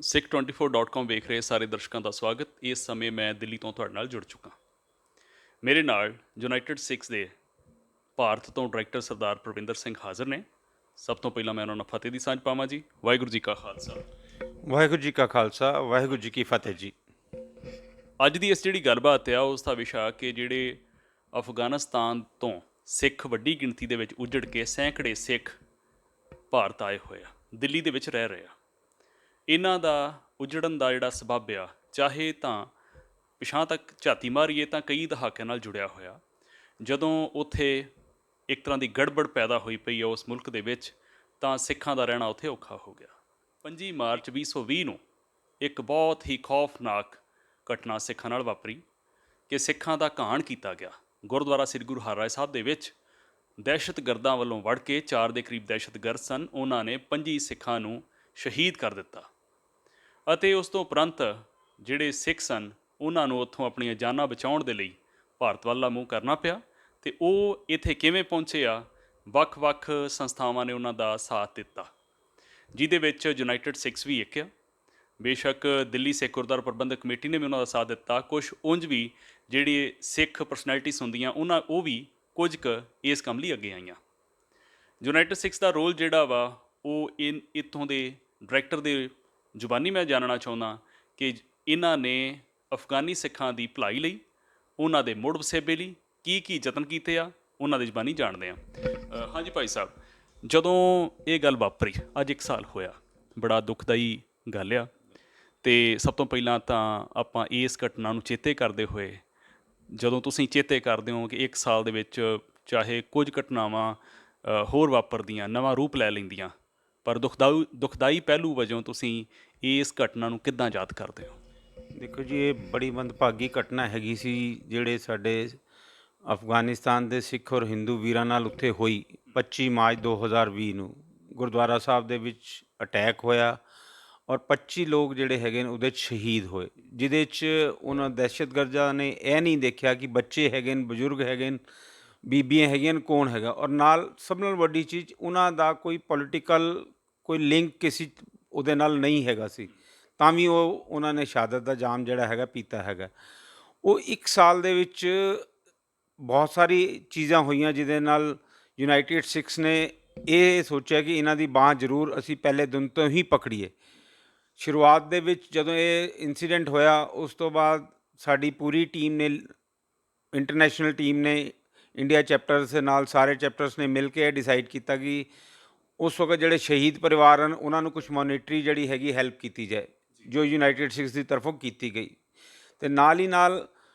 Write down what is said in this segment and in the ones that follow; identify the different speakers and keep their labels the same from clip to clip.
Speaker 1: Sikh24.com ਵੇਖ ਰਹੇ ਸਾਰੇ ਦਰਸ਼ਕਾਂ ਦਾ ਸਵਾਗਤ। ਇਸ ਸਮੇਂ ਮੈਂ ਦਿੱਲੀ ਤੋਂ ਤੁਹਾਡੇ ਨਾਲ ਜੁੜ ਚੁੱਕਾ। ਮੇਰੇ ਨਾਲ ਯੂਨਾਈਟਿਡ ਸਿੱਖਸ ਦੇ ਭਾਰਤ ਤੋਂ ਡਾਇਰੈਕਟਰ ਸਰਦਾਰ ਪ੍ਰਵਿੰਦਰ ਸਿੰਘ ਹਾਜ਼ਰ ਨੇ। ਸਭ ਤੋਂ ਪਹਿਲਾਂ ਮੈਂ ਉਹਨਾਂ ਨਾਲ ਫਤਿਹ ਦੀ ਸਾਂਝ ਪਾਵਾਂ ਜੀ। ਵਾਹਿਗੁਰੂ ਜੀ ਕਾ ਖਾਲਸਾ।
Speaker 2: ਵਾਹਿਗੁਰੂ ਜੀ ਕਾ ਖਾਲਸਾ, ਵਾਹਿਗੁਰੂ ਜੀ ਕੀ ਫਤਿਹ ਜੀ।
Speaker 1: ਅੱਜ ਦੀ ਇਸ ਜਿਹੜੀ ਗੱਲਬਾਤ ਆ ਉਸ ਦਾ ਵਿਸ਼ਾ ਕਿ ਜਿਹੜੇ ਅਫਗਾਨਿਸਤਾਨ ਤੋਂ ਸਿੱਖ ਵੱਡੀ ਗਿਣਤੀ ਦੇ ਵਿੱਚ ਉੱਜੜ ਕੇ ਸੈਂਕੜੇ ਸਿੱਖ ਭਾਰਤ ਆਏ ਹੋਏ ਆ, ਦਿੱਲੀ ਦੇ ਵਿੱਚ ਰਹਿ ਰਹੇ ਆ। ਇਹਨਾਂ ਦਾ ਉੱਜੜਨ ਦਾ ਜਿਹੜਾ ਸਬੱਬ ਆ, ਚਾਹੇ ਤਾਂ ਪਿਛਾਂ ਤੱਕ ਝਾਤੀ ਮਾਰੀਏ ਤਾਂ ਕਈ ਦਹਾਕਿਆਂ ਨਾਲ ਜੁੜਿਆ ਹੋਇਆ। ਜਦੋਂ ਉੱਥੇ ਇੱਕ ਤਰ੍ਹਾਂ ਦੀ ਗੜਬੜ ਪੈਦਾ ਹੋਈ ਪਈ ਆ ਉਸ ਮੁਲਕ ਦੇ ਵਿੱਚ, ਤਾਂ ਸਿੱਖਾਂ ਦਾ ਰਹਿਣਾ ਉੱਥੇ ਔਖਾ ਹੋ ਗਿਆ। 5 ਮਾਰਚ 2020 ਨੂੰ ਇੱਕ ਬਹੁਤ ਹੀ ਖੌਫਨਾਕ ਘਟਨਾ ਸਿੱਖਾਂ ਨਾਲ ਵਾਪਰੀ ਕਿ ਸਿੱਖਾਂ ਦਾ ਘਾਣ ਕੀਤਾ ਗਿਆ। ਗੁਰਦੁਆਰਾ ਸ੍ਰੀ ਗੁਰੂ ਹਰਿਰਾਏ ਸਾਹਿਬ ਦੇ ਵਿੱਚ ਦਹਿਸ਼ਤਗਰਦਾਂ ਵੱਲੋਂ ਵੜ ਕੇ 4 ਦੇ ਕਰੀਬ ਦਹਿਸ਼ਤਗਰਦ ਸਨ, ਉਹਨਾਂ ਨੇ 25 ਸਿੱਖਾਂ ਨੂੰ ਸ਼ਹੀਦ ਕਰ ਦਿੱਤਾ। ਅਤੇ ਉਸ ਤੋਂ ਉਪਰੰਤ ਜਿਹੜੇ ਸਿੱਖ ਸਨ ਉਹਨਾਂ ਨੂੰ ਉੱਥੋਂ ਆਪਣੀਆਂ ਜਾਨਾਂ ਬਚਾਉਣ ਦੇ ਲਈ ਭਾਰਤ ਵੱਲ ਮੂੰਹ ਕਰਨਾ ਪਿਆ। ਅਤੇ ਉਹ ਇੱਥੇ ਕਿਵੇਂ ਪਹੁੰਚੇ ਆ, ਵੱਖ-ਵੱਖ ਸੰਸਥਾਵਾਂ ਨੇ ਉਹਨਾਂ ਦਾ ਸਾਥ ਦਿੱਤਾ, ਜਿਹਦੇ ਵਿੱਚ ਯੂਨਾਈਟਿਡ ਸਿੱਖਸ ਵੀ ਇੱਕ ਆ। ਬੇਸ਼ੱਕ ਦਿੱਲੀ ਸਿੱਖ ਗੁਰਦੁਆਰਾ ਪ੍ਰਬੰਧਕ ਕਮੇਟੀ ਨੇ ਵੀ ਉਹਨਾਂ ਦਾ ਸਾਥ ਦਿੱਤਾ। ਕੁਛ ਉਂਝ ਵੀ ਜਿਹੜੀ ਸਿੱਖ ਪਰਸਨੈਲਿਟੀਜ਼ ਹੁੰਦੀਆਂ ਉਹ ਵੀ ਕੁਝ ਕੁ ਇਸ ਕੰਮ ਲਈ ਅੱਗੇ ਆਈਆਂ। ਯੂਨਾਈਟਿਡ ਸਿੱਖਸ ਦਾ ਰੋਲ ਜਿਹੜਾ ਵਾ ਉਹ ਇੱਥੋਂ ਦੇ ਡਾਇਰੈਕਟਰ ਦੇ ਜ਼ੁਬਾਨੀ ਮੈਂ ਜਾਣਨਾ ਚਾਹੁੰਦਾ ਕਿ ਇਹਨਾਂ ਨੇ ਅਫਗਾਨੀ ਸਿੱਖਾਂ ਦੀ ਭਲਾਈ ਲਈ, ਉਹਨਾਂ ਦੇ ਮੁੜ ਵਸੇਬੇ ਲਈ ਕੀ ਯਤਨ ਕੀਤੇ ਆ, ਉਹਨਾਂ ਦੇ ਜ਼ੁਬਾਨੀ ਜਾਣਦੇ ਆ। ਹਾਂਜੀ ਭਾਈ ਸਾਹਿਬ, ਜਦੋਂ ਇਹ ਗੱਲ ਵਾਪਰੀ ਅੱਜ 1 ਸਾਲ ਹੋਇਆ, ਬੜਾ ਦੁਖਦਾਈ ਗੱਲ ਆ। ਅਤੇ ਸਭ ਤੋਂ ਪਹਿਲਾਂ ਤਾਂ ਆਪਾਂ ਇਸ ਘਟਨਾ ਨੂੰ ਚੇਤੇ ਕਰਦੇ ਹੋਏ, ਜਦੋਂ ਤੁਸੀਂ ਚੇਤੇ ਕਰਦੇ ਹੋ ਕਿ 1 ਸਾਲ ਦੇ ਵਿੱਚ ਚਾਹੇ ਕੁਝ ਘਟਨਾਵਾਂ ਹੋਰ ਵਾਪਰਦੀਆਂ, ਨਵਾਂ ਰੂਪ ਲੈ ਲੈਂਦੀਆਂ, ਪਰ ਦੁਖਦਾਈ ਪਹਿਲੂ ਵਜੋਂ ਤੁਸੀਂ ਇਸ ਘਟਨਾ ਨੂੰ ਕਿੱਦਾਂ ਯਾਦ ਕਰਦੇ ਹੋ?
Speaker 2: ਦੇਖੋ ਜੀ, ਇਹ ਬੜੀ ਮੰਦਭਾਗੀ ਘਟਨਾ ਹੈਗੀ ਸੀ ਜਿਹੜੇ ਸਾਡੇ ਅਫਗਾਨਿਸਤਾਨ ਦੇ ਸਿੱਖ ਔਰ ਹਿੰਦੂ ਵੀਰਾਂ ਨਾਲ ਉੱਥੇ ਹੋਈ। 25 ਮਾਰਚ 2020 ਨੂੰ ਗੁਰਦੁਆਰਾ ਸਾਹਿਬ ਦੇ ਵਿੱਚ ਅਟੈਕ ਹੋਇਆ ਔਰ 25 ਲੋਕ ਜਿਹੜੇ ਹੈਗੇ ਨੇ ਉਹਦੇ 'ਚ ਸ਼ਹੀਦ ਹੋਏ, ਜਿਹਦੇ 'ਚ ਉਹਨਾਂ ਦਹਿਸ਼ਤਗਰਦਾਂ ਨੇ ਇਹ ਨਹੀਂ ਦੇਖਿਆ ਕਿ ਬੱਚੇ ਹੈਗੇ ਨੇ, ਬਜ਼ੁਰਗ ਹੈਗੇ ਨੇ, ਬੀਬੀਆਂ ਹੈਗੀਆਂ ਨੇ, ਕੌਣ ਹੈਗਾ। ਔਰ ਨਾਲ ਸਭ ਨਾਲ ਵੱਡੀ ਚੀਜ਼, ਉਹਨਾਂ ਦਾ ਕੋਈ ਪੋਲੀਟੀਕਲ ਕੋਈ ਲਿੰਕ ਕਿਸੇ ਉਹਦੇ ਨਾਲ ਨਹੀਂ ਹੈਗਾ ਸੀ, ਤਾਂ ਵੀ ਉਹਨਾਂ ਨੇ ਸ਼ਹਾਦਤ ਦਾ ਜਾਮ ਜਿਹੜਾ ਹੈਗਾ ਪੀਤਾ ਹੈਗਾ। ਉਹ 1 ਸਾਲ ਦੇ ਵਿੱਚ ਬਹੁਤ ਸਾਰੀ ਚੀਜ਼ਾਂ ਹੋਈਆਂ ਜਿਹਦੇ ਨਾਲ ਯੂਨਾਈਟਿਡ ਸਿੱਖਸ ਨੇ ਇਹ ਸੋਚਿਆ ਕਿ ਇਹਨਾਂ ਦੀ ਬਾਂਹ ਜ਼ਰੂਰ ਅਸੀਂ ਪਹਿਲੇ ਦਿਨ ਤੋਂ ਹੀ ਪਕੜੀਏ। ਸ਼ੁਰੂਆਤ ਦੇ ਵਿੱਚ ਜਦੋਂ ਇਹ ਇਨਸੀਡੈਂਟ ਹੋਇਆ, ਉਸ ਤੋਂ ਬਾਅਦ ਸਾਡੀ ਪੂਰੀ ਟੀਮ ਨੇ, ਇੰਟਰਨੈਸ਼ਨਲ ਟੀਮ ਨੇ, ਇੰਡੀਆ ਚੈਪਟਰਸ ਦੇ ਨਾਲ ਸਾਰੇ ਚੈਪਟਰਸ ਨੇ ਮਿਲ ਕੇ ਇਹ ਡਿਸਾਈਡ ਕੀਤਾ ਕਿ ਉਸ ਵਕਤ ਜਿਹੜੇ ਸ਼ਹੀਦ ਪਰਿਵਾਰ ਹਨ ਉਹਨਾਂ ਨੂੰ ਕੁਛ ਮੋਨੀਟਰੀ ਜਿਹੜੀ ਹੈਗੀ ਹੈਲਪ ਕੀਤੀ ਜਾਏ, ਜੋ ਯੂਨਾਈਟਿਡ ਸਿੱਖਸ ਦੀ ਤਰਫੋਂ ਕੀਤੀ ਗਈ। ਅਤੇ ਨਾਲ ਹੀ ਨਾਲ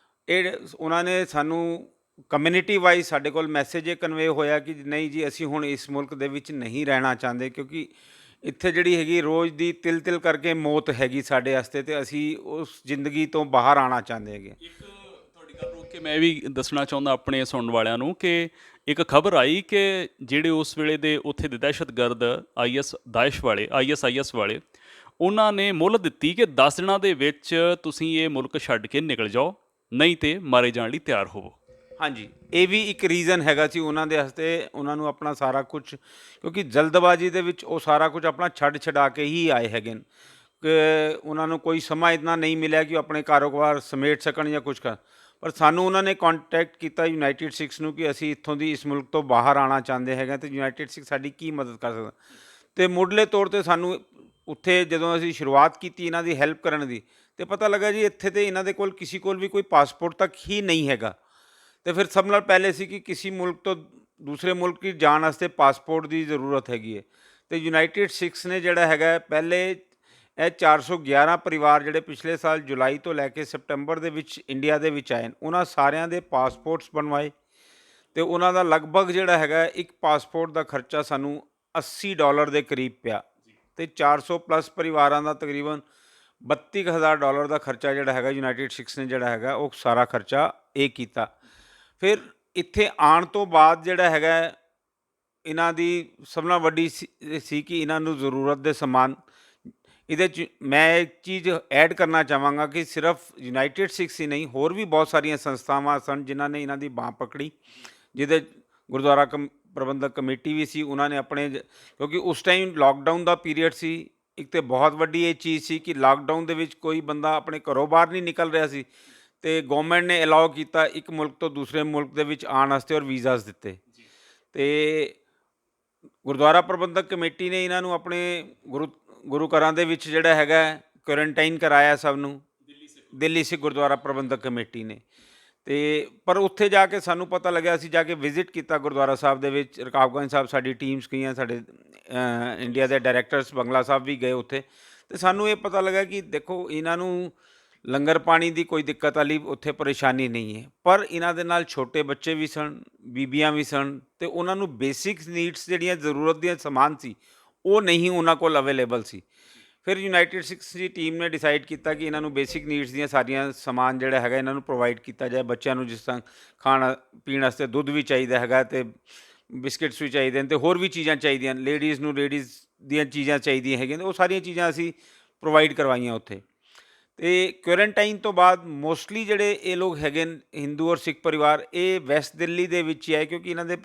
Speaker 2: ਇਹ ਉਹਨਾਂ ਨੇ ਸਾਨੂੰ ਕਮਿਊਨਿਟੀ ਵਾਈਜ਼ ਸਾਡੇ ਕੋਲ ਮੈਸੇਜ ਇਹ ਕਨਵੇ ਹੋਇਆ ਕਿ ਨਹੀਂ ਜੀ, ਅਸੀਂ ਹੁਣ ਇਸ ਮੁਲਕ ਦੇ ਵਿੱਚ ਨਹੀਂ ਰਹਿਣਾ ਚਾਹੁੰਦੇ, ਕਿਉਂਕਿ ਇੱਥੇ ਜਿਹੜੀ ਹੈਗੀ ਰੋਜ਼ ਦੀ ਤਿਲ ਕਰਕੇ ਮੌਤ ਹੈਗੀ ਸਾਡੇ ਵਾਸਤੇ, ਅਤੇ ਅਸੀਂ ਉਸ ਜ਼ਿੰਦਗੀ ਤੋਂ ਬਾਹਰ ਆਉਣਾ ਚਾਹੁੰਦੇ ਹੈਗੇ।
Speaker 1: ਇੱਕ ਤੁਹਾਡੀ ਗੱਲ ਰੋਕ ਕੇ ਮੈਂ ਵੀ ਦੱਸਣਾ ਚਾਹੁੰਦਾ ਆਪਣੇ ਸੁਣਨ ਵਾਲਿਆਂ ਨੂੰ ਕਿ ਇੱਕ ਖਬਰ ਆਈ ਕਿ ਜਿਹੜੇ ਉਸ ਵੇਲੇ ਦੇ ਉੱਥੇ ਦੇ ਦਹਿਸ਼ਤਗਰਦ ISIS ਵਾਲੇ, ਉਹਨਾਂ ਨੇ ਮੁੱਲ ਦਿੱਤੀ ਕਿ 10 ਦਿਨਾਂ ਦੇ ਵਿੱਚ ਤੁਸੀਂ ਇਹ ਮੁਲਕ ਛੱਡ ਕੇ ਨਿਕਲ ਜਾਓ, ਨਹੀਂ ਤੇ ਮਾਰੇ ਜਾਣ ਲਈ ਤਿਆਰ ਹੋਵੋ।
Speaker 2: ਹਾਂਜੀ, ਇਹ ਵੀ ਇੱਕ ਰੀਜ਼ਨ ਹੈਗਾ ਸੀ ਉਹਨਾਂ ਦੇ ਵਾਸਤੇ। ਉਹਨਾਂ ਨੂੰ ਆਪਣਾ ਸਾਰਾ ਕੁਝ, ਕਿਉਂਕਿ ਜਲਦਬਾਜ਼ੀ ਦੇ ਵਿੱਚ ਉਹ ਸਾਰਾ ਕੁਝ ਆਪਣਾ ਛੱਡਾ ਕੇ ਹੀ ਆਏ ਹੈਗੇ ਨੇ, ਕਿ ਉਹਨਾਂ ਨੂੰ ਕੋਈ ਸਮਾਂ ਇਤਨਾ ਨਹੀਂ ਮਿਲਿਆ ਕਿ ਉਹ ਆਪਣੇ ਕਾਰੋਬਾਰ ਸਮੇਟ ਸਕਣ ਜਾਂ ਕੁਝ ਕਰ। ਪਰ ਸਾਨੂੰ ਉਹਨਾਂ ਨੇ ਕੰਟੈਕਟ ਕੀਤਾ ਯੂਨਾਈਟਿਡ ਸਿੱਖਸ ਨੂੰ ਕਿ ਅਸੀਂ ਇੱਥੋਂ ਦੀ ਇਸ ਮੁਲਕ ਤੋਂ ਬਾਹਰ ਆਉਣਾ ਚਾਹੁੰਦੇ ਹੈਗੇ, ਅਤੇ ਯੂਨਾਈਟਿਡ ਸਿੱਖਸ ਸਾਡੀ ਕੀ ਮਦਦ ਕਰ ਸਕਦਾ। ਅਤੇ ਮੁੱਢਲੇ ਤੌਰ 'ਤੇ ਸਾਨੂੰ ਉੱਥੇ ਜਦੋਂ ਅਸੀਂ ਸ਼ੁਰੂਆਤ ਕੀਤੀ ਇਹਨਾਂ ਦੀ ਹੈਲਪ ਕਰਨ ਦੀ, ਅਤੇ ਪਤਾ ਲੱਗਾ ਜੀ ਇੱਥੇ ਤਾਂ ਇਹਨਾਂ ਦੇ ਕੋਲ ਕਿਸੇ ਕੋਲ ਵੀ ਕੋਈ ਪਾਸਪੋਰਟ ਤੱਕ ਹੀ ਨਹੀਂ ਹੈਗਾ। ਅਤੇ ਫਿਰ ਸਭ ਨਾਲ ਪਹਿਲੇ ਸੀ ਕਿ ਕਿਸੇ ਮੁਲਕ ਤੋਂ ਦੂਸਰੇ ਮੁਲਕ ਦੀ ਜਾਣ ਵਾਸਤੇ ਪਾਸਪੋਰਟ ਦੀ ਜ਼ਰੂਰਤ ਹੈਗੀ ਹੈ। ਅਤੇ ਯੂਨਾਈਟਿਡ ਸਿੱਖਸ ਨੇ ਜਿਹੜਾ ਹੈਗਾ ਪਹਿਲੇ ਇਹ 411 ਪਰਿਵਾਰ ਜਿਹੜੇ ਪਿਛਲੇ ਸਾਲ ਜੁਲਾਈ ਤੋਂ ਲੈ ਕੇ ਸਪਟੰਬਰ ਦੇ ਵਿੱਚ ਇੰਡੀਆ ਦੇ ਵਿੱਚ ਆਏ, ਉਹਨਾਂ ਸਾਰਿਆਂ ਦੇ ਪਾਸਪੋਰਟਸ ਬਣਵਾਏ। ਅਤੇ ਉਹਨਾਂ ਦਾ ਲਗਭਗ ਜਿਹੜਾ ਹੈਗਾ ਇੱਕ ਪਾਸਪੋਰਟ ਦਾ ਖਰਚਾ ਸਾਨੂੰ $80 ਦੇ ਕਰੀਬ ਪਿਆ, ਅਤੇ 400+ ਪਰਿਵਾਰਾਂ ਦਾ ਤਕਰੀਬਨ $32,000 ਦਾ ਖਰਚਾ ਜਿਹੜਾ ਹੈਗਾ ਯੂਨਾਈਟਿਡ ਸਿੱਖਸ ਨੇ ਜਿਹੜਾ ਹੈਗਾ ਉਹ ਸਾਰਾ ਖਰਚਾ ਇਹ ਕੀਤਾ। ਫਿਰ ਇੱਥੇ ਆਉਣ ਤੋਂ ਬਾਅਦ ਜਿਹੜਾ ਹੈਗਾ ਇਹਨਾਂ ਦੀ ਸਭ ਨਾਲੋਂ ਵੱਡੀ ਸੀ ਕਿ ਇਹਨਾਂ ਨੂੰ ਜ਼ਰੂਰਤ ਦੇ ਸਮਾਨ, ਇਹਦੇ 'ਚ ਮੈਂ ਇੱਕ ਚੀਜ਼ ਐਡ ਕਰਨਾ ਚਾਹਾਂਗਾ ਕਿ ਸਿਰਫ ਯੂਨਾਈਟਿਡ ਸਿੱਖਸ ਹੀ ਨਹੀਂ, ਹੋਰ ਵੀ ਬਹੁਤ ਸਾਰੀਆਂ ਸੰਸਥਾਵਾਂ ਸਨ ਜਿਨ੍ਹਾਂ ਨੇ ਇਹਨਾਂ ਦੀ ਬਾਂਹ ਪਕੜੀ, ਜਿਹਦੇ ਗੁਰਦੁਆਰਾ ਪ੍ਰਬੰਧਕ ਕਮੇਟੀ ਵੀ ਸੀ। ਉਹਨਾਂ ਨੇ ਆਪਣੇ, ਕਿਉਂਕਿ ਉਸ ਟਾਈਮ ਲਾਕਡਾਊਨ ਦਾ ਪੀਰੀਅਡ ਸੀ, ਇੱਕ ਤਾਂ ਬਹੁਤ ਵੱਡੀ ਇਹ ਚੀਜ਼ ਸੀ ਕਿ ਲਾਕਡਾਊਨ ਦੇ ਵਿੱਚ ਕੋਈ ਬੰਦਾ ਆਪਣੇ ਘਰੋਂ ਬਾਹਰ ਨਹੀਂ ਨਿਕਲ ਰਿਹਾ ਸੀ, ਅਤੇ ਗੌਰਮੈਂਟ ਨੇ ਅਲਾਓ ਕੀਤਾ ਇੱਕ ਮੁਲਕ ਤੋਂ ਦੂਸਰੇ ਮੁਲਕ ਦੇ ਵਿੱਚ ਆਉਣ ਵਾਸਤੇ ਔਰ ਵੀਜ਼ਾਸ ਦਿੱਤੇ। ਅਤੇ ਗੁਰਦੁਆਰਾ ਪ੍ਰਬੰਧਕ ਕਮੇਟੀ ਨੇ ਇਹਨਾਂ ਨੂੰ ਆਪਣੇ ਗੁਰੂ ਘਰਾਂ ਦੇ ਵਿੱਚ ਜਿਹੜਾ ਹੈਗਾ ਕੁਆਰੰਟਾਈਨ ਕਰਾਇਆ ਸਭ ਨੂੰ, ਦਿੱਲੀ ਸਿੱਖ ਗੁਰਦੁਆਰਾ ਪ੍ਰਬੰਧਕ ਕਮੇਟੀ ਨੇ। ਅਤੇ ਪਰ ਉੱਥੇ ਜਾ ਕੇ ਸਾਨੂੰ ਪਤਾ ਲੱਗਿਆ, ਅਸੀਂ ਜਾ ਕੇ ਵਿਜ਼ਿਟ ਕੀਤਾ ਗੁਰਦੁਆਰਾ ਸਾਹਿਬ ਦੇ ਵਿੱਚ, ਰਕਾਬਗੰਜ ਸਾਹਿਬ ਸਾਡੀ ਟੀਮਸ ਗਈਆਂ, ਸਾਡੇ ਇੰਡੀਆ ਦੇ ਡਾਇਰੈਕਟਰਸ ਬੰਗਲਾ ਸਾਹਿਬ ਵੀ ਗਏ ਉੱਥੇ, ਅਤੇ ਸਾਨੂੰ ਇਹ ਪਤਾ ਲੱਗਾ ਕਿ ਦੇਖੋ ਇਹਨਾਂ ਨੂੰ ਲੰਗਰ ਪਾਣੀ ਦੀ ਕੋਈ ਦਿੱਕਤ ਵਾਲੀ ਉੱਥੇ ਪਰੇਸ਼ਾਨੀ ਨਹੀਂ ਹੈ, ਪਰ ਇਹਨਾਂ ਦੇ ਨਾਲ ਛੋਟੇ ਬੱਚੇ ਵੀ ਸਨ, ਬੀਬੀਆਂ ਵੀ ਸਨ, ਅਤੇ ਉਹਨਾਂ ਨੂੰ ਬੇਸਿਕ ਨੀਡਸ ਜਿਹੜੀਆਂ ਜ਼ਰੂਰਤ ਦੀਆਂ ਸਮਾਨ ਸੀ ਉਹ ਨਹੀਂ ਉਹਨਾਂ ਕੋਲ ਅਵੇਲੇਬਲ ਸੀ। ਫਿਰ ਯੂਨਾਈਟਿਡ ਸਿੱਖਸ ਦੀ ਟੀਮ ਨੇ ਡਿਸਾਈਡ ਕੀਤਾ ਕਿ ਇਹਨਾਂ ਨੂੰ ਬੇਸਿਕ ਨੀਡਸ ਦੀਆਂ ਸਾਰੀਆਂ ਸਮਾਨ ਜਿਹੜਾ ਹੈਗਾ ਇਹਨਾਂ ਨੂੰ ਪ੍ਰੋਵਾਈਡ ਕੀਤਾ ਜਾਏ। ਬੱਚਿਆਂ ਨੂੰ ਜਿਸ ਤਰ੍ਹਾਂ ਖਾਣਾ ਪੀਣ ਵਾਸਤੇ ਦੁੱਧ ਵੀ ਚਾਹੀਦਾ ਹੈਗਾ, ਅਤੇ ਬਿਸਕਿਟਸ ਵੀ ਚਾਹੀਦੇ ਨੇ, ਅਤੇ ਹੋਰ ਵੀ ਚੀਜ਼ਾਂ ਚਾਹੀਦੀਆਂ, ਲੇਡੀਜ਼ ਨੂੰ ਲੇਡੀਜ਼ ਦੀਆਂ ਚੀਜ਼ਾਂ ਚਾਹੀਦੀਆਂ ਹੈਗੀਆਂ, ਅਤੇ ਉਹ ਸਾਰੀਆਂ ਚੀਜ਼ਾਂ ਅਸੀਂ ਪ੍ਰੋਵਾਈਡ ਕਰਵਾਈਆਂ ਉੱਥੇ। ਅਤੇ ਕੁਆਰੰਟਾਈਨ ਤੋਂ ਬਾਅਦ ਮੋਸਟਲੀ ਜਿਹੜੇ ਇਹ ਲੋਕ ਹੈਗੇ ਨੇ ਹਿੰਦੂ ਔਰ ਸਿੱਖ ਪਰਿਵਾਰ, ਇਹ ਵੈਸਟ ਦਿੱਲੀ ਦੇ ਵਿੱਚ ਹੀ ਹੈ, ਕਿਉਂਕਿ ਇਹਨਾਂ ਦੇ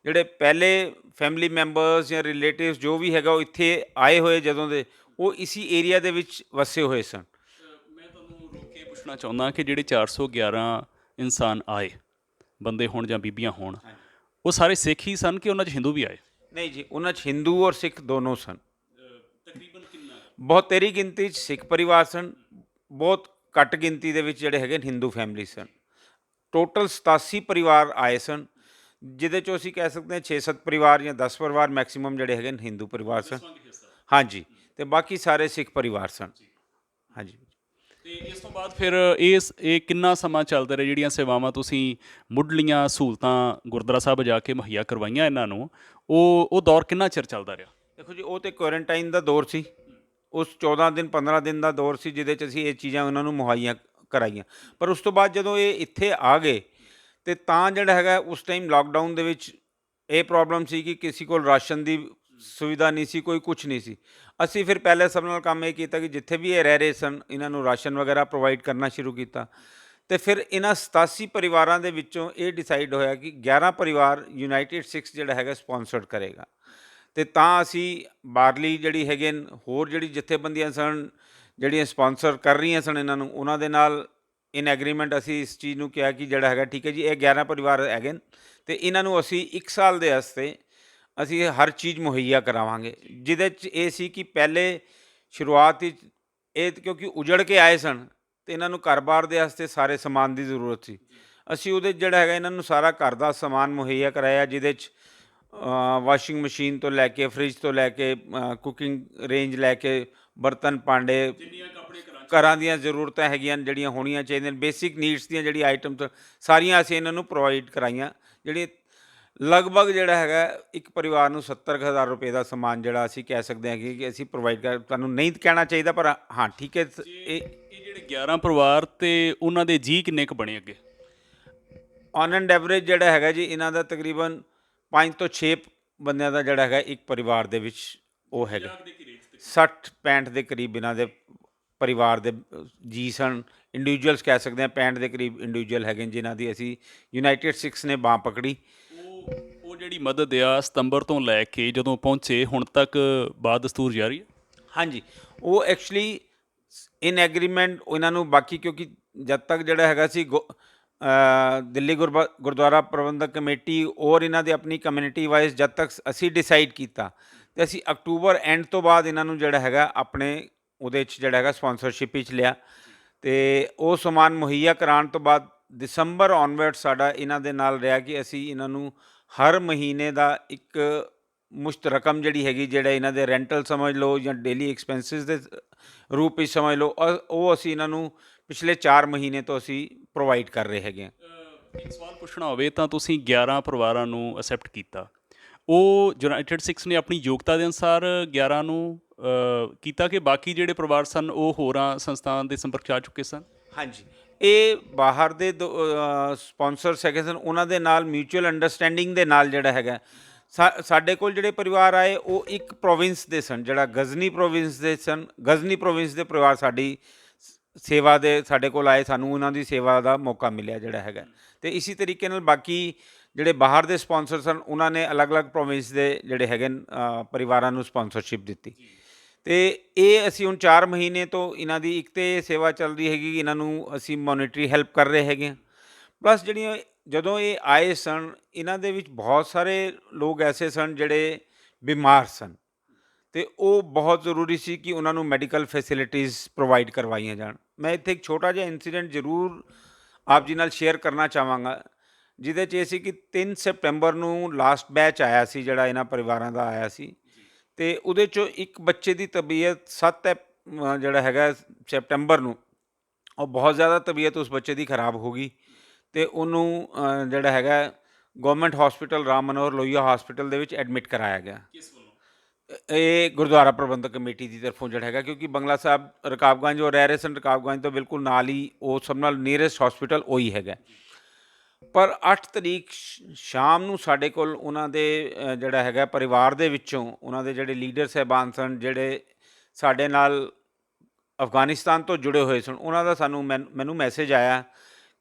Speaker 2: ਜਿਹੜੇ ਪਹਿਲੇ ਫੈਮਿਲੀ ਮੈਂਬਰਸ ਜਾਂ ਰਿਲੇਟਿਵਸ ਜੋ ਵੀ ਹੈਗਾ ਉਹ ਇੱਥੇ ਆਏ ਹੋਏ ਜਦੋਂ ਦੇ, ਉਹ ਇਸੀ ਏਰੀਆ ਦੇ ਵਿੱਚ ਵਸੇ ਹੋਏ ਸਨ।
Speaker 1: ਮੈਂ ਤੁਹਾਨੂੰ ਰੋਕ ਕੇ ਪੁੱਛਣਾ ਚਾਹੁੰਦਾ ਕਿ ਜਿਹੜੇ 411 ਇਨਸਾਨ ਆਏ, ਬੰਦੇ ਹੋਣ ਜਾਂ ਬੀਬੀਆਂ ਹੋਣ, ਉਹ ਸਾਰੇ ਸਿੱਖ ਹੀ ਸਨ ਕਿ ਉਹਨਾਂ 'ਚ ਹਿੰਦੂ ਵੀ ਆਏ?
Speaker 2: ਨਹੀਂ ਜੀ, ਉਹਨਾਂ 'ਚ ਹਿੰਦੂ ਔਰ ਸਿੱਖ ਦੋਨੋਂ ਸਨ।
Speaker 1: ਤਕਰੀਬਨ ਕਿੰਨਾ?
Speaker 2: ਬਹੁਤ ਤੇਰੀ ਗਿਣਤੀ 'ਚ ਸਿੱਖ ਪਰਿਵਾਰ ਸਨ, ਬਹੁਤ ਘੱਟ ਗਿਣਤੀ ਦੇ ਵਿੱਚ ਜਿਹੜੇ ਹੈਗੇ ਹਿੰਦੂ ਫੈਮਿਲੀ ਸਨ। ਟੋਟਲ 87 ਪਰਿਵਾਰ ਆਏ ਸਨ, ਜਿਹਦੇ 'ਚੋਂ ਅਸੀਂ ਕਹਿ ਸਕਦੇ ਹਾਂ 6-7 ਪਰਿਵਾਰ ਜਾਂ 10 ਪਰਿਵਾਰ ਮੈਕਸੀਮਮ ਜਿਹੜੇ ਹੈਗੇ ਹਿੰਦੂ ਪਰਿਵਾਰ ਸਨ। ਹਾਂਜੀ, ਅਤੇ ਬਾਕੀ ਸਾਰੇ ਸਿੱਖ ਪਰਿਵਾਰ ਸਨ। ਹਾਂਜੀ।
Speaker 1: ਅਤੇ ਇਸ ਤੋਂ ਬਾਅਦ ਫਿਰ ਇਹ ਕਿੰਨਾ ਸਮਾਂ ਚੱਲਦਾ ਰਿਹਾ? ਜਿਹੜੀਆਂ ਸੇਵਾਵਾਂ ਤੁਸੀਂ ਮੁੱਢਲੀਆਂ ਸਹੂਲਤਾਂ ਗੁਰਦੁਆਰਾ ਸਾਹਿਬ ਜਾ ਕੇ ਮੁਹੱਈਆ ਕਰਵਾਈਆਂ ਇਹਨਾਂ ਨੂੰ, ਉਹ ਦੌਰ ਕਿੰਨਾ ਚਿਰ ਚੱਲਦਾ ਰਿਹਾ?
Speaker 2: ਦੇਖੋ ਜੀ, ਉਹ ਤਾਂ ਕੁਆਰੰਟਾਈਨ ਦਾ ਦੌਰ ਸੀ, ਉਸ 14 ਦਿਨ 15 ਦਿਨ ਦਾ ਦੌਰ ਸੀ, ਜਿਹਦੇ 'ਚ ਅਸੀਂ ਇਹ ਚੀਜ਼ਾਂ ਉਹਨਾਂ ਨੂੰ ਮੁਹੱਈਆ ਕਰਾਈਆਂ। ਪਰ ਉਸ ਤੋਂ ਬਾਅਦ ਜਦੋਂ ਇਹ ਇੱਥੇ ਆ ਗਏ, ਅਤੇ ਤਾਂ ਜਿਹੜਾ ਹੈਗਾ ਉਸ ਟਾਈਮ ਲਾਕਡਾਊਨ ਦੇ ਵਿੱਚ ਇਹ ਪ੍ਰੋਬਲਮ ਸੀ ਕਿ ਕਿਸੇ ਕੋਲ ਰਾਸ਼ਨ ਦੀ ਸੁਵਿਧਾ ਨਹੀਂ ਸੀ, ਕੋਈ ਕੁਛ ਨਹੀਂ ਸੀ। ਅਸੀਂ ਫਿਰ ਪਹਿਲੇ ਸਭ ਨਾਲ ਕੰਮ ਇਹ ਕੀਤਾ ਕਿ ਜਿੱਥੇ ਵੀ ਇਹ ਰਹਿ ਰਹੇ ਸਨ ਇਹਨਾਂ ਨੂੰ ਰਾਸ਼ਨ ਵਗੈਰਾ ਪ੍ਰੋਵਾਈਡ ਕਰਨਾ ਸ਼ੁਰੂ ਕੀਤਾ। ਅਤੇ ਫਿਰ ਇਹਨਾਂ 87 ਪਰਿਵਾਰਾਂ ਦੇ ਵਿੱਚੋਂ ਇਹ ਡਿਸਾਈਡ ਹੋਇਆ ਕਿ 11 ਪਰਿਵਾਰ ਯੂਨਾਈਟਿਡ ਸਿੱਖਸ ਜਿਹੜਾ ਹੈਗਾ ਸਪੋਂਸਰਡ ਕਰੇਗਾ। ਅਤੇ ਤਾਂ ਅਸੀਂ ਬਾਹਰਲੀ ਜਿਹੜੀ ਹੈਗੇ ਹੋਰ ਜਿਹੜੀ ਜਥੇਬੰਦੀਆਂ ਸਨ ਜਿਹੜੀਆਂ ਸਪੋਂਸਰ ਕਰ ਰਹੀਆਂ ਸਨ ਇਹਨਾਂ ਨੂੰ, ਉਹਨਾਂ ਦੇ ਨਾਲ ਇਨ ਐਗਰੀਮੈਂਟ ਅਸੀਂ ਇਸ ਚੀਜ਼ ਨੂੰ ਕਿਹਾ ਕਿ ਜਿਹੜਾ ਹੈਗਾ ਠੀਕ ਹੈ ਜੀ, ਇਹ 11 ਪਰਿਵਾਰ ਹੈਗੇ ਅਤੇ ਇਹਨਾਂ ਨੂੰ ਅਸੀਂ 1 ਸਾਲ ਦੇ ਵਾਸਤੇ ਅਸੀਂ ਹਰ ਚੀਜ਼ ਮੁਹੱਈਆ ਕਰਾਵਾਂਗੇ। ਜਿਹਦੇ 'ਚ ਇਹ ਸੀ ਕਿ ਪਹਿਲੇ ਸ਼ੁਰੂਆਤ ਵਿੱਚ ਇਹ ਕਿਉਂਕਿ ਉਜੜ ਕੇ ਆਏ ਸਨ ਅਤੇ ਇਹਨਾਂ ਨੂੰ ਘਰ-ਬਾਰ ਦੇ ਵਾਸਤੇ ਸਾਰੇ ਸਮਾਨ ਦੀ ਜ਼ਰੂਰਤ ਸੀ। ਅਸੀਂ ਉਹਦੇ ਜਿਹੜਾ ਹੈਗਾ ਇਹਨਾਂ ਨੂੰ ਸਾਰਾ ਘਰ ਦਾ ਸਮਾਨ ਮੁਹੱਈਆ ਕਰਾਇਆ, ਜਿਹਦੇ 'ਚ ਵਾਸ਼ਿੰਗ ਮਸ਼ੀਨ ਤੋਂ ਲੈ ਕੇ, ਫਰਿੱਜ ਤੋਂ ਲੈ ਕੇ, ਕੁਕਿੰਗ ਰੇਂਜ ਲੈ ਕੇ, ਬਰਤਨ ਭਾਂਡੇ, ਘਰਾਂ ਦੀਆਂ ਜ਼ਰੂਰਤਾਂ ਹੈਗੀਆਂ ਜਿਹੜੀਆਂ ਹੋਣੀਆਂ ਚਾਹੀਦੀਆਂ, ਬੇਸਿਕ ਨੀਡਸ ਦੀਆਂ ਜਿਹੜੀ ਆਈਟਮਸ ਸਾਰੀਆਂ ਅਸੀਂ ਇਹਨਾਂ ਨੂੰ ਪ੍ਰੋਵਾਈਡ ਕਰਾਈਆਂ। ਜਿਹੜੀ ਲਗਭਗ ਜਿਹੜਾ ਹੈਗਾ ਇੱਕ ਪਰਿਵਾਰ ਨੂੰ 70,000 ਰੁਪਏ ਦਾ ਸਮਾਨ ਜਿਹੜਾ ਅਸੀਂ ਕਹਿ ਸਕਦੇ ਹਾਂ ਕਿ ਅਸੀਂ ਪ੍ਰੋਵਾਈਡ ਤੁਹਾਨੂੰ ਨਹੀਂ ਕਹਿਣਾ ਚਾਹੀਦਾ, ਪਰ ਹਾਂ ਠੀਕ ਹੈ।
Speaker 1: ਇਹ ਜਿਹੜੇ 11 ਪਰਿਵਾਰ ਅਤੇ ਉਹਨਾਂ ਦੇ ਜੀਅ ਕਿੰਨੇ ਕੁ ਬਣੇ ਅੱਗੇ?
Speaker 2: ਔਨ ਐਂਡ ਐਵਰੇਜ ਜਿਹੜਾ ਹੈਗਾ ਜੀ ਇਹਨਾਂ ਦਾ ਤਕਰੀਬਨ 5 ਤੋਂ 6 ਬੰਦਿਆਂ ਦਾ ਜਿਹੜਾ ਹੈਗਾ ਇੱਕ ਪਰਿਵਾਰ ਦੇ ਵਿੱਚ ਉਹ ਹੈਗਾ। 60-65 ਦੇ ਕਰੀਬ ਇਹਨਾਂ ਦੇ ਪਰਿਵਾਰ ਦੇ ਜੀ ਸਨ। ਇੰਡੀਵਿਜੂਅਲਸ ਕਹਿ ਸਕਦੇ ਹਾਂ 65 ਦੇ ਕਰੀਬ ਇੰਡੀਵਿਜੂਅਲ ਹੈਗੇ ਜਿਨ੍ਹਾਂ ਦੀ ਅਸੀਂ ਯੂਨਾਈਟਿਡ ਸਿੱਖਸ ਨੇ ਬਾਂਹ ਪਕੜੀ।
Speaker 1: ਉਹ ਜਿਹੜੀ ਮਦਦ ਆ ਸਤੰਬਰ ਤੋਂ ਲੈ ਕੇ ਜਦੋਂ ਪਹੁੰਚੇ ਹੁਣ ਤੱਕ ਬਾਦਸਤੂਰ ਜਾਰੀ ਹੈ? ਹਾਂਜੀ,
Speaker 2: ਉਹ ਐਕਚੁਅਲੀ ਇਨ ਐਗਰੀਮੈਂਟ ਇਹਨਾਂ ਨੂੰ ਬਾਕੀ, ਕਿਉਂਕਿ ਜਦ ਤੱਕ ਜਿਹੜਾ ਹੈਗਾ ਸੀ ਦਿੱਲੀ ਗੁਰਦੁਆਰਾ ਪ੍ਰਬੰਧਕ ਕਮੇਟੀ ਔਰ ਇਹਨਾਂ ਦੀ ਆਪਣੀ ਕਮਿਊਨਿਟੀ ਵਾਈਜ਼ ਜਦ ਤੱਕ ਅਸੀਂ ਡਿਸਾਈਡ ਕੀਤਾ, ਅਤੇ ਅਸੀਂ ਅਕਤੂਬਰ ਐਂਡ ਤੋਂ ਬਾਅਦ ਇਹਨਾਂ ਨੂੰ ਜਿਹੜਾ ਹੈਗਾ ਆਪਣੇ ਉਹਦੇ 'ਚ ਜਿਹੜਾ ਹੈਗਾ ਸਪੋਂਸਰਸ਼ਿਪ ਵਿੱਚ ਲਿਆ। ਅਤੇ ਉਹ ਸਮਾਨ ਮੁਹੱਈਆ ਕਰਾਉਣ ਤੋਂ ਬਾਅਦ ਦਸੰਬਰ ਔਨਵਰਡ ਸਾਡਾ ਇਹਨਾਂ ਦੇ ਨਾਲ ਰਿਹਾ ਕਿ ਅਸੀਂ ਇਹਨਾਂ ਨੂੰ ਹਰ ਮਹੀਨੇ ਦਾ ਇੱਕ ਮੁਸ਼ਤ ਰਕਮ ਜਿਹੜੀ ਹੈਗੀ, ਜਿਹੜਾ ਇਹਨਾਂ ਦੇ ਰੈਂਟਲ ਸਮਝ ਲਓ ਜਾਂ ਡੇਲੀ ਐਕਸਪੈਂਸਿਸ ਦੇ ਰੂਪ ਵਿੱਚ ਸਮਝ ਲਓ, ਉਹ ਅਸੀਂ ਇਹਨਾਂ ਨੂੰ ਪਿਛਲੇ 4 ਮਹੀਨੇ ਤੋਂ ਅਸੀਂ ਪ੍ਰੋਵਾਈਡ ਕਰ ਰਹੇ ਹੈਗੇ ਹਾਂ।
Speaker 1: ਇੱਕ ਸਵਾਲ ਪੁੱਛਣਾ ਹੋਵੇ ਤਾਂ ਤੁਸੀਂ 11 ਪਰਿਵਾਰਾਂ ਨੂੰ ਅਸੈਪਟ ਕੀਤਾ, ਉਹ ਯੂਨਾਈਟਿਡ ਸਿੱਖਸ ਨੇ ਆਪਣੀ ਯੋਗਤਾ ਦੇ ਅਨੁਸਾਰ 11 ਨੂੰ ਕੀਤਾ ਕਿ ਬਾਕੀ ਜਿਹੜੇ ਪਰਿਵਾਰ ਸਨ ਉਹ ਹੋਰਾਂ ਸੰਸਥਾਵਾਂ ਦੇ ਸੰਪਰਕ 'ਚ ਆ ਚੁੱਕੇ ਸਨ?
Speaker 2: ਹਾਂਜੀ, ਇਹ ਬਾਹਰ ਦੇ ਸਪੋਂਸਰਸ ਹੈਗੇ ਸਨ, ਉਹਨਾਂ ਦੇ ਨਾਲ ਮਿਊਚੁਅਲ ਅੰਡਰਸਟੈਂਡਿੰਗ ਦੇ ਨਾਲ ਜਿਹੜਾ ਹੈਗਾ ਸਾਡੇ ਕੋਲ ਜਿਹੜੇ ਪਰਿਵਾਰ ਆਏ ਉਹ ਇੱਕ ਪ੍ਰੋਵਿੰਸ ਦੇ ਸਨ, ਜਿਹੜਾ ਗਜ਼ਨੀ ਪ੍ਰੋਵਿੰਸ ਦੇ ਸਨ। ਗਜ਼ਨੀ ਪ੍ਰੋਵਿੰਸ ਦੇ ਪਰਿਵਾਰ ਸਾਡੀ ਸੇਵਾ ਦੇ ਸਾਡੇ ਕੋਲ ਆਏ, ਸਾਨੂੰ ਉਹਨਾਂ ਦੀ ਸੇਵਾ ਦਾ ਮੌਕਾ ਮਿਲਿਆ ਜਿਹੜਾ ਹੈਗਾ। ਅਤੇ ਇਸੀ ਤਰੀਕੇ ਨਾਲ ਬਾਕੀ ਜਿਹੜੇ ਬਾਹਰ ਦੇ ਸਪੋਂਸਰ ਸਨ ਉਹਨਾਂ ਨੇ ਅਲੱਗ-ਅਲੱਗ ਪ੍ਰੋਵਿੰਸ ਦੇ ਜਿਹੜੇ ਹੈਗੇ ਪਰਿਵਾਰਾਂ ਨੂੰ ਸਪੋਂਸਰਸ਼ਿਪ ਦਿੱਤੀ। ਤੇ ਇਹ ਅਸੀਂ ਹੁਣ 4 ਮਹੀਨੇ ਤੋਂ ਇਹਨਾਂ ਦੀ ਇੱਕ ਤੇ ਇਹ ਸੇਵਾ ਚੱਲ ਰਹੀ ਹੈਗੀ, ਇਹਨਾਂ ਨੂੰ ਅਸੀਂ ਮੋਨੀਟਰੀ ਹੈਲਪ ਕਰ ਰਹੇ ਹੈਗੇ ਹਾਂ। ਪਲੱਸ ਜਿਹੜੀਆਂ ਜਦੋਂ ਇਹ ਆਏ ਸਨ, ਇਹਨਾਂ ਦੇ ਵਿੱਚ ਬਹੁਤ ਸਾਰੇ ਲੋਕ ਐਸੇ ਸਨ ਜਿਹੜੇ ਬਿਮਾਰ ਸਨ, ਤੇ ਉਹ ਬਹੁਤ ਜ਼ਰੂਰੀ ਸੀ ਕਿ ਉਹਨਾਂ ਨੂੰ ਮੈਡੀਕਲ ਫੈਸਿਲਿਟੀਜ਼ ਪ੍ਰੋਵਾਈਡ ਕਰਵਾਈਆਂ ਜਾਣ। ਮੈਂ ਇੱਥੇ ਇੱਕ ਛੋਟਾ ਜਿਹਾ ਇੰਸੀਡੈਂਟ ਜ਼ਰੂਰ ਆਪ ਜੀ ਨਾਲ ਸ਼ੇਅਰ ਕਰਨਾ ਚਾਹਾਂਗਾ, ਜਿਹਦੇ 'ਚ ਇਹ ਸੀ ਕਿ 3 ਸੈਪਟੈਂਬਰ ਨੂੰ ਲਾਸਟ ਬੈਚ ਆਇਆ ਸੀ ਜਿਹੜਾ ਇਹਨਾਂ ਪਰਿਵਾਰਾਂ ਦਾ ਆਇਆ ਸੀ, ਤੇ ਉਹਦੇ 'ਚੋਂ ਇੱਕ ਬੱਚੇ ਦੀ ਤਬੀਅਤ 7 ਜਿਹੜਾ ਹੈਗਾ ਸੈਪਟੈਂਬਰ ਨੂੰ, ਉਹ ਬਹੁਤ ਜ਼ਿਆਦਾ ਤਬੀਅਤ ਉਸ ਬੱਚੇ ਦੀ ਖਰਾਬ ਹੋ ਗਈ, ਤੇ ਉਹਨੂੰ ਜਿਹੜਾ ਹੈਗਾ government hospital Ram Manohar Lohia hospital ਦੇ ਵਿੱਚ ਐਡਮਿਟ ਕਰਾਇਆ ਗਿਆ।
Speaker 1: ਕਿਸ ਵੱਲੋਂ?
Speaker 2: ਇਹ ਗੁਰਦੁਆਰਾ ਪ੍ਰਬੰਧਕ ਕਮੇਟੀ ਦੀ ਤਰਫੋਂ ਜਿਹੜਾ ਹੈਗਾ, ਕਿਉਂਕਿ ਬੰਗਲਾ ਸਾਹਿਬ ਰਕਾਬਗੰਜ ਉਹ ਰਹਿ ਰਹੇ ਸਨ, ਰਕਾਬਗੰਜ ਤੋਂ ਬਿਲਕੁਲ ਨਾਲ ਹੀ ਉਹ ਸਭ ਨਾਲ ਨੀਅਰੈਸਟ ਹਸਪੀਟਲ ਉਹੀ ਹੈਗਾ। ਪਰ 8 ਤਰੀਕ ਸ਼ਾਮ ਨੂੰ ਸਾਡੇ ਕੋਲ ਉਹਨਾਂ ਦੇ ਜਿਹੜਾ ਹੈਗਾ ਪਰਿਵਾਰ ਦੇ ਵਿੱਚੋਂ ਉਹਨਾਂ ਦੇ ਜਿਹੜੇ ਲੀਡਰ ਸਾਹਿਬਾਨ ਸਨ, ਜਿਹੜੇ ਸਾਡੇ ਨਾਲ ਅਫਗਾਨਿਸਤਾਨ ਤੋਂ ਜੁੜੇ ਹੋਏ ਸਨ, ਉਹਨਾਂ ਦਾ ਮੈਨੂੰ ਮੈਸੇਜ ਆਇਆ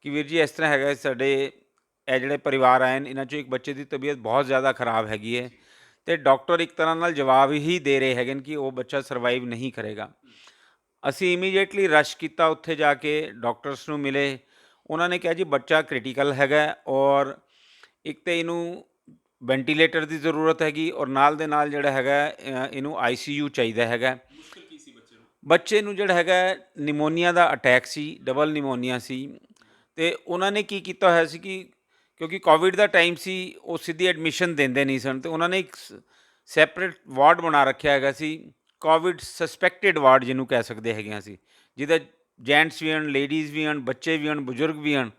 Speaker 2: ਕਿ ਵੀਰ ਜੀ ਇਸ ਤਰ੍ਹਾਂ ਹੈਗਾ, ਸਾਡੇ ਇਹ ਜਿਹੜੇ ਪਰਿਵਾਰ ਆਏ ਨੇ ਇਹਨਾਂ 'ਚੋਂ ਇੱਕ ਬੱਚੇ ਦੀ ਤਬੀਅਤ ਬਹੁਤ ਜ਼ਿਆਦਾ ਖਰਾਬ ਹੈਗੀ ਹੈ, ਤੇ ਡਾਕਟਰ ਇੱਕ ਤਰ੍ਹਾਂ ਨਾਲ ਜਵਾਬ ਹੀ ਦੇ ਰਹੇ ਹੈਗੇ ਨੇ ਕਿ ਉਹ ਬੱਚਾ ਸਰਵਾਈਵ ਨਹੀਂ ਕਰੇਗਾ। ਅਸੀਂ ਇਮੀਡੀਏਟਲੀ ਰਸ਼ ਕੀਤਾ, ਉੱਥੇ ਜਾ ਕੇ ਡਾਕਟਰਸ ਨੂੰ ਮਿਲੇ। ਉਹਨਾਂ ਨੇ ਕਿਹਾ ਜੀ ਬੱਚਾ ਕ੍ਰਿਟੀਕਲ ਹੈਗਾ, ਔਰ ਇੱਕ ਤਾਂ ਇਹਨੂੰ ਵੈਂਟੀਲੇਟਰ ਦੀ ਜ਼ਰੂਰਤ ਹੈਗੀ, ਔਰ ਨਾਲ ਦੇ ਨਾਲ ਜਿਹੜਾ ਹੈਗਾ ਇਹਨੂੰ ICU ਚਾਹੀਦਾ ਹੈਗਾ।
Speaker 1: ਮੁਸ਼ਕਿਲ ਕੀ ਸੀ ਬੱਚੇ ਨੂੰ?
Speaker 2: ਬੱਚੇ ਨੂੰ ਜਿਹੜਾ ਹੈਗਾ ਨਿਮੋਨੀਆ ਦਾ ਅਟੈਕ ਸੀ, ਡਬਲ ਨਿਮੋਨੀਆ ਸੀ, ਤੇ ਉਹਨਾਂ ਨੇ ਕੀ ਕੀਤਾ ਹੋਇਆ ਸੀ ਕਿ ਕਿਉਂਕਿ ਕੋਵਿਡ ਦਾ ਟਾਈਮ ਸੀ, ਉਹ ਸਿੱਧੀ ਐਡਮਿਸ਼ਨ ਦਿੰਦੇ ਨਹੀਂ ਸਨ, ਤੇ ਉਹਨਾਂ ਨੇ ਇੱਕ ਸੈਪਰੇਟ ਵਾਰਡ ਬਣਾ ਰੱਖਿਆ ਹੈਗਾ ਸੀ, ਕੋਵਿਡ ਸਸਪੈਕਟਡ ਵਾਰਡ ਜਿਹਨੂੰ ਕਹਿ ਸਕਦੇ ਹੈਗੇ ਅਸੀਂ, ਜਿਹਦੇ ਜੈਂਟਸ ਵੀ ਹਨ, ਲੇਡੀਜ਼ ਵੀ ਹਨ, ਬੱਚੇ ਵੀ ਹਨ, ਬਜ਼ੁਰਗ ਵੀ ਹਨ।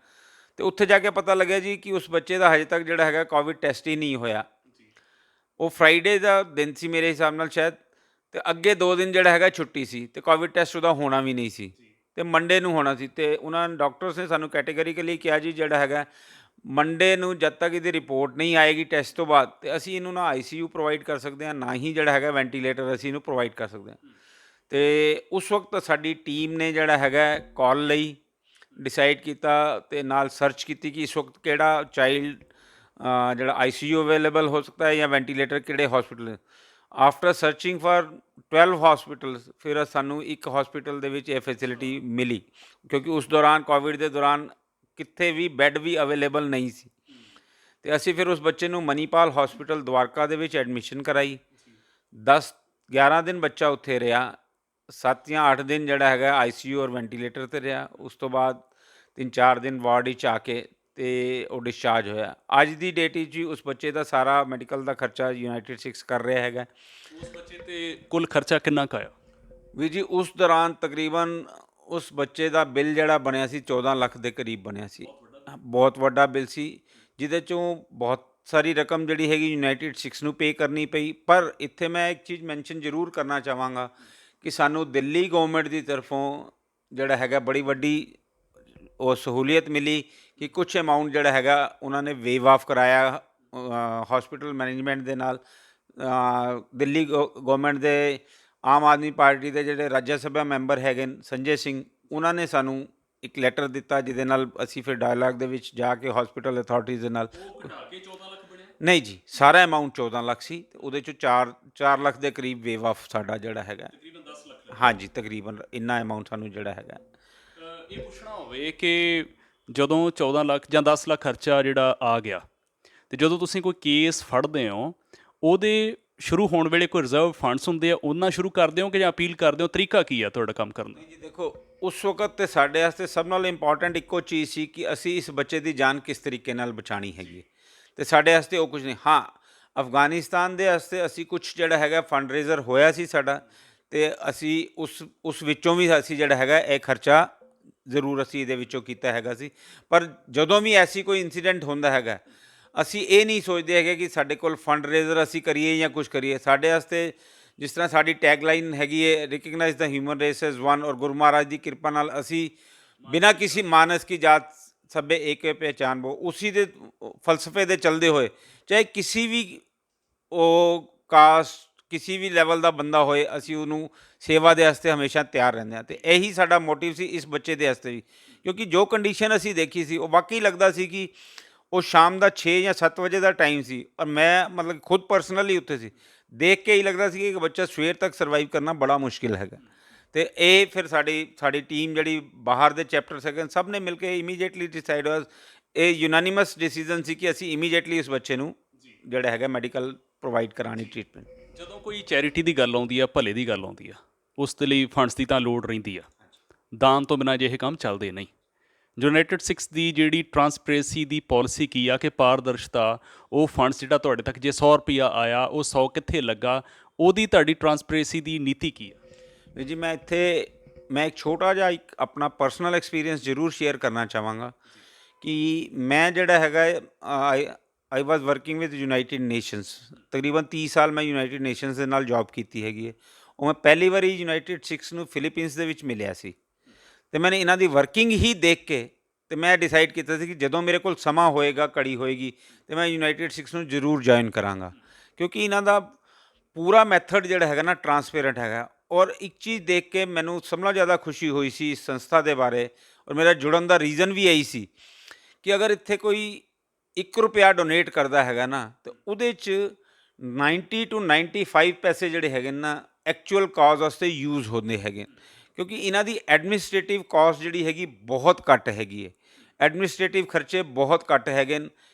Speaker 2: ਤੇ ਉੱਥੇ ਜਾ ਕੇ ਪਤਾ ਲੱਗਿਆ ਜੀ ਕਿ ਉਸ ਬੱਚੇ ਦਾ ਹਜੇ ਤੱਕ ਜਿਹੜਾ ਹੈਗਾ ਕੋਵਿਡ ਟੈਸਟ ਹੀ ਨਹੀਂ ਹੋਇਆ। ਉਹ ਫਰਾਈਡੇ ਦਾ ਦਿਨ ਸੀ ਮੇਰੇ ਹਿਸਾਬ ਨਾਲ ਸ਼ਾਇਦ, ਤੇ ਅੱਗੇ 2 ਦਿਨ ਜਿਹੜਾ ਹੈਗਾ ਛੁੱਟੀ ਸੀ, ਤੇ ਕੋਵਿਡ ਟੈਸਟ ਉਹਦਾ ਹੋਣਾ ਵੀ ਨਹੀਂ ਸੀ, ਤੇ ਮੰਡੇ ਨੂੰ ਹੋਣਾ ਸੀ। ਤੇ ਉਹਨਾਂ ਡਾਕਟਰਸ ਨੇ ਸਾਨੂੰ ਕੈਟੇਗਰੀਕਲੀ ਕਿਹਾ ਜੀ ਜਿਹੜਾ ਹੈਗਾ ਮੰਡੇ ਨੂੰ ਜਦ ਤੱਕ ਇਹਦੀ ਰਿਪੋਰਟ ਨਹੀਂ ਆਏਗੀ ਟੈਸਟ ਤੋਂ ਬਾਅਦ, ਤੇ ਅਸੀਂ ਇਹਨੂੰ ਨਾ ICU ਪ੍ਰੋਵਾਈਡ ਕਰ ਸਕਦੇ ਹਾਂ, ਨਾ ਹੀ ਜਿਹੜਾ ਹੈਗਾ ਵੈਂਟੀਲੇਟਰ ਅਸੀਂ ਇਹਨੂੰ ਪ੍ਰੋਵਾਈਡ ਕਰ ਸਕਦੇ ਹਾਂ। ਤੇ ਉਸ ਵਕਤ ਸਾਡੀ ਟੀਮ ਨੇ ਜਿਹੜਾ ਹੈਗਾ ਕਾਲ ਲਈ, ਡਿਸਾਈਡ ਕੀਤਾ ਤੇ ਨਾਲ ਸਰਚ ਕੀਤੀ ਕਿ ਇਸ ਵਕਤ ਕਿਹੜਾ ਚਾਈਲਡ ਜਿਹੜਾ ICU ਅਵੇਲੇਬਲ ਹੋ ਸਕਦਾ ਹੈ ਜਾਂ ਵੈਂਟੀਲੇਟਰ ਕਿਹੜੇ hospital. After searching for 12 hospitals, ਫਿਰ ਸਾਨੂੰ ਇੱਕ ਹਸਪੀਟਲ ਦੇ ਵਿੱਚ ਇਹ ਫੈਸਿਲਿਟੀ ਮਿਲੀ, ਕਿਉਂਕਿ ਉਸ ਦੌਰਾਨ ਕੋਵਿਡ ਦੇ ਦੌਰਾਨ ਕਿੱਥੇ ਵੀ ਬੈੱਡ ਵੀ ਅਵੇਲੇਬਲ ਨਹੀਂ ਸੀ। ਤੇ ਅਸੀਂ ਫਿਰ ਉਸ ਬੱਚੇ ਨੂੰ ਮਨੀਪਾਲ ਹਸਪੀਟਲ ਦਵਾਰਕਾ ਦੇ ਵਿੱਚ ਐਡਮਿਸ਼ਨ ਕਰਾਈ। 10-11 ਦਿਨ ਬੱਚਾ ਉੱਥੇ ਰਿਹਾ, 7 ਜਾਂ 8 ਦਿਨ ਜਿਹੜਾ ਹੈਗਾ ICU ਔਰ ਵੈਂਟੀਲੇਟਰ 'ਤੇ ਰਿਹਾ। ਉਸ ਤੋਂ ਬਾਅਦ 3-4 ਦਿਨ ਵਾਰਡ ਵਿੱਚ ਆ ਕੇ ਤੇ ਉਹ ਡਿਸਚਾਰਜ ਹੋਇਆ। ਅੱਜ ਦੀ ਡੇਟ ਵਿੱਚ ਵੀ ਉਸ ਬੱਚੇ ਦਾ ਸਾਰਾ ਮੈਡੀਕਲ ਦਾ ਖਰਚਾ ਯੂਨਾਈਟਿਡ ਸਿੱਖਸ ਕਰ ਰਿਹਾ ਹੈਗਾ।
Speaker 1: ਉਸ ਬੱਚੇ ਤੇ ਕੁੱਲ ਖਰਚਾ ਕਿੰਨਾ ਕੁ ਆਇਆ?
Speaker 2: ਵੀਰ ਜੀ ਉਸ ਦੌਰਾਨ ਤਕਰੀਬਨ ਉਸ ਬੱਚੇ ਦਾ ਬਿੱਲ ਜਿਹੜਾ ਬਣਿਆ ਸੀ 14 ਲੱਖ ਦੇ ਕਰੀਬ ਬਣਿਆ ਸੀ। ਬਹੁਤ ਵੱਡਾ ਬਿੱਲ ਸੀ, ਜਿਹਦੇ 'ਚੋਂ ਬਹੁਤ ਸਾਰੀ ਰਕਮ ਜਿਹੜੀ ਹੈਗੀ ਯੂਨਾਈਟਿਡ ਸਿੱਖਸ ਨੂੰ ਪੇ ਕਰਨੀ ਪਈ। ਪਰ ਇੱਥੇ ਮੈਂ ਇੱਕ ਚੀਜ਼ ਮੈਂਸ਼ਨ ਜ਼ਰੂਰ ਕਰਨਾ ਚਾਹਾਂਗਾ ਕਿ ਸਾਨੂੰ ਦਿੱਲੀ ਗੌਰਮੈਂਟ ਦੀ ਤਰਫੋਂ ਜਿਹੜਾ ਹੈਗਾ ਬੜੀ ਵੱਡੀ ਉਹ ਸਹੂਲੀਅਤ ਮਿਲੀ ਕਿ ਕੁਛ ਅਮਾਊਂਟ ਜਿਹੜਾ ਹੈਗਾ ਉਹਨਾਂ ਨੇ ਵੇਵ ਆਫ ਕਰਾਇਆ ਹਸਪੀਟਲ ਮੈਨੇਜਮੈਂਟ ਦੇ ਨਾਲ। ਦਿੱਲੀ ਗੌਰਮੈਂਟ ਦੇ ਆਮ ਆਦਮੀ ਪਾਰਟੀ ਦੇ ਜਿਹੜੇ ਰਾਜ ਸਭਾ ਮੈਂਬਰ ਹੈਗੇ ਸੰਜੇ ਸਿੰਘ, ਉਹਨਾਂ ਨੇ ਸਾਨੂੰ ਇੱਕ ਲੈਟਰ ਦਿੱਤਾ, ਜਿਹਦੇ ਨਾਲ ਅਸੀਂ ਫਿਰ ਡਾਇਲਾਗ ਦੇ ਵਿੱਚ ਜਾ ਕੇ ਹਸਪੀਟਲ ਅਥਾਰਟੀਜ਼ ਦੇ ਨਾਲ।
Speaker 1: ਉਹ ਘਟਾ ਕੇ 14 ਲੱਖ ਬਣਿਆ?
Speaker 2: ਨਹੀਂ ਜੀ, ਸਾਰਾ ਅਮਾਊਂਟ 14 ਲੱਖ ਸੀ, ਤੇ ਉਹਦੇ 'ਚੋਂ 4 ਲੱਖ ਦੇ ਕਰੀਬ ਵੇਵ ਆਫ ਸਾਡਾ ਜਿਹੜਾ ਹੈਗਾ।
Speaker 1: ਤਕਰੀਬਨ 10 ਲੱਖ।
Speaker 2: ਹਾਂਜੀ, ਤਕਰੀਬਨ ਇੰਨਾ ਅਮਾਊਂਟ ਸਾਨੂੰ ਜਿਹੜਾ ਹੈਗਾ।
Speaker 1: ਇਹ ਪੁੱਛਣਾ ਹੋਵੇ ਕਿ ਜਦੋਂ 14 ਲੱਖ ਜਾਂ 10 ਲੱਖ ਖਰਚਾ ਜਿਹੜਾ ਆ ਗਿਆ, ਤੇ ਜਦੋਂ ਤੁਸੀਂ ਕੋਈ ਕੇਸ ਫੜਦੇ ਹੋ, ਉਹਦੇ ਸ਼ੁਰੂ ਹੋਣ ਵੇਲੇ ਕੋਈ ਰਿਜ਼ਰਵ ਫੰਡਸ ਹੁੰਦੇ ਆ, ਉਹਨਾਂ ਸ਼ੁਰੂ ਕਰਦੇ ਹੋ ਕਿ ਜਾਂ ਅਪੀਲ ਕਰਦੇ ਹੋ? ਤਰੀਕਾ ਕੀ ਆ ਤੁਹਾਡਾ ਕੰਮ ਕਰਨ ਦਾ?
Speaker 2: ਜੀ ਦੇਖੋ, ਉਸ ਵਕਤ ਤੇ ਸਾਡੇ ਵਾਸਤੇ ਸਭ ਨਾਲੋਂ ਇੰਪੋਰਟੈਂਟ ਇੱਕੋ ਚੀਜ਼ ਸੀ ਕਿ ਅਸੀਂ ਇਸ ਬੱਚੇ ਦੀ ਜਾਨ ਕਿਸ ਤਰੀਕੇ ਨਾਲ ਬਚਾਉਣੀ ਹੈਗੀ, ਤੇ ਸਾਡੇ ਵਾਸਤੇ ਉਹ ਕੁਝ ਨਹੀਂ। ਹਾਂ, ਅਫਗਾਨਿਸਤਾਨ ਦੇ ਵਾਸਤੇ ਅਸੀਂ ਕੁਛ ਜਿਹੜਾ ਹੈਗਾ ਫੰਡ ਰੇਜ਼ਰ ਹੋਇਆ ਸੀ ਸਾਡਾ, ਤੇ ਅਸੀਂ ਉਸ ਵਿੱਚੋਂ ਵੀ ਅਸੀਂ ਜਿਹੜਾ ਹੈਗਾ ਇਹ ਖਰਚਾ ਜ਼ਰੂਰ ਅਸੀਂ ਇਹਦੇ ਵਿੱਚੋਂ ਕੀਤਾ ਹੈਗਾ ਸੀ। ਪਰ ਜਦੋਂ ਵੀ ਐਸੀ ਕੋਈ ਇਨਸੀਡੈਂਟ ਹੁੰਦਾ ਹੈਗਾ, ਅਸੀਂ ਇਹ ਨਹੀਂ ਸੋਚਦੇ ਹੈਗੇ ਕਿ ਸਾਡੇ ਕੋਲ ਫੰਡ ਰੇਜ਼ਰ ਅਸੀਂ ਕਰੀਏ ਜਾਂ ਕੁਛ ਕਰੀਏ। ਸਾਡੇ ਵਾਸਤੇ ਜਿਸ ਤਰ੍ਹਾਂ ਸਾਡੀ ਟੈਗਲਾਈਨ ਹੈਗੀ ਹੈ, ਰਿਕਗਨਾਈਜ਼ ਦਾ ਹਿਊਮਨ ਰੇਸ ਐਜ਼ ਵਨ, ਔਰ ਗੁਰੂ ਮਹਾਰਾਜ ਦੀ ਕਿਰਪਾ ਨਾਲ ਅਸੀਂ ਬਿਨਾਂ ਕਿਸੇ ਮਾਨਸ ਕੀ ਜਾਤ ਸਭੇ ਏਕੇ ਪਹਿਚਾਨ ਬੋ, ਉਸੀ ਦੇ ਫਲਸਫੇ ਦੇ ਚੱਲਦੇ ਹੋਏ, ਚਾਹੇ ਕਿਸੇ ਵੀ ਉਹ ਕਾਸਟ ਕਿਸੇ ਵੀ ਲੈਵਲ ਦਾ ਬੰਦਾ ਹੋਏ, ਅਸੀਂ ਉਹਨੂੰ ਸੇਵਾ ਦੇ ਵਾਸਤੇ ਹਮੇਸ਼ਾ ਤਿਆਰ ਰਹਿੰਦੇ ਹਾਂ। ਤੇ ਇਹੀ ਸਾਡਾ ਮੋਟਿਵ ਸੀ ਇਸ ਬੱਚੇ ਦੇ ਵਾਸਤੇ ਵੀ, ਕਿਉਂਕਿ ਜੋ ਕੰਡੀਸ਼ਨ ਅਸੀਂ ਦੇਖੀ ਸੀ ਉਹ ਵਾਕਈ ਲੱਗਦਾ ਸੀ ਕਿ ਉਹ ਸ਼ਾਮ ਦਾ 6 ਜਾਂ 7 ਵਜੇ ਦਾ ਟਾਈਮ ਸੀ, ਔਰ ਮੈਂ ਮਤਲਬ ਖੁਦ ਪਰਸਨਲੀ ਉੱਥੇ ਸੀ। ਦੇਖ ਕੇ ਹੀ ਲੱਗਦਾ ਸੀ ਕਿ ਇੱਕ ਬੱਚਾ ਸਵੇਰ ਤੱਕ ਸਰਵਾਈਵ ਕਰਨਾ ਬੜਾ ਮੁਸ਼ਕਿਲ ਹੈਗਾ। ਤੇ ਇਹ ਫਿਰ ਸਾਡੀ ਟੀਮ ਜਿਹੜੀ ਬਾਹਰ ਦੇ ਚੈਪਟਰਸ ਹੈਗੇ ਸਭ ਨੇ ਮਿਲ ਕੇ ਇਮੀਡੀਏਟਲੀ ਡਿਸਾਈਡ ਹੋਇਆ, ਇਹ ਯੂਨਾਨੀਮਸ ਡਿਸੀਜਨ ਸੀ ਕਿ ਅਸੀਂ ਇਮੀਡੀਏਟਲੀ ਉਸ ਬੱਚੇ ਨੂੰ ਜਿਹੜਾ ਹੈਗਾ ਮੈਡੀਕਲ ਪ੍ਰੋਵਾਈਡ ਕਰਾਣੀ ਟ੍ਰੀਟਮੈਂਟ।
Speaker 1: ਜਦੋਂ ਕੋਈ ਚੈਰਿਟੀ ਦੀ ਗੱਲ ਆਉਂਦੀ ਆ, ਭਲੇ ਦੀ ਗੱਲ ਆਉਂਦੀ ਆ, ਉਸ ਦੇ ਲਈ ਫੰਡਸ ਦੀ ਤਾਂ ਲੋੜ ਰਹਿੰਦੀ ਆ। ਦਾਨ ਤੋਂ ਬਿਨਾਂ ਅਜਿਹੇ ਕੰਮ ਚੱਲਦੇ ਨਹੀਂ। ਯੂਨਾਈਟਿਡ ਸਿੱਖਸ ਦੀ ਜਿਹੜੀ ਟਰਾਂਸਪੇਰੈਂਸੀ ਦੀ ਪਾਲਿਸੀ ਕੀ ਆ ਕਿ ਪਾਰਦਰਸ਼ਤਾ, ਉਹ ਫੰਡਸ ਜਿਹੜਾ ਤੁਹਾਡੇ ਤੱਕ ਜੇ 100 ਰੁਪਈਆ ਆਇਆ ਉਹ 100 ਕਿੱਥੇ ਲੱਗਾ, ਉਹਦੀ ਤੁਹਾਡੀ ਟਰਾਂਸਪੇਰੈਂਸੀ ਦੀ ਨੀਤੀ ਕੀ ਆ?
Speaker 2: ਵੀਰ ਜੀ ਮੈਂ ਇੱਕ ਛੋਟਾ ਜਿਹਾ ਇੱਕ ਆਪਣਾ ਪਰਸਨਲ ਐਕਸਪੀਰੀਅੰਸ ਜ਼ਰੂਰ ਸ਼ੇਅਰ ਕਰਨਾ ਚਾਹਾਂਗਾ ਕਿ ਮੈਂ ਜਿਹੜਾ ਹੈਗਾ ਆਈ ਵਾਜ਼ ਵਰਕਿੰਗ ਵਿਦ ਯੂਨਾਈਟਿਡ ਨੇਸ਼ਨਸ। ਤਕਰੀਬਨ 30 ਸਾਲ ਮੈਂ ਯੂਨਾਈਟਿਡ ਨੇਸ਼ਨਸ ਦੇ ਨਾਲ ਜੌਬ ਕੀਤੀ ਹੈਗੀ ਹੈ। ਉਹ ਮੈਂ ਪਹਿਲੀ ਵਾਰੀ ਯੂਨਾਈਟਿਡ ਸਿੱਖਸ ਨੂੰ ਫਿਲੀਪੀਨਸ ਦੇ ਵਿੱਚ ਮਿਲਿਆ ਸੀ, ਅਤੇ ਮੈंने ਇਹਨਾਂ ਦੀ ਵਰਕਿੰਗ ਹੀ ਦੇਖ ਕੇ ਅਤੇ ਮੈਂ ਡਿਸਾਈਡ ਕੀਤਾ ਸੀ ਕਿ ਜਦੋਂ ਮੇਰੇ ਕੋਲ ਸਮਾਂ ਹੋਏਗਾ, ਘੜੀ ਹੋਏਗੀ, ਅਤੇ ਮੈਂ ਯੂਨਾਈਟਿਡ ਸਿੱਖਸ ਨੂੰ ਜ਼ਰੂਰ ਜੁਆਇਨ ਕਰਾਂਗਾ, ਕਿਉਂਕਿ ਇਹਨਾਂ ਦਾ ਪੂਰਾ ਮੈਥਡ ਜਿਹੜਾ ਹੈਗਾ ਨਾ ਟਰਾਂਸਪੇਰੈਂਟ ਹੈਗਾ। ਔਰ ਇੱਕ ਚੀਜ਼ ਦੇਖ ਕੇ ਮੈਨੂੰ ਸਭ ਨਾਲੋਂ ਜ਼ਿਆਦਾ ਖੁਸ਼ੀ ਹੋਈ ਸੀ ਇਸ ਸੰਸਥਾ ਦੇ ਬਾਰੇ, ਔਰ ਮੇਰਾ ਜੁੜਨ ਦਾ ਰੀਜ਼ਨ ਵੀ ਇਹੀ ਸੀ ਕਿ ਅਗਰ ਇੱਥੇ ਕੋਈ 1 ਰੁਪਇਆ ਡੋਨੇਟ ਕਰਦਾ ਹੈਗਾ ਨਾ, ਤਾਂ ਉਹਦੇ 'ਚ 90 to 95 ਪੈਸੇ ਜਿਹੜੇ ਹੈਗੇ ਨਾ ਐਕਚੁਅਲ ਕਾਜ਼ ਵਾਸਤੇ ਯੂਜ਼ ਹੁੰਦੇ ਹੈਗੇ, ਕਿਉਂਕਿ ਇਹਨਾਂ ਦੀ ਐਡਮਿਨਿਸਟ੍ਰੇਟਿਵ ਕਾਸਟ ਜਿਹੜੀ ਹੈਗੀ ਬਹੁਤ ਘੱਟ ਹੈਗੀ ਹੈ। ਐਡਮਿਨਿਸਟ੍ਰੇਟਿਵ ਖਰਚੇ ਬਹੁਤ ਘੱਟ ਹੈਗੇ ਨੇ।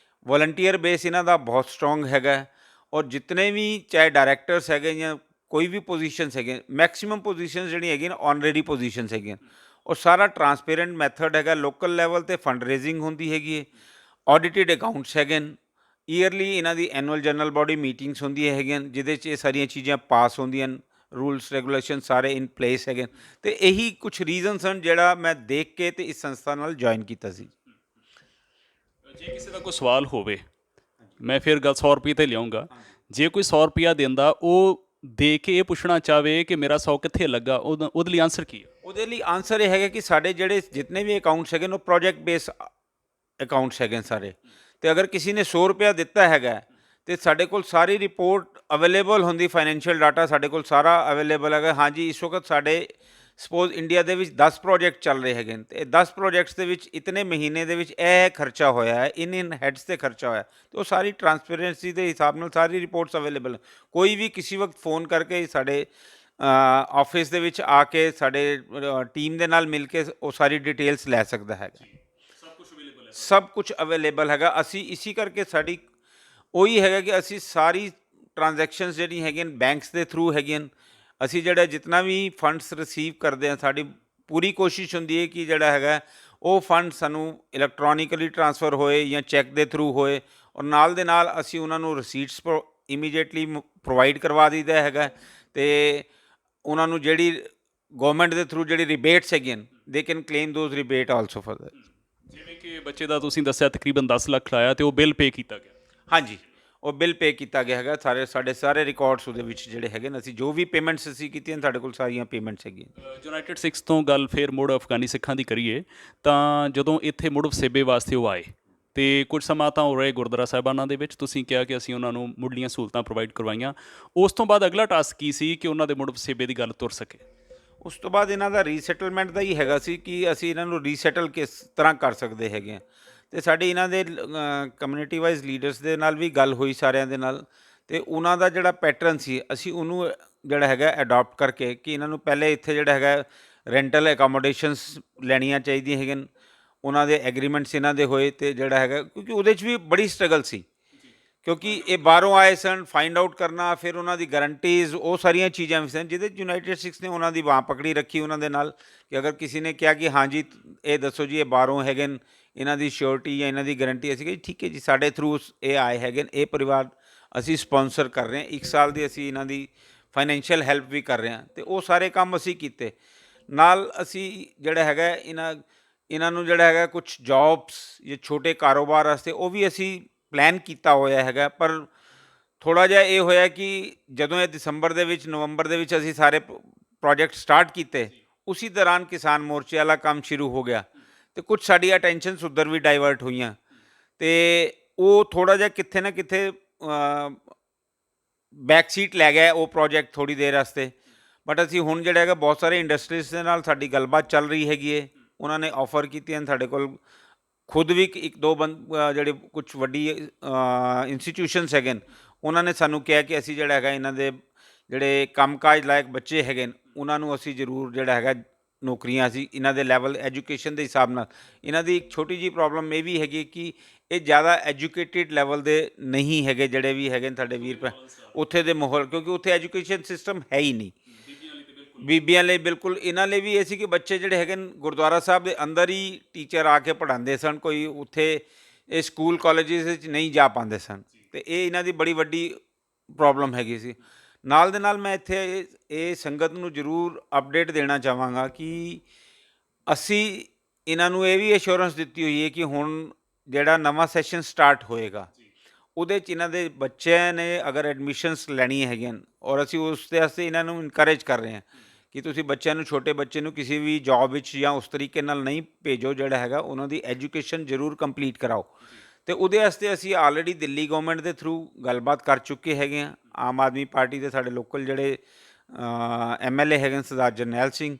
Speaker 2: ਵੋਲੰਟੀਅਰ ਬੇਸ ਇਹਨਾਂ ਦਾ ਬਹੁਤ ਸਟਰੋਂਗ ਹੈਗਾ, ਔਰ ਜਿਤਨੇ ਵੀ ਚਾਹੇ ਡਾਇਰੈਕਟਰਸ ਹੈਗੇ ਜਾਂ ਕੋਈ ਵੀ ਪੋਜੀਸ਼ਨਸ ਹੈਗੇ, ਮੈਕਸਿਮਮ ਪੋਜੀਸ਼ਨਸ ਜਿਹੜੀਆਂ ਹੈਗੀਆਂ ਆਨਰੇਰੀ ਪੋਜੀਸ਼ਨਸ ਹੈਗੀਆਂ, ਔਰ ਸਾਰਾ ਟਰਾਂਸਪੇਰੈਂਟ ਮੈਥਡ ਹੈਗਾ। ਲੋਕਲ ਲੈਵਲ 'ਤੇ ਫੰਡ ਰੇਜ਼ਿੰਗ ਹੁੰਦੀ ਹੈਗੀ ਹੈ, ਆਡੀਟਿਡ ਅਕਾਊਂਟਸ ਹੈਗੇ ਨੇ, ਈਅਰਲੀ ਇਹਨਾਂ ਦੀ ਐਨੂਅਲ ਜਨਰਲ ਬਾਡੀ ਮੀਟਿੰਗਸ ਹੁੰਦੀਆਂ ਹੈਗੀਆਂ ਜਿਹਦੇ 'ਚ ਇਹ ਸਾਰੀਆਂ ਚੀਜ਼ਾਂ ਪਾਸ ਹੁੰਦੀਆਂ ਨੇ, ਰੂਲਸ ਰੈਗੂਲੇਸ਼ਨ ਸਾਰੇ ਇਨ ਪਲੇਸ ਹੈਗੇ। ਅਤੇ ਇਹੀ ਕੁਛ ਰੀਜ਼ਨਸ ਹਨ ਜਿਹੜਾ ਮੈਂ ਦੇਖ ਕੇ ਅਤੇ ਇਸ ਸੰਸਥਾ ਨਾਲ ਜੁਆਇਨ ਕੀਤਾ ਸੀ।
Speaker 1: ਜੇ ਕਿਸੇ ਦਾ ਕੋਈ ਸਵਾਲ ਹੋਵੇ, ਮੈਂ ਫਿਰ ਗੱਲ 100 ਰੁਪਏ 'ਤੇ ਲਿਆਉਂਗਾ। ਜੇ ਕੋਈ 100 ਰੁਪਈਆ ਦਿੰਦਾ, ਉਹ ਦੇ ਕੇ ਇਹ ਪੁੱਛਣਾ ਚਾਹਵੇ ਕਿ ਮੇਰਾ 100 ਕਿੱਥੇ ਲੱਗਾ, ਉਹਦੇ ਲਈ ਆਨਸਰ ਕੀ ਹੈ?
Speaker 2: ਉਹਦੇ ਲਈ ਆਨਸਰ ਇਹ ਹੈਗਾ ਕਿ ਸਾਡੇ ਜਿਹੜੇ ਜਿਤਨੇ ਵੀ ਅਕਾਊਂਟਸ ਹੈਗੇ ਨੇ ਉਹ ਪ੍ਰੋਜੈਕਟ ਬੇਸ ਅਕਾਊਂਟਸ ਹੈਗੇ ਨੇ ਸਾਰੇ, ਅਤੇ ਅਗਰ ਕਿਸੇ ਨੇ 100 ਰੁਪਇਆ ਦਿੱਤਾ ਹੈਗਾ ਅਤੇ ਸਾਡੇ ਕੋਲ ਸਾਰੀ ਰਿਪੋਰਟ ਅਵੇਲੇਬਲ ਹੁੰਦੀ, ਫਾਈਨੈਂਸ਼ੀਅਲ ਡਾਟਾ ਸਾਡੇ ਕੋਲ ਸਾਰਾ ਅਵੇਲੇਬਲ ਹੈਗਾ। ਹਾਂਜੀ, ਇਸ ਵਕਤ ਸਾਡੇ ਸਪੋਜ਼ ਇੰਡੀਆ ਦੇ ਵਿੱਚ 10 ਪ੍ਰੋਜੈਕਟ ਚੱਲ ਰਹੇ ਹੈਗੇ ਨੇ, ਅਤੇ 10 ਪ੍ਰੋਜੈਕਟਸ ਦੇ ਵਿੱਚ ਇਤਨੇ ਮਹੀਨੇ ਦੇ ਵਿੱਚ ਇਹ ਖਰਚਾ ਹੋਇਆ ਹੈ, ਇਨ ਹੈਡਸ 'ਤੇ ਖਰਚਾ ਹੋਇਆ, ਅਤੇ ਉਹ ਸਾਰੀ ਟਰਾਂਸਪੇਰੈਂਸੀ ਦੇ ਹਿਸਾਬ ਨਾਲ ਸਾਰੀ ਰਿਪੋਰਟਸ ਅਵੇਲੇਬਲ। ਕੋਈ ਵੀ ਕਿਸੇ ਵਕਤ ਫੋਨ ਕਰਕੇ ਸਾਡੇ ਆਫਿਸ ਦੇ ਵਿੱਚ ਆ ਕੇ ਸਾਡੇ ਟੀਮ ਦੇ ਨਾਲ ਮਿਲ ਕੇ ਉਹ ਸਾਰੀ ਡਿਟੇਲਸ ਲੈ ਸਕਦਾ ਹੈਗਾ। ਸਭ ਕੁਝ ਅਵੇਲੇਬਲ ਹੈਗਾ। ਅਸੀਂ ਇਸੀ ਕਰਕੇ ਸਾਡੀ ਉਹੀ ਹੈਗਾ ਕਿ ਅਸੀਂ ਸਾਰੀ ਟ੍ਰਾਂਜੈਕਸ਼ਨਸ ਜਿਹੜੀ ਹੈਗੀਆਂ ਬੈਂਕਸ ਦੇ ਥਰੂ ਹੈਗੀਆਂ। ਅਸੀਂ ਜਿਹੜਾ ਜਿਤਨਾ ਵੀ ਫੰਡਸ ਰਿਸੀਵ ਕਰਦੇ ਹਾਂ, ਸਾਡੀ ਪੂਰੀ ਕੋਸ਼ਿਸ਼ ਹੁੰਦੀ ਹੈ ਕਿ ਜਿਹੜਾ ਹੈਗਾ ਉਹ ਫੰਡ ਸਾਨੂੰ ਇਲੈਕਟ੍ਰੋਨਿਕਲੀ ਟ੍ਰਾਂਸਫਰ ਹੋਏ ਜਾਂ ਚੈੱਕ ਦੇ ਥਰੂ ਹੋਏ, ਔਰ ਨਾਲ ਦੇ ਨਾਲ ਅਸੀਂ ਉਹਨਾਂ ਨੂੰ ਰਸੀਟਸ ਇਮੀਡੀਏਟਲੀ ਪ੍ਰੋਵਾਈਡ ਕਰਵਾ ਦਈਦਾ ਹੈਗਾ। ਅਤੇ ਉਹਨਾਂ ਨੂੰ ਜਿਹੜੀ ਗਵਰਨਮੈਂਟ ਦੇ ਥਰੂ ਜਿਹੜੀ ਰਿਬੇਟਸ ਹੈਗੀਆਂ, they can claim those rebate also for that.
Speaker 1: ਜਿਵੇਂ ਕਿ ਬੱਚੇ ਦਾ ਤੁਸੀਂ ਦੱਸਿਆ ਤਕਰੀਬਨ 10 ਲੱਖ ਲਾਇਆ ਅਤੇ ਉਹ ਬਿੱਲ ਪੇ ਕੀਤਾ ਗਿਆ।
Speaker 2: ਹਾਂਜੀ, ਉਹ ਬਿੱਲ ਪੇ ਕੀਤਾ ਗਿਆ ਹੈਗਾ। ਸਾਡੇ ਸਾਰੇ ਰਿਕਾਰਡਸ ਉਹਦੇ ਵਿੱਚ ਜਿਹੜੇ ਹੈਗੇ ਨੇ, ਅਸੀਂ ਜੋ ਵੀ ਪੇਮੈਂਟਸ ਅਸੀਂ ਕੀਤੀਆਂ ਸਾਡੇ ਕੋਲ ਸਾਰੀਆਂ ਪੇਮੈਂਟਸ ਹੈਗੀਆਂ।
Speaker 1: ਯੂਨਾਈਟਿਡ ਸਿੱਖਸ ਤੋਂ ਗੱਲ ਫਿਰ ਮੁੜ ਅਫਗਾਨੀ ਸਿੱਖਾਂ ਦੀ ਕਰੀਏ ਤਾਂ ਜਦੋਂ ਇੱਥੇ ਮੁੜ ਵਸੇਬੇ ਵਾਸਤੇ ਉਹ ਆਏ ਅਤੇ ਕੁਝ ਸਮਾਂ ਤਾਂ ਉਹ ਰਹੇ ਗੁਰਦੁਆਰਾ ਸਾਹਿਬਾਨਾਂ ਦੇ ਵਿੱਚ। ਤੁਸੀਂ ਕਿਹਾ ਕਿ ਅਸੀਂ ਉਹਨਾਂ ਨੂੰ ਮੁੱਢਲੀਆਂ ਸਹੂਲਤਾਂ ਪ੍ਰੋਵਾਈਡ ਕਰਵਾਈਆਂ। ਉਸ ਤੋਂ ਬਾਅਦ ਅਗਲਾ ਟਾਸਕ ਕੀ ਸੀ ਕਿ ਉਹਨਾਂ ਦੇ ਮੁੜ ਵਸੇਬੇ ਦੀ ਗੱਲ ਤੁਰ ਸਕੇ?
Speaker 2: ਉਸ ਤੋਂ ਬਾਅਦ ਇਹਨਾਂ ਦਾ ਰੀਸੈਟਲਮੈਂਟ ਦਾ ਹੀ ਹੈਗਾ ਸੀ ਕਿ ਅਸੀਂ ਇਹਨਾਂ ਨੂੰ ਰੀਸੈਟਲ ਕਿਸ ਤਰ੍ਹਾਂ ਕਰ ਸਕਦੇ ਹੈਗੇ ਹਾਂ। ਅਤੇ ਸਾਡੀ ਇਹਨਾਂ ਦੇ ਕਮਿਊਨਿਟੀ ਵਾਈਜ਼ ਲੀਡਰਸ ਦੇ ਨਾਲ ਵੀ ਗੱਲ ਹੋਈ ਸਾਰਿਆਂ ਦੇ ਨਾਲ, ਅਤੇ ਉਹਨਾਂ ਦਾ ਜਿਹੜਾ ਪੈਟਰਨ ਸੀ ਅਸੀਂ ਉਹਨੂੰ ਜਿਹੜਾ ਹੈਗਾ ਅਡੋਪਟ ਕਰਕੇ ਕਿ ਇਹਨਾਂ ਨੂੰ ਪਹਿਲੇ ਇੱਥੇ ਜਿਹੜਾ ਹੈਗਾ ਰੈਂਟਲ ਅਕੋਮੋਡੇਸ਼ਨਸ ਲੈਣੀਆਂ ਚਾਹੀਦੀਆਂ ਹੈਗੀਆਂ। ਉਹਨਾਂ ਦੇ ਐਗਰੀਮੈਂਟਸ ਇਹਨਾਂ ਦੇ ਹੋਏ, ਅਤੇ ਜਿਹੜਾ ਹੈਗਾ ਕਿਉਂਕਿ ਉਹਦੇ 'ਚ ਵੀ ਬੜੀ ਸਟਰਗਲ ਸੀ, ਕਿਉਂਕਿ ਇਹ ਬਾਹਰੋਂ ਆਏ ਸਨ, ਫਾਈਂਡ ਆਊਟ ਕਰਨਾ, ਫਿਰ ਉਹਨਾਂ ਦੀ ਗਰੰਟੀਜ਼, ਉਹ ਸਾਰੀਆਂ ਚੀਜ਼ਾਂ ਵੀ ਸਨ ਜਿਹਦੇ 'ਚ ਯੂਨਾਈਟਿਡ ਸਿੱਖਸ ਨੇ ਉਹਨਾਂ ਦੀ ਬਾਂਹ ਪਕੜੀ ਰੱਖੀ ਉਹਨਾਂ ਦੇ ਨਾਲ ਕਿ ਅਗਰ ਕਿਸੇ ਨੇ ਕਿਹਾ ਕਿ ਹਾਂਜੀ ਇਹ ਦੱਸੋ ਜੀ ਇਹ ਬਾਹਰੋਂ ਹੈਗੇ ਨੇ, ਇਹਨਾਂ ਦੀ ਸ਼ੋਰਟੀ ਜਾਂ ਇਹਨਾਂ ਦੀ ਗਰੰਟੀ, ਅਸੀਂ ਕਿਹਾ ਠੀਕ ਹੈ ਜੀ ਸਾਡੇ ਥਰੂ ਇਹ ਆਏ ਹੈਗੇ ਨੇ, ਇਹ ਪਰਿਵਾਰ ਅਸੀਂ ਸਪੋਂਸਰ ਕਰ ਰਹੇ ਹਾਂ, 1 ਸਾਲ ਦੀ ਅਸੀਂ ਇਹਨਾਂ ਦੀ ਫਾਈਨੈਂਸ਼ੀਅਲ ਹੈਲਪ ਵੀ ਕਰ ਰਹੇ ਹਾਂ। ਅਤੇ ਉਹ ਸਾਰੇ ਕੰਮ ਅਸੀਂ ਕੀਤੇ। ਨਾਲ ਅਸੀਂ ਜਿਹੜਾ ਹੈਗਾ ਇਹਨਾਂ ਨੂੰ ਜਿਹੜਾ ਹੈਗਾ ਕੁਛ ਜੌਬਸ ਜਾਂ ਛੋਟੇ ਕਾਰੋਬਾਰ ਵਾਸਤੇ ਉਹ ਵੀ ਅਸੀਂ ਪਲਾਨ ਕੀਤਾ ਹੋਇਆ ਹੈਗਾ। ਪਰ ਥੋੜ੍ਹਾ ਜਿਹਾ ਇਹ ਹੋਇਆ ਕਿ ਜਦੋਂ ਇਹ ਦਸੰਬਰ ਦੇ ਵਿੱਚ, ਨਵੰਬਰ ਦੇ ਵਿੱਚ ਅਸੀਂ ਸਾਰੇ ਪ੍ਰੋਜੈਕਟ ਸਟਾਰਟ ਕੀਤੇ, ਉਸੀ ਦੌਰਾਨ ਕਿਸਾਨ ਮੋਰਚੇ ਵਾਲਾ ਕੰਮ ਸ਼ੁਰੂ ਹੋ ਗਿਆ, ਅਤੇ ਕੁਛ ਸਾਡੀ ਅਟੈਂਸ਼ਨਸ ਉੱਧਰ ਵੀ ਡਾਈਵਰਟ ਹੋਈਆਂ, ਅਤੇ ਉਹ ਥੋੜ੍ਹਾ ਜਿਹਾ ਕਿੱਥੇ ਨਾ ਕਿੱਥੇ ਬੈਕ ਸੀਟ ਲੈ ਗਿਆ ਉਹ ਪ੍ਰੋਜੈਕਟ ਥੋੜ੍ਹੀ ਦੇਰ ਵਾਸਤੇ। ਬਟ ਅਸੀਂ ਹੁਣ ਜਿਹੜਾ ਹੈਗਾ ਬਹੁਤ ਸਾਰੇ ਇੰਡਸਟਰੀਜ਼ ਦੇ ਨਾਲ ਸਾਡੀ ਗੱਲਬਾਤ ਚੱਲ ਰਹੀ ਹੈਗੀ ਹੈ। ਉਹਨਾਂ ਨੇ ਆਫਰ ਕੀਤੀਆਂ ਸਾਡੇ ਕੋਲ ਖੁਦ ਵੀ ਇੱਕ ਦੋ ਜਿਹੜੇ ਕੁਛ ਵੱਡੀ ਇੰਸਟੀਟਿਊਸ਼ਨਸ ਹੈਗੇ ਨੇ ਉਹਨਾਂ ਨੇ ਸਾਨੂੰ ਕਿਹਾ ਕਿ ਅਸੀਂ ਜਿਹੜਾ ਹੈਗਾ ਇਹਨਾਂ ਦੇ ਜਿਹੜੇ ਕੰਮਕਾਜ ਲਾਇਕ ਬੱਚੇ ਹੈਗੇ ਨੇ ਉਹਨਾਂ ਨੂੰ ਅਸੀਂ ਜ਼ਰੂਰ ਜਿਹੜਾ ਹੈਗਾ ਨੌਕਰੀਆਂ ਅਸੀਂ ਇਹਨਾਂ ਦੇ ਲੈਵਲ ਐਜੂਕੇਸ਼ਨ ਦੇ ਹਿਸਾਬ ਨਾਲ। ਇਹਨਾਂ ਦੀ ਇੱਕ ਛੋਟੀ ਜਿਹੀ ਪ੍ਰੋਬਲਮ ਇਹ ਵੀ ਹੈਗੀ ਕਿ ਇਹ ਜ਼ਿਆਦਾ ਐਜੂਕੇਟਿਡ ਲੈਵਲ ਦੇ ਨਹੀਂ ਹੈਗੇ, ਜਿਹੜੇ ਵੀ ਹੈਗੇ ਨੇ ਸਾਡੇ ਵੀਰ ਭਰਾ ਉੱਥੇ ਦੇ ਮਾਹੌਲ, ਕਿਉਂਕਿ ਉੱਥੇ ਐਜੂਕੇਸ਼ਨ ਸਿਸਟਮ ਹੈ ਹੀ ਨਹੀਂ। ਬੀਬੀਆਂ ਲਈ ਬਿਲਕੁਲ, ਇਹਨਾਂ ਲਈ ਵੀ ਇਹ ਸੀ ਕਿ ਬੱਚੇ ਜਿਹੜੇ ਹੈਗੇ ਨੇ ਗੁਰਦੁਆਰਾ ਸਾਹਿਬ ਦੇ ਅੰਦਰ ਹੀ ਟੀਚਰ ਆ ਕੇ ਪੜ੍ਹਾਉਂਦੇ ਸਨ, ਕੋਈ ਉੱਥੇ ਇਹ ਸਕੂਲ ਕਾਲਜਿਸ ਵਿੱਚ ਨਹੀਂ ਜਾ ਪਾਉਂਦੇ ਸਨ, ਅਤੇ ਇਹ ਇਹਨਾਂ ਦੀ ਬੜੀ ਵੱਡੀ ਪ੍ਰੋਬਲਮ ਹੈਗੀ ਸੀ। ਨਾਲ ਦੇ ਨਾਲ ਮੈਂ ਇੱਥੇ ਇਹ ਸੰਗਤ ਨੂੰ ਜ਼ਰੂਰ ਅਪਡੇਟ ਦੇਣਾ ਚਾਹਾਂਗਾ ਕਿ ਅਸੀਂ ਇਹਨਾਂ ਨੂੰ ਇਹ ਵੀ ਅਸ਼ੋਰੈਂਸ ਦਿੱਤੀ ਹੋਈ ਹੈ ਕਿ ਹੁਣ ਜਿਹੜਾ ਨਵਾਂ ਸੈਸ਼ਨ ਸਟਾਰਟ ਹੋਏਗਾ ਉਹਦੇ 'ਚ ਇਹਨਾਂ ਦੇ ਬੱਚਿਆਂ ਨੇ ਅਗਰ ਐਡਮਿਸ਼ਨਸ ਲੈਣੀਆਂ ਹੈਗੀਆਂ ਔਰ ਅਸੀਂ ਉਸ ਦੇ ਵਾਸਤੇ ਇਹਨਾਂ ਨੂੰ ਇਨਕਰੇਜ ਕਰ ਰਹੇ ਹਾਂ ਕਿ ਤੁਸੀਂ ਬੱਚਿਆਂ ਨੂੰ, ਛੋਟੇ ਬੱਚੇ ਨੂੰ ਕਿਸੇ ਵੀ ਜੋਬ ਵਿੱਚ ਜਾਂ ਉਸ ਤਰੀਕੇ ਨਾਲ ਨਹੀਂ ਭੇਜੋ, ਜਿਹੜਾ ਹੈਗਾ ਉਹਨਾਂ ਦੀ ਐਜੂਕੇਸ਼ਨ ਜ਼ਰੂਰ ਕੰਪਲੀਟ ਕਰਾਓ। ਅਤੇ ਉਹਦੇ ਵਾਸਤੇ ਅਸੀਂ ਆਲਰੇਡੀ ਦਿੱਲੀ ਗੌਰਮੈਂਟ ਦੇ ਥਰੂ ਗੱਲਬਾਤ ਕਰ ਚੁੱਕੇ ਹੈਗੇ ਹਾਂ। ਆਮ ਆਦਮੀ ਪਾਰਟੀ ਦੇ ਸਾਡੇ ਲੋਕਲ ਜਿਹੜੇ MLA ਹੈਗੇ ਨੇ ਸਰਦਾਰ ਜਰਨੈਲ ਸਿੰਘ,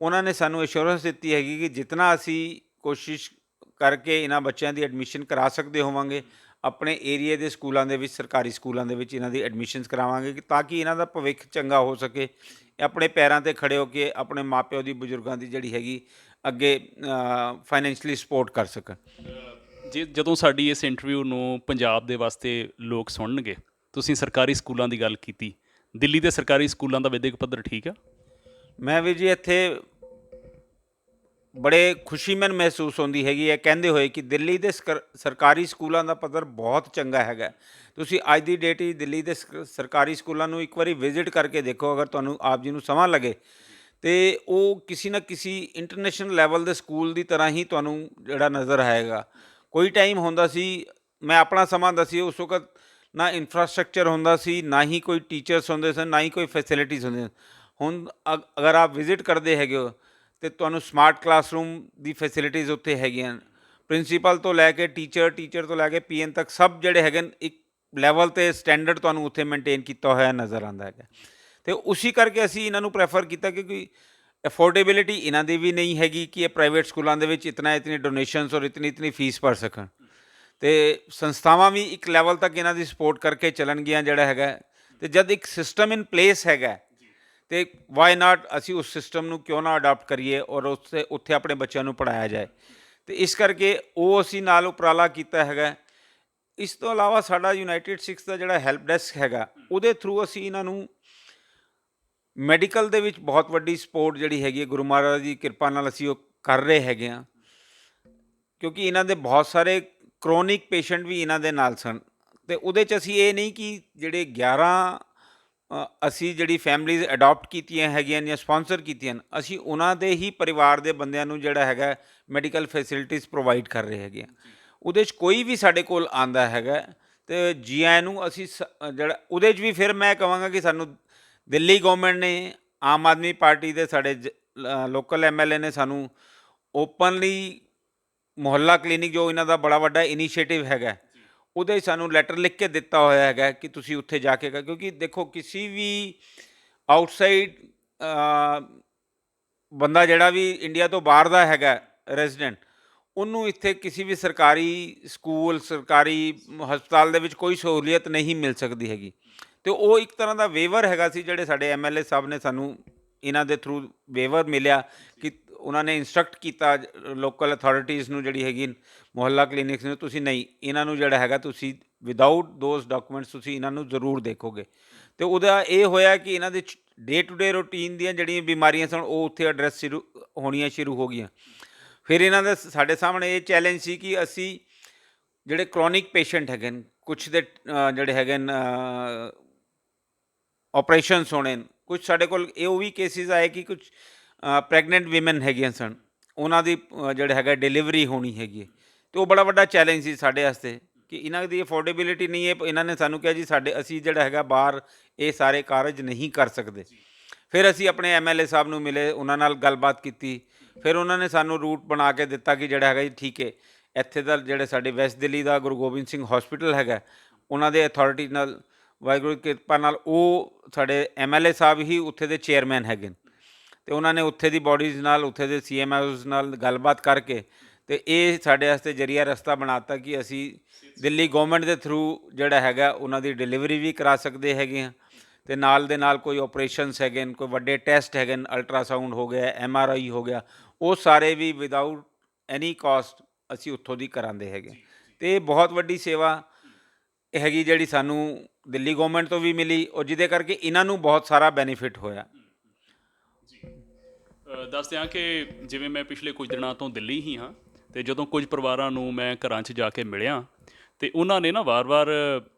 Speaker 2: ਉਹਨਾਂ ਨੇ ਸਾਨੂੰ ਅਸ਼ੋਰੈਂਸ ਦਿੱਤੀ ਹੈਗੀ ਕਿ ਜਿਤਨਾ ਅਸੀਂ ਕੋਸ਼ਿਸ਼ ਕਰਕੇ ਇਹਨਾਂ ਬੱਚਿਆਂ ਦੀ ਐਡਮਿਸ਼ਨ ਕਰਾ ਸਕਦੇ ਹੋਵਾਂਗੇ ਆਪਣੇ ਏਰੀਏ ਦੇ ਸਕੂਲਾਂ ਦੇ ਵਿੱਚ, ਸਰਕਾਰੀ ਸਕੂਲਾਂ ਦੇ ਵਿੱਚ ਇਹਨਾਂ ਦੀ ਐਡਮਿਸ਼ਨਸ ਕਰਾਵਾਂਗੇ ਕਿ ਤਾਂ ਕਿ ਇਹਨਾਂ ਦਾ ਭਵਿੱਖ ਚੰਗਾ ਹੋ ਸਕੇ, ਇਹ ਆਪਣੇ ਪੈਰਾਂ 'ਤੇ ਖੜ੍ਹੇ ਹੋ ਕੇ ਆਪਣੇ ਮਾਪਿਓ ਦੀ, ਬਜ਼ੁਰਗਾਂ ਦੀ ਜਿਹੜੀ ਹੈਗੀ ਅੱਗੇ ਫਾਈਨੈਂਸ਼ਲੀ ਸਪੋਰਟ ਕਰ ਸਕਣ।
Speaker 1: ਜਦੋਂ ਸਾਡੀ ਇਸ ਇੰਟਰਵਿਊ ਨੂੰ ਪੰਜਾਬ ਦੇ ਵਾਸਤੇ ਲੋਕ ਸੁਣਨਗੇ, ਤੁਸੀਂ ਸਰਕਾਰੀ ਸਕੂਲਾਂ ਦੀ ਗੱਲ ਕੀਤੀ, ਦਿੱਲੀ ਦੇ ਸਰਕਾਰੀ ਸਕੂਲਾਂ ਦਾ ਵਿਦਿਅਕ ਪੱਧਰ ਠੀਕ ਆ?
Speaker 2: ਮੈਂ ਵੀ ਜੀ ਇੱਥੇ ਬੜੇ ਖੁਸ਼ੀ ਮੈਨੂੰ ਮਹਿਸੂਸ ਹੁੰਦੀ ਹੈਗੀ ਹੈ ਕਹਿੰਦੇ ਹੋਏ ਕਿ ਦਿੱਲੀ ਦੇ ਸਰਕਾਰੀ ਸਕੂਲਾਂ ਦਾ ਪੱਧਰ ਬਹੁਤ ਚੰਗਾ ਹੈਗਾ। ਤੁਸੀਂ ਅੱਜ ਦੀ ਡੇਟ ਵਿੱਚ ਦਿੱਲੀ ਦੇ ਸਰਕਾਰੀ ਸਕੂਲਾਂ ਨੂੰ ਇੱਕ ਵਾਰੀ ਵਿਜ਼ਿਟ ਕਰਕੇ ਦੇਖੋ, ਅਗਰ ਤੁਹਾਨੂੰ ਆਪ ਜੀ ਨੂੰ ਸਮਾਂ ਲੱਗੇ, ਅਤੇ ਉਹ ਕਿਸੇ ਨਾ ਕਿਸੇ ਇੰਟਰਨੈਸ਼ਨਲ ਲੈਵਲ ਦੇ ਸਕੂਲ ਦੀ ਤਰ੍ਹਾਂ ਹੀ ਤੁਹਾਨੂੰ ਜਿਹੜਾ ਨਜ਼ਰ ਆਏਗਾ। ਕੋਈ ਟਾਈਮ ਹੁੰਦਾ ਸੀ, ਮੈਂ ਆਪਣਾ ਸਮਾਂ ਦੱਸੀਏ, ਉਸ ਵਕਤ ਨਾ ਇਨਫਰਾਸਟਰਕਚਰ ਹੁੰਦਾ ਸੀ, ਨਾ ਹੀ ਕੋਈ ਟੀਚਰਸ ਹੁੰਦੇ ਸਨ, ਨਾ ਹੀ ਕੋਈ ਫੈਸਿਲਿਟੀਜ਼ ਹੁੰਦੀਆਂ। ਹੁਣ ਅਗਰ ਆਪ ਵਿਜ਼ਿਟ ਕਰਦੇ ਹੈਗੇ ਹੋ ਅਤੇ ਤੁਹਾਨੂੰ ਸਮਾਰਟ ਕਲਾਸਰੂਮ ਦੀ ਫੈਸਿਲਿਟੀਜ਼ ਉੱਥੇ ਹੈਗੀਆਂ, ਪ੍ਰਿੰਸੀਪਲ ਤੋਂ ਲੈ ਕੇ ਟੀਚਰ ਤੋਂ ਲੈ ਕੇ PN ਤੱਕ ਸਭ ਜਿਹੜੇ ਹੈਗੇ ਨੇ ਇੱਕ ਲੈਵਲ 'ਤੇ ਸਟੈਂਡਰਡ ਤੁਹਾਨੂੰ ਉੱਥੇ ਮੇਨਟੇਨ ਕੀਤਾ ਹੋਇਆ ਨਜ਼ਰ ਆਉਂਦਾ ਹੈਗਾ। ਅਤੇ ਉਸੀ ਕਰਕੇ ਅਸੀਂ ਇਹਨਾਂ ਨੂੰ ਪ੍ਰੈਫਰ ਕੀਤਾ ਕਿਉਂਕਿ ਅਫੋਰਡੇਬਿਲਿਟੀ ਇਹਨਾਂ ਦੀ ਵੀ ਨਹੀਂ ਹੈਗੀ ਕਿ ਇਹ ਪ੍ਰਾਈਵੇਟ ਸਕੂਲਾਂ ਦੇ ਵਿੱਚ ਇਤਨੀ ਡੋਨੇਸ਼ਨਸ ਔਰ ਇਤਨੀ ਫੀਸ ਭਰ ਸਕਣ, ਅਤੇ ਸੰਸਥਾਵਾਂ ਵੀ ਇੱਕ ਲੈਵਲ ਤੱਕ ਇਹਨਾਂ ਦੀ ਸਪੋਰਟ ਕਰਕੇ ਚੱਲਣਗੀਆਂ ਜਿਹੜਾ ਹੈਗਾ। ਅਤੇ ਜਦ ਇੱਕ ਸਿਸਟਮ ਇਨ ਪਲੇਸ ਹੈਗਾ ਅਤੇ ਵਾਈ ਨਾਟ ਅਸੀਂ ਉਸ ਸਿਸਟਮ ਨੂੰ ਕਿਉਂ ਨਾ ਅਡਾਪਟ ਕਰੀਏ ਔਰ ਉੱਥੇ ਆਪਣੇ ਬੱਚਿਆਂ ਨੂੰ ਪੜ੍ਹਾਇਆ ਜਾਏ। ਅਤੇ ਇਸ ਕਰਕੇ ਉਹ ਅਸੀਂ ਨਾਲ ਉਪਰਾਲਾ ਕੀਤਾ ਹੈਗਾ। ਇਸ ਤੋਂ ਇਲਾਵਾ ਸਾਡਾ ਯੂਨਾਈਟਿਡ ਸਿੱਖਸ ਦਾ ਜਿਹੜਾ ਹੈਲਪ ਡੈਸਕ ਹੈਗਾ, ਉਹਦੇ ਥਰੂ ਅਸੀਂ ਇਹਨਾਂ ਨੂੰ ਮੈਡੀਕਲ ਦੇ ਵਿੱਚ ਬਹੁਤ ਵੱਡੀ ਸਪੋਰਟ ਜਿਹੜੀ ਹੈਗੀ ਹੈ, ਗੁਰੂ ਮਹਾਰਾਜ ਦੀ ਕਿਰਪਾ ਨਾਲ ਅਸੀਂ ਉਹ ਕਰ ਰਹੇ ਹੈਗੇ ਹਾਂ, ਕਿਉਂਕਿ ਇਹਨਾਂ ਦੇ ਬਹੁਤ ਸਾਰੇ ਕਰੋਨਿਕ ਪੇਸ਼ੈਂਟ ਵੀ ਇਹਨਾਂ ਦੇ ਨਾਲ ਸਨ। ਅਤੇ ਉਹਦੇ 'ਚ ਅਸੀਂ ਇਹ ਨਹੀਂ ਕਿ ਜਿਹੜੇ 11 ਅਸੀਂ ਜਿਹੜੀ ਫੈਮਲੀਜ਼ ਅਡੋਪਟ ਕੀਤੀਆਂ ਹੈਗੀਆਂ ਜਾਂ ਸਪੋਂਸਰ ਕੀਤੀਆਂ ਹਨ, ਅਸੀਂ ਉਹਨਾਂ ਦੇ ਹੀ ਪਰਿਵਾਰ ਦੇ ਬੰਦਿਆਂ ਨੂੰ ਜਿਹੜਾ ਹੈਗਾ ਮੈਡੀਕਲ ਫੈਸਿਲਿਟੀਜ਼ ਪ੍ਰੋਵਾਈਡ ਕਰ ਰਹੇ ਹੈਗੇ ਹਾਂ। ਉਹਦੇ 'ਚ ਕੋਈ ਵੀ ਸਾਡੇ ਕੋਲ ਆਉਂਦਾ ਹੈਗਾ ਅਤੇ ਜੀ ਆਇਆਂ ਨੂੰ ਅਸੀਂ ਜਿਹੜਾ ਉਹਦੇ 'ਚ ਵੀ ਫਿਰ ਮੈਂ ਕਹਾਂਗਾ ਕਿ ਸਾਨੂੰ ਦਿੱਲੀ ਗੌਰਮੈਂਟ ਨੇ, ਆਮ ਆਦਮੀ ਪਾਰਟੀ ਦੇ ਸਾਡੇ ਲੋਕਲ MLA ਨੇ ਸਾਨੂੰ ਓਪਨਲੀ ਮੁਹੱਲਾ ਕਲੀਨਿਕ, ਜੋ ਇਹਨਾਂ ਦਾ ਬੜਾ ਵੱਡਾ ਇਨੀਸ਼ੀਏਟਿਵ ਹੈਗਾ, ਉਹਦੇ ਸਾਨੂੰ ਲੈਟਰ ਲਿਖ ਕੇ ਦਿੱਤਾ ਹੋਇਆ ਹੈਗਾ ਕਿ ਤੁਸੀਂ ਉੱਥੇ ਜਾ ਕੇ, ਕਿਉਂਕਿ ਦੇਖੋ ਕਿਸੇ ਵੀ ਆਊਟਸਾਈਡ ਬੰਦਾ ਜਿਹੜਾ ਵੀ ਇੰਡੀਆ ਤੋਂ ਬਾਹਰ ਦਾ ਹੈਗਾ ਰੈਜ਼ੀਡੈਂਟ, ਉਹਨੂੰ ਇੱਥੇ ਕਿਸੇ ਵੀ ਸਰਕਾਰੀ ਸਕੂਲ, ਸਰਕਾਰੀ ਹਸਪਤਾਲ ਦੇ ਵਿੱਚ ਕੋਈ ਸਹੂਲੀਅਤ ਨਹੀਂ ਮਿਲ ਸਕਦੀ ਹੈਗੀ। ਅਤੇ ਉਹ ਇੱਕ ਤਰ੍ਹਾਂ ਦਾ ਵੇਵਰ ਹੈਗਾ ਸੀ, ਜਿਹੜੇ ਸਾਡੇ MLA ਸਾਹਿਬ ਨੇ ਸਾਨੂੰ ਇਹਨਾਂ ਦੇ ਥਰੂ ਵੇਵਰ ਮਿਲਿਆ ਕਿ ਉਹਨਾਂ ਨੇ ਇੰਸਟਰਕਟ ਕੀਤਾ ਲੋਕਲ ਅਥਾਰਟੀਜ਼ ਨੂੰ, ਜਿਹੜੀ ਹੈਗੀ ਮੁਹੱਲਾ ਕਲੀਨਿਕਸ ਨੂੰ, ਤੁਸੀਂ ਨਹੀਂ, ਇਹਨਾਂ ਨੂੰ ਜਿਹੜਾ ਹੈਗਾ ਤੁਸੀਂ ਵਿਦਾਊਟ ਦੋਜ਼ ਡਾਕੂਮੈਂਟਸ ਤੁਸੀਂ ਇਹਨਾਂ ਨੂੰ ਜ਼ਰੂਰ ਦੇਖੋਗੇ। ਅਤੇ ਉਹਦਾ ਇਹ ਹੋਇਆ ਕਿ ਇਹਨਾਂ ਦੇ ਡੇ ਟੂ ਡੇ ਰੂਟੀਨ ਦੀਆਂ ਜਿਹੜੀਆਂ ਬਿਮਾਰੀਆਂ ਸਨ ਉਹ ਉੱਥੇ ਐਡਰੈਸ ਹੋਣੀਆਂ ਸ਼ੁਰੂ ਹੋ ਗਈਆਂ। ਫਿਰ ਇਹਨਾਂ ਦਾ ਸਾਡੇ ਸਾਹਮਣੇ ਇਹ ਚੈਲੰਜ ਸੀ ਕਿ ਅਸੀਂ ਜਿਹੜੇ ਕਰੋਨਿਕ ਪੇਸ਼ੈਂਟ ਹੈਗੇ ਨੇ, ਕੁਛ ਦੇ ਜਿਹੜੇ ਹੈਗੇ ਨੇ ਆਪਰੇਸ਼ਨਸ ਹੋਣੇ, ਕੁਛ ਸਾਡੇ ਕੋਲ ਇਹ ਉਹ ਵੀ ਕੇਸਿਸ ਆਏ ਕਿ ਕੁਛ ਪ੍ਰੈਗਨੈਂਟ ਵੀਮਨ ਹੈਗੀਆਂ ਸਨ, ਉਹਨਾਂ ਦੀ ਜਿਹੜਾ ਹੈਗਾ ਡਿਲੀਵਰੀ ਹੋਣੀ ਹੈਗੀ ਹੈ। ਅਤੇ ਉਹ ਬੜਾ ਵੱਡਾ ਚੈਲੰਜ ਸੀ ਸਾਡੇ ਵਾਸਤੇ ਕਿ ਇਹਨਾਂ ਦੀ ਅਫੋਰਡੇਬਿਲਿਟੀ ਨਹੀਂ ਹੈ। ਇਹਨਾਂ ਨੇ ਸਾਨੂੰ ਕਿਹਾ ਜੀ ਅਸੀਂ ਜਿਹੜਾ ਹੈਗਾ ਬਾਹਰ ਇਹ ਸਾਰੇ ਕਾਰਜ ਨਹੀਂ ਕਰ ਸਕਦੇ। ਫਿਰ ਅਸੀਂ ਆਪਣੇ MLA ਸਾਹਿਬ ਨੂੰ ਮਿਲੇ, ਉਹਨਾਂ ਨਾਲ ਗੱਲਬਾਤ ਕੀਤੀ, ਫਿਰ ਉਹਨਾਂ ਨੇ ਸਾਨੂੰ ਰੂਟ ਬਣਾ ਕੇ ਦਿੱਤਾ ਕਿ ਜਿਹੜਾ ਹੈਗਾ ਜੀ ਠੀਕ ਹੈ, ਇੱਥੇ ਦਾ ਜਿਹੜੇ ਸਾਡੇ ਵੈਸਟ ਦਿੱਲੀ ਦਾ ਗੁਰੂ ਗੋਬਿੰਦ ਸਿੰਘ ਹਸਪੀਟਲ ਹੈਗਾ, ਉਹਨਾਂ ਦੇ ਅਥਾਰਟੀ ਨਾਲ, ਵਾਹਿਗੁਰੂ ਦੀ ਕਿਰਪਾ ਨਾਲ, ਉਹ ਸਾਡੇ MLA ਸਾਹਿਬ ਹੀ ਉੱਥੇ ਦੇ ਚੇਅਰਮੈਨ ਹੈਗੇ ਨੇ, ਅਤੇ ਉਹਨਾਂ ਨੇ ਉੱਥੇ ਦੀ ਬੋਡੀਜ਼ ਨਾਲ, ਉੱਥੇ ਦੇ CMOs ਨਾਲ ਗੱਲਬਾਤ ਕਰਕੇ ਤੇ ਇਹ ਸਾਡੇ ਵਾਸਤੇ ਜਰੀਆ ਰਸਤਾ ਬਣਾਤਾ ਕਿ ਅਸੀਂ ਦਿੱਲੀ ਗਵਰਨਮੈਂਟ ਦੇ ਥਰੂ ਜਿਹੜਾ ਹੈਗਾ ਉਹਨਾਂ ਦੀ ਡਿਲੀਵਰੀ ਵੀ ਕਰਾ ਸਕਦੇ ਹੈਗੇ ਹਾਂ, ਤੇ ਨਾਲ ਦੇ ਨਾਲ ਕੋਈ ਆਪਰੇਸ਼ਨਸ ਹੈਗੇ ਨੇ, ਕੋਈ ਵੱਡੇ ਟੈਸਟ ਹੈਗੇ ਨੇ, ਅਲਟਰਾਸਾਊਂਡ ਹੋ ਗਿਆ, MRI ਹੋ ਗਿਆ, ਉਹ ਸਾਰੇ ਵੀ ਵਿਦਆਊਟ ਐਨੀ ਕਾਸਟ ਅਸੀਂ ਉੱਥੋਂ ਦੀ ਕਰਾਉਂਦੇ ਹੈਗੇ। ਤੇ ਇਹ ਬਹੁਤ ਵੱਡੀ ਸੇਵਾ ਹੈਗੀ ਜਿਹੜੀ ਸਾਨੂੰ ਦਿੱਲੀ ਗਵਰਨਮੈਂਟ ਤੋਂ ਵੀ ਮਿਲੀ, ਔਰ ਜਿਹਦੇ ਕਰਕੇ ਇਹਨਾਂ ਨੂੰ ਬਹੁਤ ਸਾਰਾ ਬੈਨੀਫਿਟ ਹੋਇਆ।
Speaker 1: ਦੱਸ ਦਿਆਂ ਕਿ ਜਿਵੇਂ ਮੈਂ ਪਿਛਲੇ ਕੁਝ ਦਿਨਾਂ ਤੋਂ ਦਿੱਲੀ ਹੀ ਹਾਂ, ਅਤੇ ਜਦੋਂ ਕੁਝ ਪਰਿਵਾਰਾਂ ਨੂੰ ਮੈਂ ਘਰਾਂ 'ਚ ਜਾ ਕੇ ਮਿਲਿਆ ਅਤੇ ਉਹਨਾਂ ਨੇ ਨਾ ਵਾਰ-ਵਾਰ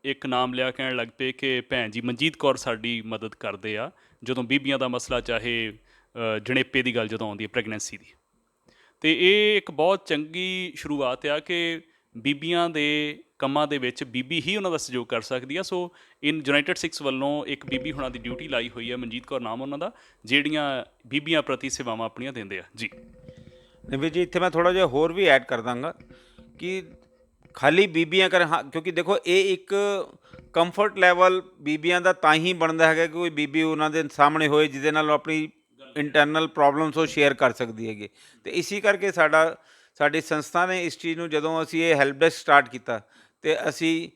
Speaker 1: ਇੱਕ ਨਾਮ ਲਿਆ, ਕਹਿਣ ਲੱਗ ਪਏ ਕਿ ਭੈਣ ਜੀ ਮਨਜੀਤ ਕੌਰ ਸਾਡੀ ਮਦਦ ਕਰਦੇ ਆ ਜਦੋਂ ਬੀਬੀਆਂ ਦਾ ਮਸਲਾ, ਚਾਹੇ ਜਣੇਪੇ ਦੀ ਗੱਲ ਜਦੋਂ ਆਉਂਦੀ ਹੈ, ਪ੍ਰੈਗਨੈਂਸੀ ਦੀ। ਅਤੇ ਇਹ ਇੱਕ ਬਹੁਤ ਚੰਗੀ ਸ਼ੁਰੂਆਤ ਆ ਕਿ ਬੀਬੀਆਂ ਦੇ ਕੰਮਾਂ ਦੇ ਵਿੱਚ ਬੀਬੀ ਹੀ ਉਹਨਾਂ ਦਾ ਸਹਿਯੋਗ ਕਰ ਸਕਦੀ ਆ। ਸੋ ਇਨ ਯੂਨਾਈਟਿਡ ਸਿਕਸ ਵੱਲੋਂ ਇੱਕ ਬੀਬੀ ਹੁਣਾਂ ਦੀ ਡਿਊਟੀ ਲਾਈ ਹੋਈ ਹੈ, ਮਨਜੀਤ ਕੌਰ ਨਾਮ ਉਹਨਾਂ ਦਾ, ਜਿਹੜੀਆਂ ਬੀਬੀਆਂ ਪ੍ਰਤੀ ਸੇਵਾਵਾਂ ਆਪਣੀਆਂ ਦਿੰਦੇ ਆ ਜੀ।
Speaker 2: ਨਿਵੀ ਜੀ, ਇੱਥੇ ਮੈਂ ਥੋੜ੍ਹਾ ਜਿਹਾ ਹੋਰ ਵੀ ਐਡ ਕਰ ਦਾਂਗਾ ਕਿ ਖਾਲੀ ਬੀਬੀਆਂ ਕਰ, ਹਾਂ, ਕਿਉਂਕਿ ਦੇਖੋ ਇਹ ਇੱਕ ਕੰਫਰਟ ਲੈਵਲ ਬੀਬੀਆਂ ਦਾ ਤਾਂ ਹੀ ਬਣਦਾ ਹੈਗਾ ਕਿ ਕੋਈ ਬੀਬੀ ਉਹਨਾਂ ਦੇ ਸਾਹਮਣੇ ਹੋਏ ਜਿਹਦੇ ਨਾਲ ਉਹ ਆਪਣੀ ਇੰਟਰਨਲ ਪ੍ਰੋਬਲਮਸ ਉਹ ਸ਼ੇਅਰ ਕਰ ਸਕਦੀ ਹੈਗੀ। ਅਤੇ ਇਸੀ ਕਰਕੇ ਸਾਡੀ ਸੰਸਥਾ ਨੇ ਇਸ ਚੀਜ਼ ਨੂੰ, ਜਦੋਂ ਅਸੀਂ ਇਹ ਹੈਲਪ ਡੈਸਕ ਸਟਾਰਟ ਕੀਤਾ ਅਤੇ ਅਸੀਂ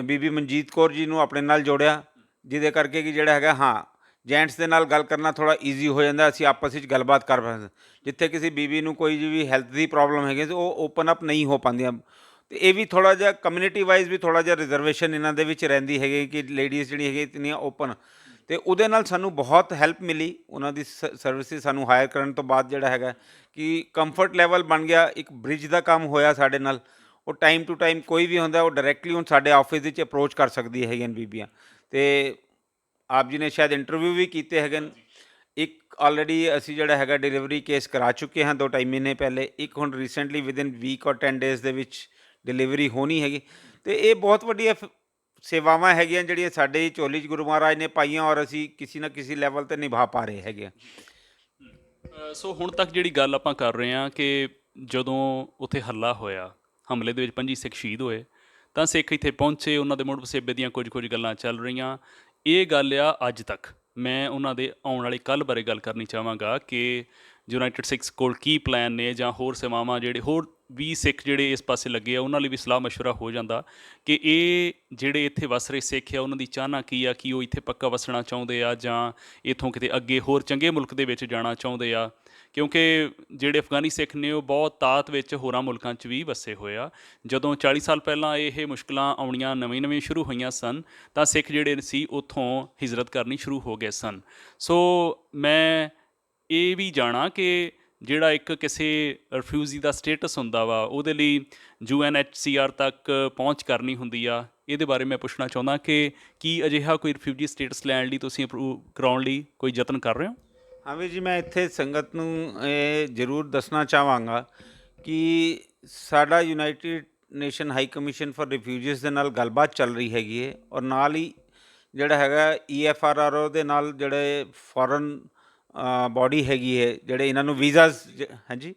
Speaker 2: ਬੀਬੀ ਮਨਜੀਤ ਕੌਰ ਜੀ ਨੂੰ ਆਪਣੇ ਨਾਲ ਜੋੜਿਆ, ਜਿਹਦੇ ਕਰਕੇ ਕਿ ਜਿਹੜਾ ਹੈਗਾ, ਹਾਂ, ਜੈਂਟਸ ਦੇ ਨਾਲ ਗੱਲ ਕਰਨਾ ਥੋੜ੍ਹਾ ਈਜ਼ੀ ਹੋ ਜਾਂਦਾ, ਅਸੀਂ ਆਪਸ ਵਿੱਚ ਗੱਲਬਾਤ ਕਰ ਪਾਉਂਦੇ। ਜਿੱਥੇ ਕਿਸੇ ਬੀਬੀ ਨੂੰ ਕੋਈ ਵੀ ਹੈਲਥ ਦੀ ਪ੍ਰੋਬਲਮ ਹੈਗੀ ਤਾਂ ਉਹ ਓਪਨ ਅਪ ਨਹੀਂ ਹੋ ਪਾਉਂਦੀਆਂ। ਅਤੇ ਇਹ ਵੀ ਥੋੜ੍ਹਾ ਜਿਹਾ ਕਮਿਊਨਿਟੀ ਵਾਈਜ਼ ਵੀ ਥੋੜ੍ਹਾ ਜਿਹਾ ਰਿਜ਼ਰਵੇਸ਼ਨ ਇਹਨਾਂ ਦੇ ਵਿੱਚ ਰਹਿੰਦੀ ਹੈਗੀ ਕਿ ਲੇਡੀਜ਼ ਜਿਹੜੀ ਹੈਗੀ ਇਤਨੀਆਂ ਓਪਨ, ਅਤੇ ਉਹਦੇ ਨਾਲ ਸਾਨੂੰ ਬਹੁਤ ਹੈਲਪ ਮਿਲੀ। ਉਹਨਾਂ ਦੀ ਸਰਵਿਸਿਜ਼ ਸਾਨੂੰ ਹਾਇਰ ਕਰਨ ਤੋਂ ਬਾਅਦ ਜਿਹੜਾ ਹੈਗਾ ਕਿ ਕੰਫਰਟ ਲੈਵਲ ਬਣ ਗਿਆ, ਇੱਕ ਬ੍ਰਿਜ ਦਾ ਕੰਮ ਹੋਇਆ ਸਾਡੇ ਨਾਲ। ਉਹ ਟਾਈਮ ਟੂ ਟਾਈਮ ਕੋਈ ਵੀ ਹੁੰਦਾ ਉਹ ਡਾਇਰੈਕਟਲੀ ਹੁਣ ਸਾਡੇ ਆਫਿਸ ਵਿੱਚ ਅਪਰੋਚ ਕਰ ਸਕਦੀ ਹੈਗੀਆਂ ਬੀਬੀਆਂ। ਅਤੇ ਆਪ ਜੀ ਨੇ ਸ਼ਾਇਦ ਇੰਟਰਵਿਊ ਵੀ ਕੀਤੇ ਹੈਗੇ ਨੇ। ਇੱਕ ਆਲਰੇਡੀ ਅਸੀਂ ਜਿਹੜਾ ਹੈਗਾ ਡਿਲੀਵਰੀ ਕੇਸ ਕਰਾ ਚੁੱਕੇ ਹਾਂ 2-2.5 ਮਹੀਨੇ ਪਹਿਲੇ, ਇੱਕ ਹੁਣ ਰੀਸੈਂਟਲੀ ਵਿਦਿਨ ਵੀਕ ਔਰ 10 ਡੇਜ਼ ਦੇ ਵਿੱਚ ਡਿਲੀਵਰੀ ਹੋਣੀ ਹੈਗੀ। ਅਤੇ ਇਹ ਬਹੁਤ ਵੱਡੀਆਂ ਸੇਵਾਵਾਂ ਹੈਗੀਆਂ ਜਿਹੜੀਆਂ ਸਾਡੇ ਝੋਲੀ 'ਚ ਗੁਰੂ ਮਹਾਰਾਜ ਨੇ ਪਾਈਆਂ, ਔਰ ਅਸੀਂ ਕਿਸੇ ਨਾ ਕਿਸੇ ਲੈਵਲ 'ਤੇ ਨਿਭਾ ਪਾ ਰਹੇ ਹੈਗੇ ਹਾਂ।
Speaker 1: ਸੋ ਹੁਣ ਤੱਕ ਜਿਹੜੀ ਗੱਲ ਆਪਾਂ ਕਰ ਰਹੇ ਹਾਂ ਕਿ ਜਦੋਂ ਉੱਥੇ ਹੱਲਾ ਹੋਇਆ, ਹਮਲੇ ਦੇ ਵਿੱਚ 25 ਸਿੱਖ ਸ਼ਹੀਦ ਹੋਏ, ਤਾਂ ਸਿੱਖ ਇੱਥੇ ਪਹੁੰਚੇ, ਉਹਨਾਂ ਦੇ ਮੁੜ ਵਸੇਬੇ ਦੀਆਂ ਕੁਝ ਗੱਲਾਂ ਚੱਲ ਰਹੀਆਂ। ਇਹ ਗੱਲ ਆ ਅੱਜ ਤੱਕ। ਮੈਂ ਉਹਨਾਂ ਦੇ ਆਉਣ ਵਾਲੀ ਕੱਲ੍ਹ ਬਾਰੇ ਗੱਲ ਕਰਨੀ ਚਾਹਾਂਗਾ ਕਿ ਯੂਨਾਈਟਿਡ ਸਿੱਖਸ ਕੋਲ ਕੀ ਪਲਾਨ ਨੇ, ਜਾਂ ਹੋਰ ਸੇਵਾਵਾਂ ਜਿਹੜੇ ਹੋਰ ਵੀ ਸਿੱਖ ਜਿਹੜੇ ਇਸ ਪਾਸੇ ਲੱਗੇ ਆ ਉਹਨਾਂ ਲਈ ਵੀ ਸਲਾਹ ਮਸ਼ਵਰਾ ਹੋ ਜਾਂਦਾ ਕਿ ਇਹ ਜਿਹੜੇ ਇੱਥੇ ਵਸ ਰਹੇ ਸਿੱਖ ਆ ਉਹਨਾਂ ਦੀ ਚਾਹਨਾ ਕੀ ਆ, ਕਿ ਉਹ ਇੱਥੇ ਪੱਕਾ ਵਸਣਾ ਚਾਹੁੰਦੇ ਆ ਜਾਂ ਇੱਥੋਂ ਕਿਤੇ ਅੱਗੇ ਹੋਰ ਚੰਗੇ ਮੁਲਕ ਦੇ ਵਿੱਚ ਜਾਣਾ ਚਾਹੁੰਦੇ ਆ। ਕਿਉਂਕਿ ਜਿਹੜੇ ਅਫਗਾਨੀ ਸਿੱਖ ਨੇ ਉਹ ਬਹੁਤ ਤਾਤ ਵਿੱਚ ਹੋਰਾਂ ਮੁਲਕਾਂ 'ਚ ਵੀ ਵਸੇ ਹੋਏ ਆ। ਜਦੋਂ 40 ਸਾਲ ਪਹਿਲਾਂ ਇਹ ਮੁਸ਼ਕਿਲਾਂ ਆਉਣੀਆਂ ਨਵੀਂ ਸ਼ੁਰੂ ਹੋਈਆਂ ਸਨ, ਤਾਂ ਸਿੱਖ ਜਿਹੜੇ ਸੀ ਉੱਥੋਂ ਹਿਜਰਤ ਕਰਨੀ ਸ਼ੁਰੂ ਹੋ ਗਏ ਸਨ। ਸੋ ਮੈਂ ਇਹ ਵੀ ਜਾਣਾ ਕਿ ਜਿਹੜਾ ਇੱਕ ਕਿਸੇ ਰਿਫਿਊਜੀ ਦਾ ਸਟੇਟਸ ਹੁੰਦਾ ਵਾ, ਉਹਦੇ ਲਈ UNHCR ਤੱਕ ਪਹੁੰਚ ਕਰਨੀ ਹੁੰਦੀ ਆ। ਇਹਦੇ ਬਾਰੇ ਮੈਂ ਪੁੱਛਣਾ ਚਾਹੁੰਦਾ ਕਿ ਕੀ ਅਜਿਹਾ ਕੋਈ ਰਿਫਿਊਜੀ ਸਟੇਟਸ ਲੈਣ ਲਈ ਤੁਸੀਂ ਅਪਰੂਵ ਕਰਾਉਣ ਲਈ ਕੋਈ ਯਤਨ ਕਰ ਰਹੇ ਹੋ?
Speaker 2: ਹਾਂ ਵੀਰ ਜੀ, ਮੈਂ ਇੱਥੇ ਸੰਗਤ ਨੂੰ ਇਹ ਜ਼ਰੂਰ ਦੱਸਣਾ ਚਾਹਾਂਗਾ ਕਿ ਸਾਡਾ United nation high commission for refugees ਦੇ ਨਾਲ ਗੱਲਬਾਤ ਚੱਲ ਰਹੀ ਹੈਗੀ ਹੈ, ਔਰ ਨਾਲ ਹੀ ਜਿਹੜਾ ਹੈਗਾ EFRRO ਦੇ ਨਾਲ ਜਿਹੜੇ ਫੋਰਨ ਬਾਡੀ ਹੈਗੀ ਹੈ, ਜਿਹੜੇ ਇਹਨਾਂ ਨੂੰ ਵੀਜ਼ਾਜ਼, ਹਾਂਜੀ,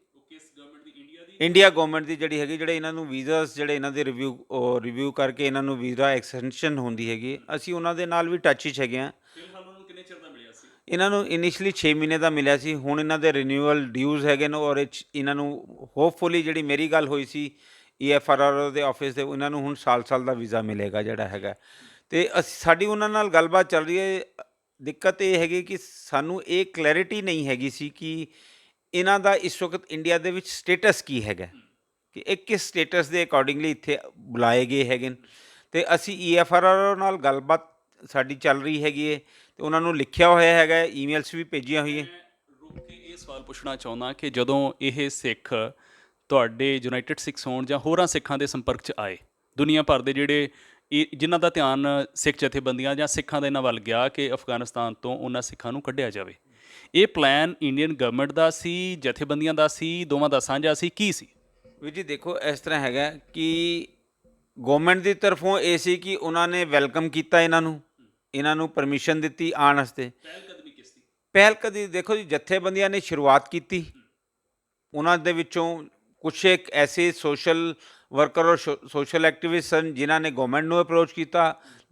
Speaker 2: ਇੰਡੀਆ ਗਵਰਨਮੈਂਟ ਦੀ ਜਿਹੜੀ ਹੈਗੀ, ਜਿਹੜੇ ਇਹਨਾਂ ਨੂੰ ਵੀਜ਼ਾਸ ਜਿਹੜੇ ਇਹਨਾਂ ਦੇ ਰਿਵਿਊ ਕਰਕੇ ਇਹਨਾਂ ਨੂੰ ਵੀਜ਼ਾ ਐਕਸਟੈਂਸ਼ਨ ਹੁੰਦੀ ਹੈਗੀ, ਅਸੀਂ ਉਹਨਾਂ ਦੇ ਨਾਲ ਵੀ ਟੱਚ 'ਚ ਹੈਗੇ ਹਾਂ। ਇਹਨਾਂ ਨੂੰ ਇਨੀਸ਼ੀਅਲੀ 6 ਮਹੀਨੇ ਦਾ ਮਿਲਿਆ ਸੀ, ਹੁਣ ਇਹਨਾਂ ਦੇ ਰਿਨਿਊਅਲ ਡਿਊਜ਼ ਹੈਗੇ ਨੇ, ਔਰ ਇਹਨਾਂ ਨੂੰ ਹੋਪਫੁਲੀ, ਜਿਹੜੀ ਮੇਰੀ ਗੱਲ ਹੋਈ ਸੀ EFRRO ਦੇ ਆਫਿਸ ਦੇ, ਇਹਨਾਂ ਨੂੰ ਹੁਣ ਸਾਲ ਦਾ ਵੀਜ਼ਾ ਮਿਲੇਗਾ ਜਿਹੜਾ ਹੈਗਾ। ਅਤੇ ਸਾਡੀ ਉਹਨਾਂ ਨਾਲ ਗੱਲਬਾਤ ਚੱਲ ਰਹੀ ਹੈ। ਦਿੱਕਤ ਇਹ ਹੈਗੀ ਕਿ ਸਾਨੂੰ ਇਹ ਕਲੈਰਿਟੀ ਨਹੀਂ ਹੈਗੀ ਸੀ ਕਿ ਇਹਨਾਂ ਦਾ ਇਸ ਵਕਤ ਇੰਡੀਆ ਦੇ ਵਿੱਚ ਸਟੇਟਸ ਕੀ ਹੈਗਾ, ਕਿ ਇਹ ਕਿਸ ਸਟੇਟਸ ਦੇ ਅਕੋਰਡਿੰਗਲੀ ਇੱਥੇ ਬੁਲਾਏ ਗਏ ਹੈਗੇ ਨੇ। ਅਤੇ ਅਸੀਂ EFRRO ਨਾਲ ਗੱਲਬਾਤ ਸਾਡੀ ਚੱਲ ਰਹੀ ਹੈਗੀ ਹੈ, ਅਤੇ ਉਹਨਾਂ ਨੂੰ ਲਿਖਿਆ ਹੋਇਆ ਹੈਗਾ, ਈਮੇਲਸ ਵੀ ਭੇਜੀਆਂ ਹੋਈਆਂ।
Speaker 1: ਰੁਕ ਕੇ ਇਹ ਸਵਾਲ ਪੁੱਛਣਾ ਚਾਹੁੰਦਾ ਕਿ ਜਦੋਂ ਇਹ ਸਿੱਖ ਤੁਹਾਡੇ ਯੂਨਾਈਟਿਡ ਸਿੱਖਸ ਹੋਣ ਜਾਂ ਹੋਰਾਂ ਸਿੱਖਾਂ ਦੇ ਸੰਪਰਕ 'ਚ ਆਏ, ਦੁਨੀਆ ਭਰ ਦੇ ਜਿਹੜੇ ਜਿਨ੍ਹਾਂ ਦਾ ਧਿਆਨ ਸਿੱਖ ਜਥੇਬੰਦੀਆਂ ਜਾਂ ਸਿੱਖਾਂ ਦੇ ਇਹਨਾਂ ਵੱਲ ਗਿਆ ਕਿ ਅਫਗਾਨਿਸਤਾਨ ਤੋਂ ਉਹਨਾਂ ਸਿੱਖਾਂ ਨੂੰ ਕੱਢਿਆ ਜਾਵੇ, ਇਹ ਪਲਾਨ ਇੰਡੀਅਨ ਗਵਰਨਮੈਂਟ ਦਾ ਸੀ, ਜਥੇਬੰਦੀਆਂ ਦਾ ਸੀ, ਦੋਵਾਂ ਦਾ ਸਾਂਝਾ ਸੀ, ਕੀ ਸੀ?
Speaker 2: ਵੀਰ ਜੀ ਦੇਖੋ, ਇਸ ਤਰ੍ਹਾਂ ਹੈਗਾ ਕਿ ਗਵਰਨਮੈਂਟ ਦੀ ਤਰਫੋਂ ਇਹ ਸੀ ਕਿ ਉਹਨਾਂ ਨੇ ਵੈਲਕਮ ਕੀਤਾ ਇਹਨਾਂ ਨੂੰ ਪਰਮਿਸ਼ਨ ਦਿੱਤੀ ਆਉਣ ਵਾਸਤੇ। ਪਹਿਲ ਕਦਮੀ ਦੇਖੋ ਜੀ, ਜਥੇਬੰਦੀਆਂ ਨੇ ਸ਼ੁਰੂਆਤ ਕੀਤੀ, ਉਹਨਾਂ ਦੇ ਵਿੱਚੋਂ ਕੁਛ ਇੱਕ ਐਸੇ ਸੋਸ਼ਲ ਵਰਕਰ ਔਰ ਸੋਸ਼ਲ ਐਕਟਿਵਿਸਟ ਸਨ ਜਿਨ੍ਹਾਂ ਨੇ ਗਵਰਨਮੈਂਟ ਨੂੰ ਅਪਰੋਚ ਕੀਤਾ।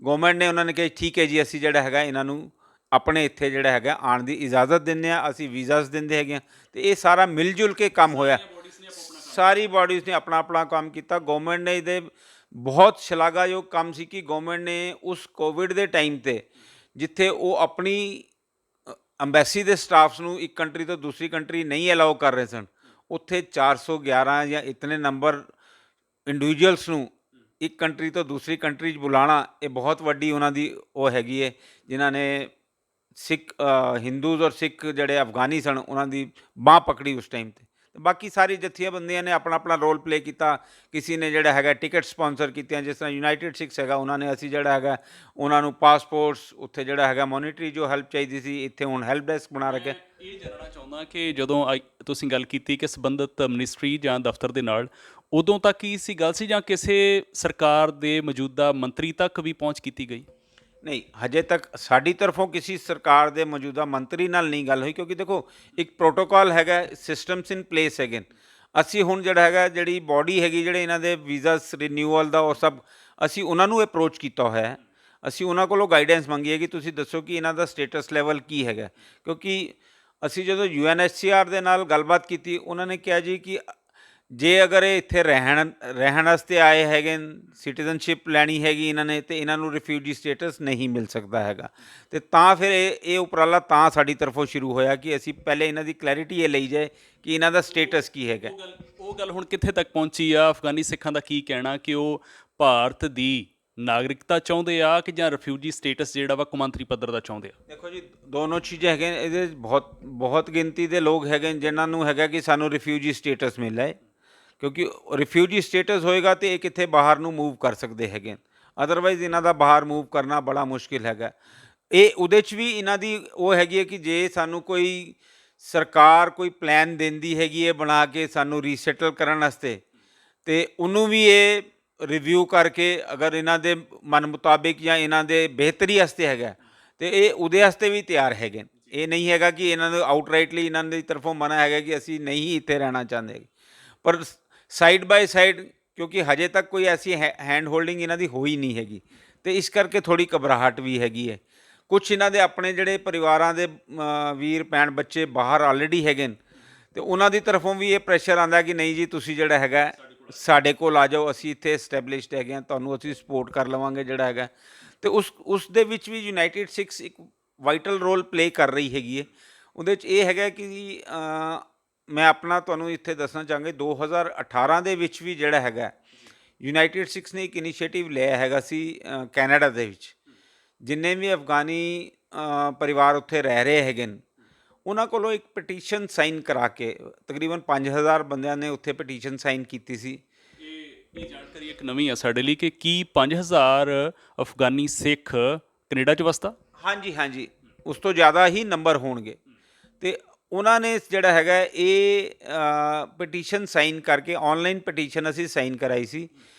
Speaker 2: ਗਵਰਨਮੈਂਟ ਨੇ ਉਹਨਾਂ ਨੇ ਕਿਹਾ ਠੀਕ ਹੈ ਜੀ, ਅਸੀਂ ਜਿਹੜਾ ਹੈਗਾ ਇਹਨਾਂ ਨੂੰ ਆਪਣੇ ਇੱਥੇ ਜਿਹੜਾ ਹੈਗਾ ਆਉਣ ਦੀ ਇਜਾਜ਼ਤ ਦਿੰਦੇ ਹਾਂ, ਅਸੀਂ ਵੀਜ਼ਾਸ ਦਿੰਦੇ ਹੈਗੇ ਹਾਂ। ਅਤੇ ਇਹ ਸਾਰਾ ਮਿਲ ਜੁਲ ਕੇ ਕੰਮ ਹੋਇਆ। ਸਾਰੀ ਬਾਡੀਜ਼ ਨੇ ਆਪਣਾ ਆਪਣਾ ਕੰਮ ਕੀਤਾ। ਗਵਰਨਮੈਂਟ ਨੇ ਇਹਦੇ ਬਹੁਤ ਸ਼ਲਾਘਾਯੋਗ ਕੰਮ ਸੀ ਕਿ ਗਵਰਨਮੈਂਟ ਨੇ ਉਸ ਕੋਵਿਡ ਦੇ ਟਾਈਮ ਤੇ ਜਿੱਥੇ ਉਹ ਆਪਣੀ ਅੰਬੈਸੀ ਦੇ ਸਟਾਫਸ ਨੂੰ ਇੱਕ ਕੰਟਰੀ ਤੋਂ ਦੂਸਰੀ ਕੰਟਰੀ ਨਹੀਂ ਅਲਾਉ ਕਰ ਰਹੇ ਸਨ, ਉੱਥੇ 411 ਜਾਂ ਇਤਨੇ ਨੰਬਰ ਇੰਡੀਵਿਜੂਅਲਸ ਨੂੰ ਇੱਕ ਕੰਟਰੀ ਤੋਂ ਦੂਸਰੀ ਕੰਟਰੀ 'ਚ ਬੁਲਾਉਣਾ, ਇਹ ਬਹੁਤ ਵੱਡੀ ਉਹਨਾਂ ਦੀ ਉਹ ਹੈਗੀ ਹੈ, ਜਿਨ੍ਹਾਂ ਨੇ ਸਿੱਖ ਹਿੰਦੂਜ਼ ਔਰ ਸਿੱਖ ਜਿਹੜੇ ਅਫਗਾਨੀ ਸਨ ਉਹਨਾਂ ਦੀ ਬਾਂਹ ਪਕੜੀ ਉਸ ਟਾਈਮ 'ਤੇ। ਬਾਕੀ ਸਾਰੀ ਜਥੇਬੰਦੀਆਂ ਨੇ ਆਪਣਾ ਆਪਣਾ ਰੋਲ ਪਲੇ ਕੀਤਾ। ਕਿਸੇ ਨੇ ਜਿਹੜਾ ਹੈਗਾ ਟਿਕਟ ਸਪਾਂਸਰ ਕੀਤੀਆਂ, ਜਿਸ ਤਰ੍ਹਾਂ ਯੂਨਾਈਟਿਡ ਸਿੱਖਸ ਹੈਗਾ, ਉਹਨਾਂ ਨੇ ਅਸੀਂ ਜਿਹੜਾ ਹੈਗਾ ਉਹਨਾਂ ਨੂੰ ਪਾਸਪੋਰਟਸ, ਉੱਥੇ ਜਿਹੜਾ ਹੈਗਾ ਮੋਨੀਟਰੀ ਜੋ ਹੈਲਪ ਚਾਹੀਦੀ ਸੀ, ਇੱਥੇ ਹੁਣ ਹੈਲਪ ਡੈਸਕ ਬਣਾ ਰੱਖਿਆ।
Speaker 1: ਇਹ ਜਾਣਨਾ ਚਾਹੁੰਦਾ ਕਿ ਜਦੋਂ ਤੁਸੀਂ ਗੱਲ ਕੀਤੀ ਕਿ ਸੰਬੰਧਿਤ ਮਿਨਿਸਟਰੀ ਜਾਂ ਦਫ਼ਤਰ ਦੇ ਨਾਲ, ਉਦੋਂ ਤੱਕ ਹੀ ਸੀ ਗੱਲ ਸੀ ਜਾਂ ਕਿਸੇ ਸਰਕਾਰ ਦੇ ਮੌਜੂਦਾ ਮੰਤਰੀ ਤੱਕ ਵੀ ਪਹੁੰਚ ਕੀਤੀ ਗਈ?
Speaker 2: ਨਹੀਂ, ਹਜੇ ਤੱਕ ਸਾਡੀ ਤਰਫੋਂ ਕਿਸੇ ਸਰਕਾਰ ਦੇ ਮੌਜੂਦਾ ਮੰਤਰੀ ਨਾਲ ਨਹੀਂ ਗੱਲ ਹੋਈ, ਕਿਉਂਕਿ ਦੇਖੋ ਇੱਕ ਪ੍ਰੋਟੋਕਾਲ ਹੈਗਾ, ਸਿਸਟਮਸ ਇਨ ਪਲੇਸ ਹੈਗੇ। ਅਸੀਂ ਹੁਣ ਜਿਹੜਾ ਹੈਗਾ ਜਿਹੜੀ ਬਾਡੀ ਹੈਗੀ ਜਿਹੜੇ ਇਹਨਾਂ ਦੇ ਵੀਜ਼ਾਸ ਰਿਨਿਊਅਲ ਦਾ ਉਹ ਸਭ ਅਸੀਂ ਉਹਨਾਂ ਨੂੰ ਅਪਰੋਚ ਕੀਤਾ ਹੋਇਆ ਹੈ। ਅਸੀਂ ਉਹਨਾਂ ਕੋਲੋਂ ਗਾਈਡੈਂਸ ਮੰਗੀ ਹੈ ਕਿ ਤੁਸੀਂ ਦੱਸੋ ਕਿ ਇਹਨਾਂ ਦਾ ਸਟੇਟਸ ਲੈਵਲ ਕੀ ਹੈਗਾ, ਕਿਉਂਕਿ ਅਸੀਂ ਜਦੋਂ UNHCR ਦੇ ਨਾਲ ਗੱਲਬਾਤ ਕੀਤੀ, ਉਹਨਾਂ ਨੇ ਕਿਹਾ ਜੀ ਕਿ ਜੇ ਅਗਰ ਇਹ ਇੱਥੇ ਰਹਿਣ ਵਾਸਤੇ ਆਏ ਹੈਗੇ, ਸਿਟੀਜ਼ਨਸ਼ਿਪ ਲੈਣੀ ਹੈਗੀ ਇਹਨਾਂ ਨੇ, ਅਤੇ ਇਹਨਾਂ ਨੂੰ ਰਿਫਿਊਜੀ ਸਟੇਟਸ ਨਹੀਂ ਮਿਲ ਸਕਦਾ ਹੈਗਾ। ਅਤੇ ਤਾਂ ਫਿਰ ਇਹ ਉਪਰਾਲਾ ਤਾਂ ਸਾਡੀ ਤਰਫੋਂ ਸ਼ੁਰੂ ਹੋਇਆ ਕਿ ਅਸੀਂ ਪਹਿਲੇ ਇਹਨਾਂ ਦੀ ਕਲੈਰਿਟੀ ਇਹ ਲਈ ਜਾਏ ਕਿ ਇਹਨਾਂ ਦਾ ਸਟੇਟਸ ਕੀ ਹੈਗਾ।
Speaker 1: ਉਹ ਗੱਲ ਹੁਣ ਕਿੱਥੇ ਤੱਕ ਪਹੁੰਚੀ ਆ? ਅਫਗਾਨੀ ਸਿੱਖਾਂ ਦਾ ਕੀ ਕਹਿਣਾ ਕਿ ਉਹ ਭਾਰਤ ਦੀ ਨਾਗਰਿਕਤਾ ਚਾਹੁੰਦੇ ਆ ਕਿ ਜਾਂ ਰਿਫਿਊਜੀ ਸਟੇਟਸ ਜਿਹੜਾ ਵਾ ਕੌਮਾਂਤਰੀ ਪੱਧਰ ਦਾ ਚਾਹੁੰਦੇ ਆ?
Speaker 2: ਦੇਖੋ ਜੀ, ਦੋਨੋਂ ਚੀਜ਼ਾਂ ਹੈਗੀਆਂ। ਇਹਦੇ ਬਹੁਤ ਗਿਣਤੀ ਦੇ ਲੋਕ ਹੈਗੇ ਜਿਨ੍ਹਾਂ ਨੂੰ ਹੈਗਾ ਕਿ ਸਾਨੂੰ ਰਿਫਿਊਜੀ ਸਟੇਟਸ ਮਿਲ ਜਾਏ, ਕਿਉਂਕਿ ਰਿਫਿਊਜੀ ਸਟੇਟਸ ਹੋਏਗਾ ਤਾਂ ਇਹ ਕਿੱਥੇ ਬਾਹਰ ਨੂੰ ਮੂਵ ਕਰ ਸਕਦੇ ਹੈਗੇ, ਅਦਰਵਾਈਜ਼ ਇਹਨਾਂ ਦਾ ਬਾਹਰ ਮੂਵ ਕਰਨਾ ਬੜਾ ਮੁਸ਼ਕਿਲ ਹੈਗਾ। ਇਹ ਉਹਦੇ 'ਚ ਵੀ ਇਹਨਾਂ ਦੀ ਉਹ ਹੈਗੀ ਹੈ ਕਿ ਜੇ ਸਾਨੂੰ ਕੋਈ ਸਰਕਾਰ ਕੋਈ ਪਲਾਨ ਦਿੰਦੀ ਹੈਗੀ ਹੈ ਬਣਾ ਕੇ ਸਾਨੂੰ ਰੀਸੈਟਲ ਕਰਨ ਵਾਸਤੇ, ਅਤੇ ਉਹਨੂੰ ਵੀ ਇਹ ਰਿਵਿਊ ਕਰਕੇ ਅਗਰ ਇਹਨਾਂ ਦੇ ਮਨ ਮੁਤਾਬਿਕ ਜਾਂ ਇਹਨਾਂ ਦੇ ਬਿਹਤਰੀ ਵਾਸਤੇ ਹੈਗਾ, ਅਤੇ ਇਹ ਉਹਦੇ ਵਾਸਤੇ ਵੀ ਤਿਆਰ ਹੈਗੇ। ਇਹ ਨਹੀਂ ਹੈਗਾ ਕਿ ਇਹਨਾਂ ਨੂੰ ਆਊਟਰਾਈਟਲੀ ਇਹਨਾਂ ਦੀ ਤਰਫੋਂ ਮਨਾ ਹੈਗਾ ਕਿ ਅਸੀਂ ਨਹੀਂ ਇੱਥੇ ਰਹਿਣਾ ਚਾਹੁੰਦੇ, ਪਰ ਸਾਈਡ ਬਾਏ ਸਾਈਡ, ਕਿਉਂਕਿ ਹਜੇ ਤੱਕ ਕੋਈ ਐਸੀ ਹੈਂਡ ਹੋਲਡਿੰਗ ਇਹਨਾਂ ਦੀ ਹੋਈ ਨਹੀਂ ਹੈਗੀ, ਅਤੇ ਇਸ ਕਰਕੇ ਥੋੜ੍ਹੀ ਘਬਰਾਹਟ ਵੀ ਹੈਗੀ ਹੈ। ਕੁਛ ਇਹਨਾਂ ਦੇ ਆਪਣੇ ਜਿਹੜੇ ਪਰਿਵਾਰਾਂ ਦੇ ਵੀਰ ਭੈਣ ਬੱਚੇ ਬਾਹਰ ਆਲਰੇਡੀ ਹੈਗੇ ਨੇ, ਅਤੇ ਉਹਨਾਂ ਦੀ ਤਰਫੋਂ ਵੀ ਇਹ ਪ੍ਰੈਸ਼ਰ ਆਉਂਦਾ ਕਿ ਨਹੀਂ ਜੀ ਤੁਸੀਂ ਜਿਹੜਾ ਹੈਗਾ ਸਾਡੇ ਕੋਲ ਆ ਜਾਓ, ਅਸੀਂ ਇੱਥੇ ਐਸਟੈਬਲਿਸ਼ਡ ਹੈਗੇ ਹਾਂ, ਤੁਹਾਨੂੰ ਅਸੀਂ ਸਪੋਰਟ ਕਰ ਲਵਾਂਗੇ ਜਿਹੜਾ ਹੈਗਾ। ਅਤੇ ਉਸ ਦੇ ਵਿੱਚ ਵੀ ਯੂਨਾਈਟਿਡ ਸਿੱਖਸ ਇੱਕ ਵਾਈਟਲ ਰੋਲ ਪਲੇ ਕਰ ਰਹੀ ਹੈਗੀ ਹੈ। ਉਹਦੇ 'ਚ ਇਹ ਹੈਗਾ ਕਿ ਮੈਂ ਆਪਣਾ ਤੁਹਾਨੂੰ ਇੱਥੇ ਦੱਸਣਾ ਚਾਹਾਂਗਾ, 2018 ਦੇ ਵਿੱਚ ਵੀ ਜਿਹੜਾ ਹੈਗਾ ਯੂਨਾਈਟਿਡ ਸਿੱਖਸ ਨੇ ਇੱਕ ਇਨੀਸ਼ੀਏਟਿਵ ਲਿਆ ਹੈਗਾ ਸੀ ਕੈਨੇਡਾ ਦੇ ਵਿੱਚ। ਜਿੰਨੇ ਵੀ ਅਫਗਾਨੀ ਪਰਿਵਾਰ ਉੱਥੇ ਰਹਿ ਰਹੇ ਹੈਗੇ ਨੇ, ਉਹਨਾਂ ਕੋਲੋਂ ਇੱਕ ਪਟੀਸ਼ਨ ਸਾਈਨ ਕਰਾ ਕੇ ਤਕਰੀਬਨ 5000 ਬੰਦਿਆਂ ਨੇ ਉੱਥੇ ਪਟੀਸ਼ਨ ਸਾਈਨ ਕੀਤੀ ਸੀ।
Speaker 1: ਇਹ ਜਾਣਕਾਰੀ ਇੱਕ ਨਵੀਂ ਆ ਸਾਡੇ ਲਈ ਕਿ ਕੀ 5000 ਅਫਗਾਨੀ ਸਿੱਖ ਕੈਨੇਡਾ 'ਚ ਵਸਦਾ?
Speaker 2: ਹਾਂਜੀ, ਉਸ ਤੋਂ ਜ਼ਿਆਦਾ ਹੀ ਨੰਬਰ ਹੋਣਗੇ। ਅਤੇ ਉਹਨਾਂ ਨੇ ਜਿਹੜਾ ਹੈਗਾ ਇਹ ਪਟੀਸ਼ਨ ਸਾਈਨ ਕਰਕੇ, ਔਨਲਾਈਨ ਪਟੀਸ਼ਨ ਅਸੀਂ ਸਾਈਨ ਕਰਾਈ ਸੀ,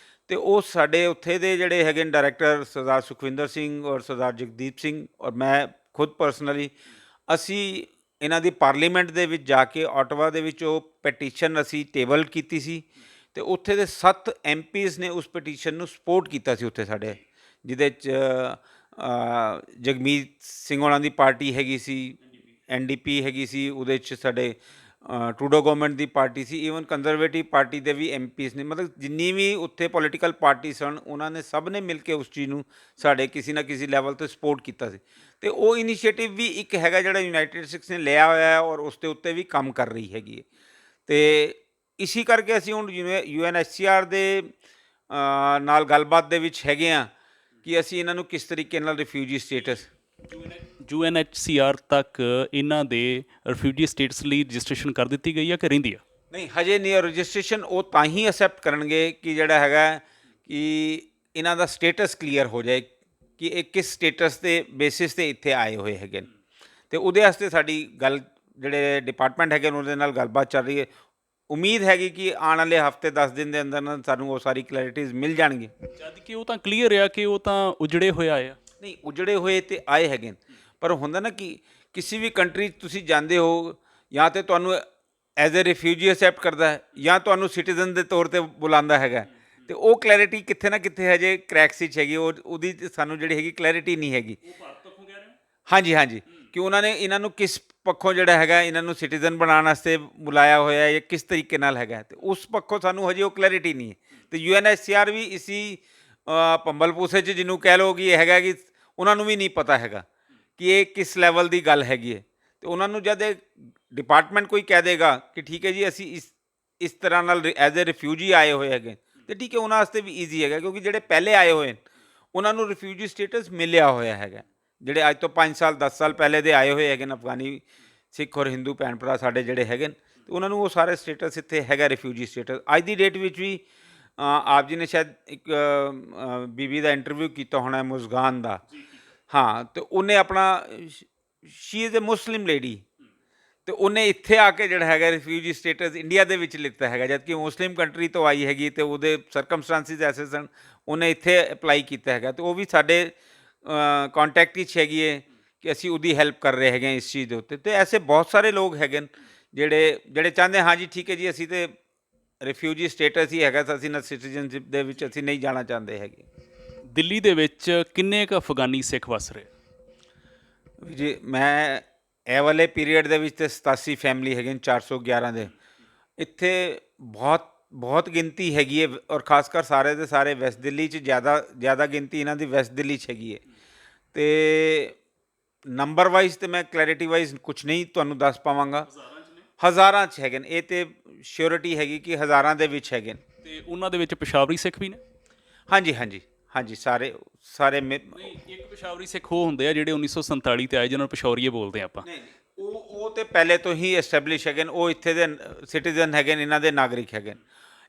Speaker 2: ਅਤੇ ਉਹ ਸਾਡੇ ਉੱਥੇ ਦੇ ਜਿਹੜੇ ਹੈਗੇ ਨੇ ਡਾਇਰੈਕਟਰ ਸਰਦਾਰ ਸੁਖਵਿੰਦਰ ਸਿੰਘ ਔਰ ਸਰਦਾਰ ਜਗਦੀਪ ਸਿੰਘ ਔਰ ਮੈਂ ਖੁਦ ਪਰਸਨਲੀ, ਅਸੀਂ ਇਹਨਾਂ ਦੀ ਪਾਰਲੀਮੈਂਟ ਦੇ ਵਿੱਚ ਜਾ ਕੇ ਆਟਵਾ ਦੇ ਵਿੱਚ ਉਹ ਪਟੀਸ਼ਨ ਅਸੀਂ ਟੇਬਲ ਕੀਤੀ ਸੀ, ਅਤੇ ਉੱਥੇ ਦੇ 7 MPs ਨੇ ਉਸ ਪਟੀਸ਼ਨ ਨੂੰ ਸਪੋਰਟ ਕੀਤਾ ਸੀ ਉੱਥੇ ਸਾਡੇ, ਜਿਹਦੇ 'ਚ ਜਗਮੀਤ ਸਿੰਘ ਉਹਨਾਂ ਦੀ ਪਾਰਟੀ ਹੈਗੀ ਸੀ, NDP ਹੈਗੀ ਸੀ, ਉਹਦੇ 'ਚ ਸਾਡੇ ਟਰੂਡੋ ਗਵਰਨਮੈਂਟ ਦੀ ਪਾਰਟੀ ਸੀ, ਈਵਨ ਕੰਜ਼ਰਵੇਟਿਵ ਪਾਰਟੀ ਦੇ ਵੀ MPs ਨੇ। ਮਤਲਬ ਜਿੰਨੀ ਵੀ ਉੱਥੇ ਪੋਲੀਟੀਕਲ ਪਾਰਟੀ ਸਨ, ਉਹਨਾਂ ਨੇ ਸਭ ਨੇ ਮਿਲ ਕੇ ਉਸ ਚੀਜ਼ ਨੂੰ ਸਾਡੇ ਕਿਸੇ ਨਾ ਕਿਸੇ ਲੈਵਲ 'ਤੇ ਸਪੋਰਟ ਕੀਤਾ ਸੀ। ਅਤੇ ਉਹ ਇਨੀਸ਼ੀਏਟਿਵ ਵੀ ਇੱਕ ਹੈਗਾ ਜਿਹੜਾ ਯੂਨਾਈਟਿਡ ਸਿੱਖਸ ਨੇ ਲਿਆ ਹੋਇਆ ਹੈ ਔਰ ਉਸ ਦੇ ਉੱਤੇ ਵੀ ਕੰਮ ਕਰ ਰਹੀ ਹੈਗੀ ਹੈ। ਅਤੇ ਇਸੀ ਕਰਕੇ ਅਸੀਂ ਹੁਣ UNHCR ਦੇ ਨਾਲ ਗੱਲਬਾਤ ਦੇ ਵਿੱਚ ਹੈਗੇ ਹਾਂ ਕਿ ਅਸੀਂ ਇਹਨਾਂ ਨੂੰ ਕਿਸ ਤਰੀਕੇ ਨਾਲ ਰਿਫਿਊਜੀ ਸਟੇਟਸ
Speaker 1: UNHCR ਤੱਕ ਇਹਨਾਂ ਦੇ ਰਿਫਿਊਜੀ ਸਟੇਟਸ ਲਈ ਰਜਿਸਟ੍ਰੇਸ਼ਨ ਕਰ ਦਿੱਤੀ ਗਈ ਆ ਕਿ ਰਹਿੰਦੀ ਆ?
Speaker 2: ਨਹੀਂ, ਹਜੇ ਨਹੀਂ। ਰਜਿਸਟ੍ਰੇਸ਼ਨ ਉਹ ਤਾਂ ਹੀ ਅਸੈਪਟ ਕਰਨਗੇ ਕਿ ਜਿਹੜਾ ਹੈਗਾ ਕਿ ਇਹਨਾਂ ਦਾ ਸਟੇਟਸ ਕਲੀਅਰ ਹੋ ਜਾਏ ਕਿ ਇਹ ਕਿਸ ਸਟੇਟਸ ਦੇ ਬੇਸਿਸ 'ਤੇ ਇੱਥੇ ਆਏ ਹੋਏ ਹੈਗੇ ਨੇ। ਅਤੇ ਉਹਦੇ ਵਾਸਤੇ ਸਾਡੀ ਗੱਲ ਜਿਹੜੇ ਡਿਪਾਰਟਮੈਂਟ ਹੈਗੇ ਨੇ ਉਹਦੇ ਨਾਲ ਗੱਲਬਾਤ ਚੱਲ ਰਹੀ ਹੈ। ਉਮੀਦ ਹੈਗੀ ਕਿ ਆਉਣ ਵਾਲੇ ਹਫ਼ਤੇ 10 ਦਿਨ ਦੇ ਅੰਦਰ ਸਾਨੂੰ ਉਹ ਸਾਰੀ ਕਲੈਰਿਟੀਜ਼ ਮਿਲ ਜਾਣਗੀ।
Speaker 1: ਜਦ ਕਿ ਉਹ ਤਾਂ ਕਲੀਅਰ ਆ ਕਿ ਉਹ ਤਾਂ ਉਜੜੇ ਹੋਏ ਆਏ ਆ।
Speaker 2: ਨਹੀਂ, ਉਜੜੇ ਹੋਏ ਤੇ ਆਏ ਹੈਗੇ ਨੇ, ਪਰ ਹੁੰਦਾ ਨਾ ਕਿ ਕਿਸੇ ਵੀ ਕੰਟਰੀ 'ਚ ਤੁਸੀਂ ਜਾਂਦੇ ਹੋ, ਜਾਂ ਤਾਂ ਤੁਹਾਨੂੰ ਐਜ਼ ਏ ਰਿਫਿਊਜੀ ਅਸੈਪਟ ਕਰਦਾ ਹੈ ਜਾਂ ਤੁਹਾਨੂੰ ਸਿਟੀਜ਼ਨ ਦੇ ਤੌਰ 'ਤੇ ਬੁਲਾਉਂਦਾ ਹੈਗਾ, ਅਤੇ ਉਹ ਕਲੈਰਿਟੀ ਕਿੱਥੇ ਨਾ ਕਿੱਥੇ ਹਜੇ ਕ੍ਰੈਕਸ ਵਿੱਚ ਹੈਗੀ। ਉਹਦੀ ਸਾਨੂੰ ਜਿਹੜੀ ਹੈਗੀ ਕਲੈਰਿਟੀ ਨਹੀਂ ਹੈਗੀ। ਹਾਂਜੀ, ਕਿ ਉਹਨਾਂ ਨੇ ਇਹਨਾਂ ਨੂੰ ਕਿਸ ਪੱਖੋਂ ਜਿਹੜਾ ਹੈਗਾ ਇਹਨਾਂ ਨੂੰ ਸਿਟੀਜ਼ਨ ਬਣਾਉਣ ਵਾਸਤੇ ਬੁਲਾਇਆ ਹੋਇਆ ਹੈ ਜਾਂ ਕਿਸ ਤਰੀਕੇ ਨਾਲ ਹੈਗਾ, ਤੇ ਉਸ ਪੱਖੋਂ ਸਾਨੂੰ ਹਜੇ ਉਹ ਕਲੈਰਿਟੀ ਨਹੀਂ ਹੈ। ਤੇ UNHCR ਵੀ ਇਸੀ ਭੰਬਲ ਭੂਸੇ 'ਚ ਜਿਹਨੂੰ ਕਹਿ ਲਓ ਕਿ ਇਹ ਹੈਗਾ ਕਿ ਉਹਨਾਂ ਨੂੰ ਵੀ ਨਹੀਂ ਪਤਾ ਹੈਗਾ ਕਿ ਇਹ ਕਿਸ ਲੈਵਲ ਦੀ ਗੱਲ ਹੈਗੀ ਹੈ। ਤੇ ਉਹਨਾਂ ਨੂੰ ਜਦ ਇਹ ਡਿਪਾਰਟਮੈਂਟ ਕੋਈ ਕਹਿ ਦੇਗਾ ਕਿ ਠੀਕ ਹੈ ਜੀ ਅਸੀਂ ਇਸ ਤਰ੍ਹਾਂ ਨਾਲ ਐਜ਼ ਏ ਰਿਫਿਊਜੀ ਆਏ ਹੋਏ ਹੈਗੇ, ਤੇ ਠੀਕ ਹੈ ਉਹਨਾਂ ਵਾਸਤੇ ਵੀ ਈਜ਼ੀ ਹੈਗਾ, ਕਿਉਂਕਿ ਜਿਹੜੇ ਪਹਿਲੇ ਆਏ ਹੋਏ ਨੇ ਉਹਨਾਂ ਨੂੰ ਰਿਫਿਊਜੀ ਸਟੇਟਸ ਮਿਲਿਆ ਹੋਇਆ ਹੈਗਾ। ਜਿਹੜੇ ਅੱਜ ਤੋਂ 5 ਸਾਲ 10 ਸਾਲ ਪਹਿਲੇ ਦੇ ਆਏ ਹੋਏ ਹੈਗੇ ਨੇ ਅਫਗਾਨੀ ਸਿੱਖ ਔਰ ਹਿੰਦੂ ਭੈਣ ਭਰਾ ਸਾਡੇ ਜਿਹੜੇ ਹੈਗੇ ਨੇ, ਤੇ ਉਹਨਾਂ ਨੂੰ ਉਹ ਸਾਰੇ ਸਟੇਟਸ ਇੱਥੇ ਹੈਗਾ ਰਿਫਿਊਜੀ ਸਟੇਟਸ। ਅੱਜ ਦੀ ਡੇਟ ਵਿੱਚ ਵੀ ਆਪ ਜੀ ਨੇ ਸ਼ਾਇਦ ਇੱਕ ਬੀਬੀ ਦਾ ਇੰਟਰਵਿਊ ਕੀਤਾ ਹੋਣਾ ਮੁਸਕਾਨ ਦਾ, ਹਾਂ, ਤੇ ਉਹਨੇ ਆਪਣਾ she is a Muslim lady, ਤੇ ਉਹਨੇ ਇੱਥੇ ਆ ਕੇ ਜਿਹੜਾ ਹੈਗਾ ਰਿਫਿਊਜੀ ਸਟੇਟਸ ਇੰਡੀਆ ਦੇ ਵਿੱਚ ਲਿੱਤਾ ਹੈਗਾ, ਜਦ ਕਿ ਮੁਸਲਿਮ ਕੰਟਰੀ ਤੋਂ ਆਈ ਹੈਗੀ ਤੇ ਉਹਦੇ ਸਰਕਮਸਟੈਂਸਿਸ ਐਸੇ ਸਨ, ਉਹਨੇ ਇੱਥੇ ਅਪਲਾਈ ਕੀਤਾ ਹੈਗਾ। ਤੇ ਉਹ ਵੀ ਸਾਡੇ ਕੰਟੈਕਟ ਵਿੱਚ ਹੈਗੀ ਹੈ ਕਿ ਅਸੀਂ ਉਹਦੀ ਹੈਲਪ ਕਰ ਰਹੇ ਹੈਗੇ ਇਸ ਚੀਜ਼ ਦੇ ਉੱਤੇ। ਤੇ ਐਸੇ ਬਹੁਤ ਸਾਰੇ ਲੋਕ ਹੈਗੇ ਨੇ ਜਿਹੜੇ ਚਾਹੁੰਦੇ ਹਾਂ ਜੀ ਠੀਕ ਹੈ ਜੀ ਅਸੀਂ ਤੇ ਰਿਫਿਊਜੀ ਸਟੇਟਸ ਹੀ ਹੈਗਾ, ਅਸੀਂ ਨਾ ਸਿਟੀਜ਼ਨਸ਼ਿਪ ਦੇ ਵਿੱਚ ਅਸੀਂ ਨਹੀਂ ਜਾਣਾ ਚਾਹੁੰਦੇ ਹੈਗੇ।
Speaker 1: ਦਿੱਲੀ ਦੇ ਵਿੱਚ ਕਿੰਨੇ ਕੁ ਅਫਗਾਨੀ ਸਿੱਖ ਵਸ ਰਹੇ?
Speaker 2: ਜੀ ਮੈਂ ਇਹ ਵਾਲੇ ਪੀਰੀਅਡ ਦੇ ਵਿੱਚ ਤੇ 87 ਫੈਮਿਲੀ ਹੈਗੇ ਨੇ 411 ਦੇ। ਇੱਥੇ ਬਹੁਤ ਗਿਣਤੀ ਹੈਗੀ ਹੈ, ਔਰ ਖਾਸ ਕਰ ਸਾਰੇ ਦੇ ਸਾਰੇ ਵੈਸਟ ਦਿੱਲੀ 'ਚ ਜ਼ਿਆਦਾ ਗਿਣਤੀ ਇਹਨਾਂ ਦੀ ਵੈਸਟ ਦਿੱਲੀ 'ਚ ਹੈਗੀ ਹੈ। ਤੇ ਨੰਬਰ ਵਾਈਜ਼ ਤੇ ਮੈਂ ਕਲੈਰਿਟੀ ਵਾਈਜ਼ ਕੁਛ ਨਹੀਂ ਤੁਹਾਨੂੰ ਦੱਸ ਪਾਵਾਂਗਾ, ਹਜ਼ਾਰਾਂ 'ਚ ਹੈਗੇ ਨੇ, ਇਹ ਤੇ ਸ਼ੋਰਿਟੀ ਹੈਗੀ ਕਿ ਹਜ਼ਾਰਾਂ ਦੇ ਵਿੱਚ ਹੈਗੇ ਨੇ।
Speaker 1: ਤੇ ਉਹਨਾਂ ਦੇ ਵਿੱਚ ਪੇਸ਼ਾਵਰੀ ਸਿੱਖ ਵੀ ਨੇ?
Speaker 2: ਹਾਂਜੀ ਹਾਂਜੀ ਹਾਂਜੀ, ਸਾਰੇ
Speaker 1: ਨਹੀਂ, ਇੱਕ ਪੇਸ਼ਾਵਰੀ ਸਿੱਖ ਉਹ ਹੁੰਦੇ ਆ ਜਿਹੜੇ 1947 ਤੇ ਆਏ ਜਿਹਨਾਂ ਨੂੰ ਪਸ਼ੌਰੀਏ ਬੋਲਦੇ ਆ ਆਪਾਂ।
Speaker 2: ਨਹੀਂ ਉਹ ਤੇ ਪਹਿਲੇ ਤੋਂ ਹੀ ਐਸਟੈਬਲਿਸ਼ ਹੈਗੇ ਨੇ, ਉਹ ਇੱਥੇ ਦੇ ਸਿਟੀਜ਼ਨ ਹੈਗੇ ਨੇ, ਇਹਨਾਂ ਦੇ ਨਾਗਰਿਕ ਹੈਗੇ ਨੇ।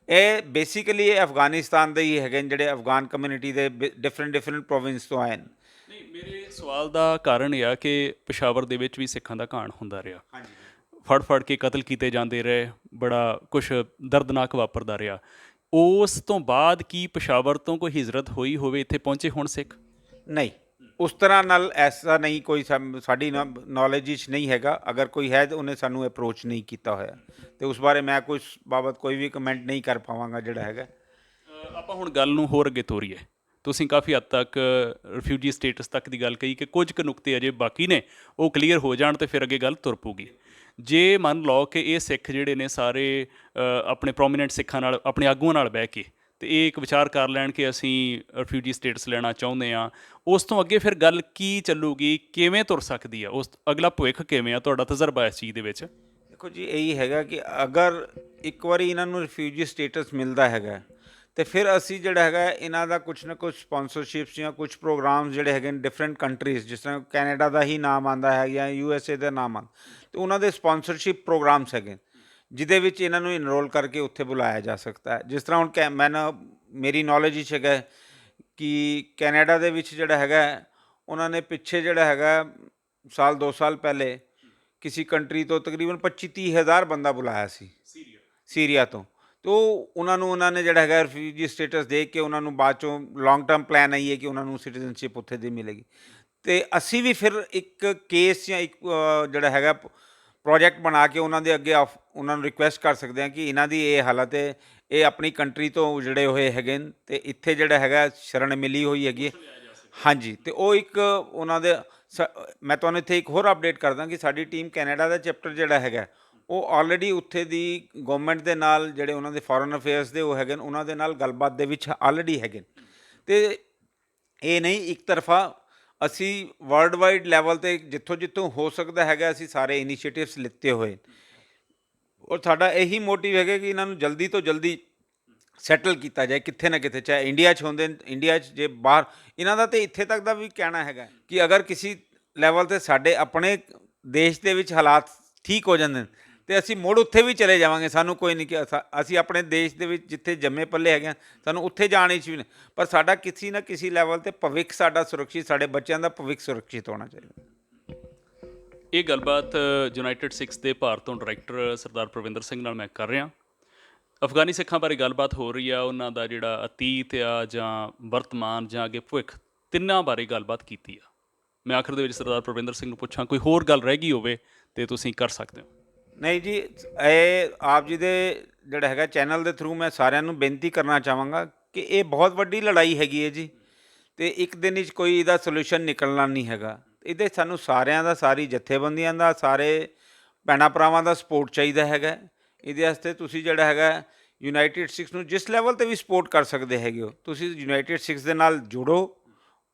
Speaker 2: ਇਹ ਬੇਸਿਕਲੀ ਇਹ ਅਫਗਾਨਿਸਤਾਨ ਦੇ ਹੀ ਹੈਗੇ ਨੇ, ਜਿਹੜੇ ਅਫਗਾਨ ਕਮਿਊਨਿਟੀ ਦੇ ਡਿਫਰੈਂਟ ਪ੍ਰੋਵਿੰਸ ਤੋਂ ਆਏ ਨੇ।
Speaker 1: ਨਹੀਂ, ਮੇਰੇ ਸਵਾਲ ਦਾ ਕਾਰਨ ਇਹ ਆ ਕਿ ਪੇਸ਼ਾਵਰ ਦੇ ਵਿੱਚ ਵੀ ਸਿੱਖਾਂ ਦਾ ਘਾਣ ਹੁੰਦਾ ਰਿਹਾ, ਫੜ ਕੇ ਕਤਲ ਕੀਤੇ ਜਾਂਦੇ ਰਹੇ, ਬੜਾ ਕੁਛ ਦਰਦਨਾਕ ਵਾਪਰਦਾ ਰਿਹਾ। ਉਸ ਤੋਂ ਬਾਅਦ ਕੀ ਪੇਸ਼ਾਵਰ ਤੋਂ ਕੋਈ ਹਿਜਰਤ ਹੋਈ ਹੋਵੇ ਇੱਥੇ ਪਹੁੰਚੇ ਹੁਣ ਸਿੱਖ?
Speaker 2: ਨਹੀਂ, ਉਸ ਤਰ੍ਹਾਂ ਨਾਲ ਐਸਾ ਨਹੀਂ ਕੋਈ ਸਾਡੀ ਨੌਲੇਜ ਵਿੱਚ ਨਹੀਂ ਹੈਗਾ। ਅਗਰ ਕੋਈ ਹੈ ਤਾਂ ਉਹਨੇ ਸਾਨੂੰ ਅਪਰੋਚ ਨਹੀਂ ਕੀਤਾ ਹੋਇਆ, ਤੇ ਉਸ ਬਾਰੇ ਮੈਂ ਕੁਛ ਬਾਬਤ ਕੋਈ ਵੀ ਕਮੈਂਟ ਨਹੀਂ ਕਰ ਪਾਵਾਂਗਾ ਜਿਹੜਾ ਹੈਗਾ।
Speaker 1: ਆਪਾਂ ਹੁਣ ਗੱਲ ਨੂੰ ਹੋਰ ਅੱਗੇ ਤੋਰੀਏ। ਤੁਸੀਂ ਕਾਫੀ ਹੱਦ ਤੱਕ ਰਿਫਿਊਜੀ ਸਟੇਟਸ ਤੱਕ ਦੀ ਗੱਲ ਕਹੀ ਕਿ ਕੁਝ ਕੁ ਨੁਕਤੇ ਅਜੇ ਬਾਕੀ ਨੇ, ਉਹ ਕਲੀਅਰ ਹੋ ਜਾਣ ਤੇ ਫਿਰ ਅੱਗੇ ਗੱਲ ਤੁਰ ਪਊਗੀ। ਜੇ ਮੰਨ ਲਓ ਕਿ ਇਹ ਸਿੱਖ ਜਿਹੜੇ ਨੇ ਸਾਰੇ ਆਪਣੇ ਪ੍ਰੋਮੀਨੈਂਟ ਸਿੱਖਾਂ ਨਾਲ, ਆਪਣੇ ਆਗੂਆਂ ਨਾਲ ਬਹਿ ਕੇ ਤੇ ਇਹ ਇੱਕ ਵਿਚਾਰ ਕਰ ਲੈਣ ਕਿ ਅਸੀਂ ਰਿਫਿਊਜੀ ਸਟੇਟਸ ਲੈਣਾ ਚਾਹੁੰਦੇ ਹਾਂ, ਉਸ ਤੋਂ ਅੱਗੇ ਫਿਰ ਗੱਲ ਕੀ ਚੱਲੂਗੀ, ਕਿਵੇਂ ਤੁਰ ਸਕਦੀ ਆ, ਉਸ ਅਗਲਾ ਭਵਿੱਖ ਕਿਵੇਂ ਆ? ਤੁਹਾਡਾ ਤਜਰਬਾ ਇਸ ਚੀਜ਼ ਦੇ ਵਿੱਚ?
Speaker 2: ਦੇਖੋ ਜੀ, ਇਹੀ ਹੈਗਾ ਕਿ ਅਗਰ ਇੱਕ ਵਾਰੀ ਇਹਨਾਂ ਨੂੰ ਰਿਫਿਊਜੀ ਸਟੇਟਸ ਮਿਲਦਾ ਹੈਗਾ ਤੇ ਫਿਰ ਅਸੀਂ ਜਿਹੜਾ ਹੈਗਾ ਇਹਨਾਂ ਦਾ ਕੁਛ ਨਾ ਕੁਛ ਸਪੋਂਸਰਸ਼ਿਪਸ ਜਾਂ ਕੁਛ ਪ੍ਰੋਗਰਾਮਸ ਜਿਹੜੇ ਹੈਗੇ ਨੇ ਡਿਫਰੈਂਟ ਕੰਟਰੀਜ਼, ਜਿਸ ਤਰ੍ਹਾਂ ਕੈਨੇਡਾ ਦਾ ਹੀ ਨਾਮ ਆਉਂਦਾ ਹੈ ਜਾਂ USA ਦਾ ਨਾਮ ਆਉਂਦਾ, ਤੇ ਉਹਨਾਂ ਦੇ ਸਪੋਂਸਰਸ਼ਿਪ ਪ੍ਰੋਗਰਾਮਸ ਹੈਗੇ ਜਿਹਦੇ ਵਿੱਚ ਇਹਨਾਂ ਨੂੰ ਇਨਰੋਲ ਕਰਕੇ ਉੱਥੇ ਬੁਲਾਇਆ ਜਾ ਸਕਦਾ ਹੈ। ਜਿਸ ਤਰ੍ਹਾਂ ਹੁਣ ਮੇਰੀ ਨੌਲੇਜ ਵਿੱਚ ਹੈਗਾ ਕਿ ਕੈਨੇਡਾ ਦੇ ਵਿੱਚ ਜਿਹੜਾ ਹੈਗਾ ਉਹਨਾਂ ਨੇ ਪਿੱਛੇ ਜਿਹੜਾ ਹੈਗਾ 2 ਸਾਲ ਪਹਿਲੇ ਕਿਸੇ ਕੰਟਰੀ ਤੋਂ ਤਕਰੀਬਨ 25-30 ਹਜ਼ਾਰ ਬੰਦਾ ਬੁਲਾਇਆ ਸੀ ਸੀਰੀਆ ਤੋਂ। ਤੋ ਉਹਨਾਂ ਨੇ ਜਿਹੜਾ ਹੈਗਾ ਰਿਫਿਊਜੀ ਸਟੇਟਸ ਦੇ ਕੇ ਉਹਨਾਂ ਨੂੰ ਬਾਅਦ ਚੋਂ ਲੌਂਗ ਟਰਮ ਪਲਾਨ ਆਈ ਹੈ ਕਿ ਉਹਨਾਂ ਨੂੰ ਸਿਟੀਜ਼ਨਸ਼ਿਪ ਉੱਥੇ ਦੀ ਮਿਲੇਗੀ। ਤੇ ਅਸੀਂ ਵੀ ਫਿਰ ਇੱਕ ਕੇਸ ਜਾਂ ਇੱਕ ਜਿਹੜਾ ਹੈਗਾ ਪ੍ਰੋਜੈਕਟ ਬਣਾ ਕੇ ਉਹਨਾਂ ਦੇ ਅੱਗੇ ਉਹਨਾਂ ਨੂੰ ਰਿਕੁਐਸਟ ਕਰ ਸਕਦੇ ਹਾਂ ਕਿ ਇਹਨਾਂ ਦੀ ਇਹ ਹਾਲਤ ਹੈ, ਇਹ ਆਪਣੀ ਕੰਟਰੀ ਤੋਂ ਉਜੜੇ ਹੋਏ ਹੈਗੇ ਨੇ ਤੇ ਇੱਥੇ ਜਿਹੜਾ ਹੈਗਾ ਸ਼ਰਨ ਮਿਲੀ ਹੋਈ ਹੈਗੀ। ਹਾਂਜੀ, ਤੇ ਉਹ ਇੱਕ ਉਹਨਾਂ ਦੇ ਮੈਂ ਤੁਹਾਨੂੰ ਇੱਥੇ ਇੱਕ ਹੋਰ ਅਪਡੇਟ ਕਰਦਾ ਕਿ ਸਾਡੀ ਟੀਮ ਕੈਨੇਡਾ ਦਾ ਚੈਪਟਰ ਜਿਹੜਾ ਹੈਗਾ ਉਹ ਆਲਰੇਡੀ ਉੱਥੇ ਦੀ ਗਵਰਨਮੈਂਟ ਦੇ ਨਾਲ, ਜਿਹੜੇ ਉਹਨਾਂ ਦੇ ਫੋਰਨ ਅਫੇਅਰਸ ਦੇ ਉਹ ਹੈਗੇ ਨੇ, ਉਹਨਾਂ ਦੇ ਨਾਲ ਗੱਲਬਾਤ ਦੇ ਵਿੱਚ ਆਲਰੇਡੀ ਹੈਗੇ। ਤੇ ਇਹ ਨਹੀਂ ਇੱਕ ਤਰਫਾ, ਅਸੀਂ ਵਰਲਡ ਵਾਈਡ ਲੈਵਲ 'ਤੇ ਜਿੱਥੋਂ ਹੋ ਸਕਦਾ ਹੈਗਾ ਅਸੀਂ ਸਾਰੇ ਇਨੀਸ਼ੀਏਟਿਵਸ ਲਿੱਤੇ ਹੋਏ, ਔਰ ਸਾਡਾ ਇਹੀ ਮੋਟਿਵ ਹੈਗਾ ਕਿ ਇਹਨਾਂ ਨੂੰ ਜਲਦੀ ਤੋਂ ਜਲਦੀ ਸੈਟਲ ਕੀਤਾ ਜਾਏ ਕਿੱਥੇ ਨਾ ਕਿਤੇ, ਚਾਹੇ ਇੰਡੀਆ 'ਚ ਹੁੰਦੇ, ਇੰਡੀਆ 'ਚ ਜੇ ਬਾਹਰ। ਇਹਨਾਂ ਦਾ ਤਾਂ ਇੱਥੇ ਤੱਕ ਦਾ ਵੀ ਕਹਿਣਾ ਹੈਗਾ ਕਿ ਅਗਰ ਕਿਸੇ ਲੈਵਲ 'ਤੇ ਸਾਡੇ ਆਪਣੇ ਦੇਸ਼ ਦੇ ਵਿੱਚ ਹਾਲਾਤ ਠੀਕ ਹੋ ਜਾਂਦੇ ਨੇ ਤੇ ਅਸੀਂ ਮੁੜ ਉੱਥੇ ਵੀ ਚਲੇ ਜਾਵਾਂਗੇ, ਸਾਨੂੰ ਕੋਈ ਨਹੀਂ ਕਿ ਅਸੀਂ ਆਪਣੇ ਦੇਸ਼ ਦੇ ਵਿੱਚ ਜਿੱਥੇ ਜੰਮੇ ਪੱਲੇ ਹੈਗੇ ਸਾਨੂੰ ਉੱਥੇ ਜਾਣ ਵਿੱਚ ਵੀ ਨਹੀਂ, ਪਰ ਸਾਡਾ ਕਿਸੇ ਨਾ ਕਿਸੇ ਲੈਵਲ 'ਤੇ ਭਵਿੱਖ ਸਾਡਾ ਸੁਰੱਖਿਅਤ, ਸਾਡੇ ਬੱਚਿਆਂ ਦਾ ਭਵਿੱਖ ਸੁਰੱਖਿਅਤ ਹੋਣਾ ਚਾਹੀਦਾ।
Speaker 1: ਇਹ ਗੱਲਬਾਤ ਯੂਨਾਈਟਿਡ ਸਿੱਖਸ ਦੇ ਭਾਰਤ ਤੋਂ ਡਾਇਰੈਕਟਰ ਸਰਦਾਰ ਪ੍ਰਵਿੰਦਰ ਸਿੰਘ ਨਾਲ ਮੈਂ ਕਰ ਰਿਹਾ। ਅਫਗਾਨੀ ਸਿੱਖਾਂ ਬਾਰੇ ਗੱਲਬਾਤ ਹੋ ਰਹੀ ਆ, ਉਹਨਾਂ ਦਾ ਜਿਹੜਾ ਅਤੀਤ ਆ ਜਾਂ ਵਰਤਮਾਨ ਜਾਂ ਅੱਗੇ ਭਵਿੱਖ, ਤਿੰਨਾਂ ਬਾਰੇ ਗੱਲਬਾਤ ਕੀਤੀ ਆ। ਮੈਂ ਆਖਰ ਦੇ ਵਿੱਚ ਸਰਦਾਰ ਪ੍ਰਵਿੰਦਰ ਸਿੰਘ ਨੂੰ ਪੁੱਛਾਂ ਕੋਈ ਹੋਰ ਗੱਲ ਰਹਿ ਗਈ ਹੋਵੇ ਤੇ ਤੁਸੀਂ ਕਰ ਸਕਦੇ ਹੋ।
Speaker 2: ਨਹੀਂ ਜੀ, ਇਹ ਆਪ ਜੀ ਦੇ ਜਿਹੜਾ ਹੈਗਾ ਚੈਨਲ ਦੇ ਥਰੂ ਮੈਂ ਸਾਰਿਆਂ ਨੂੰ ਬੇਨਤੀ ਕਰਨਾ ਚਾਹਾਂਗਾ ਕਿ ਇਹ ਬਹੁਤ ਵੱਡੀ ਲੜਾਈ ਹੈਗੀ ਹੈ ਜੀ, ਅਤੇ ਇੱਕ ਦਿਨ ਵਿੱਚ ਕੋਈ ਇਹਦਾ ਸੋਲਿਊਸ਼ਨ ਨਿਕਲਣਾ ਨਹੀਂ ਹੈਗਾ। ਇਹਦੇ ਸਾਨੂੰ ਸਾਰਿਆਂ ਦਾ, ਸਾਰੀ ਜਥੇਬੰਦੀਆਂ ਦਾ, ਸਾਰੇ ਭੈਣਾਂ ਭਰਾਵਾਂ ਦਾ ਸਪੋਰਟ ਚਾਹੀਦਾ ਹੈਗਾ। ਇਹਦੇ ਵਾਸਤੇ ਤੁਸੀਂ ਜਿਹੜਾ ਹੈਗਾ ਯੂਨਾਈਟਿਡ ਸਿੱਖਸ ਨੂੰ ਜਿਸ ਲੈਵਲ 'ਤੇ ਵੀ ਸਪੋਰਟ ਕਰ ਸਕਦੇ ਹੈਗੇ ਹੋ, ਤੁਸੀਂ ਯੂਨਾਈਟਿਡ ਸਿੱਖਸ ਦੇ ਨਾਲ ਜੁੜੋ,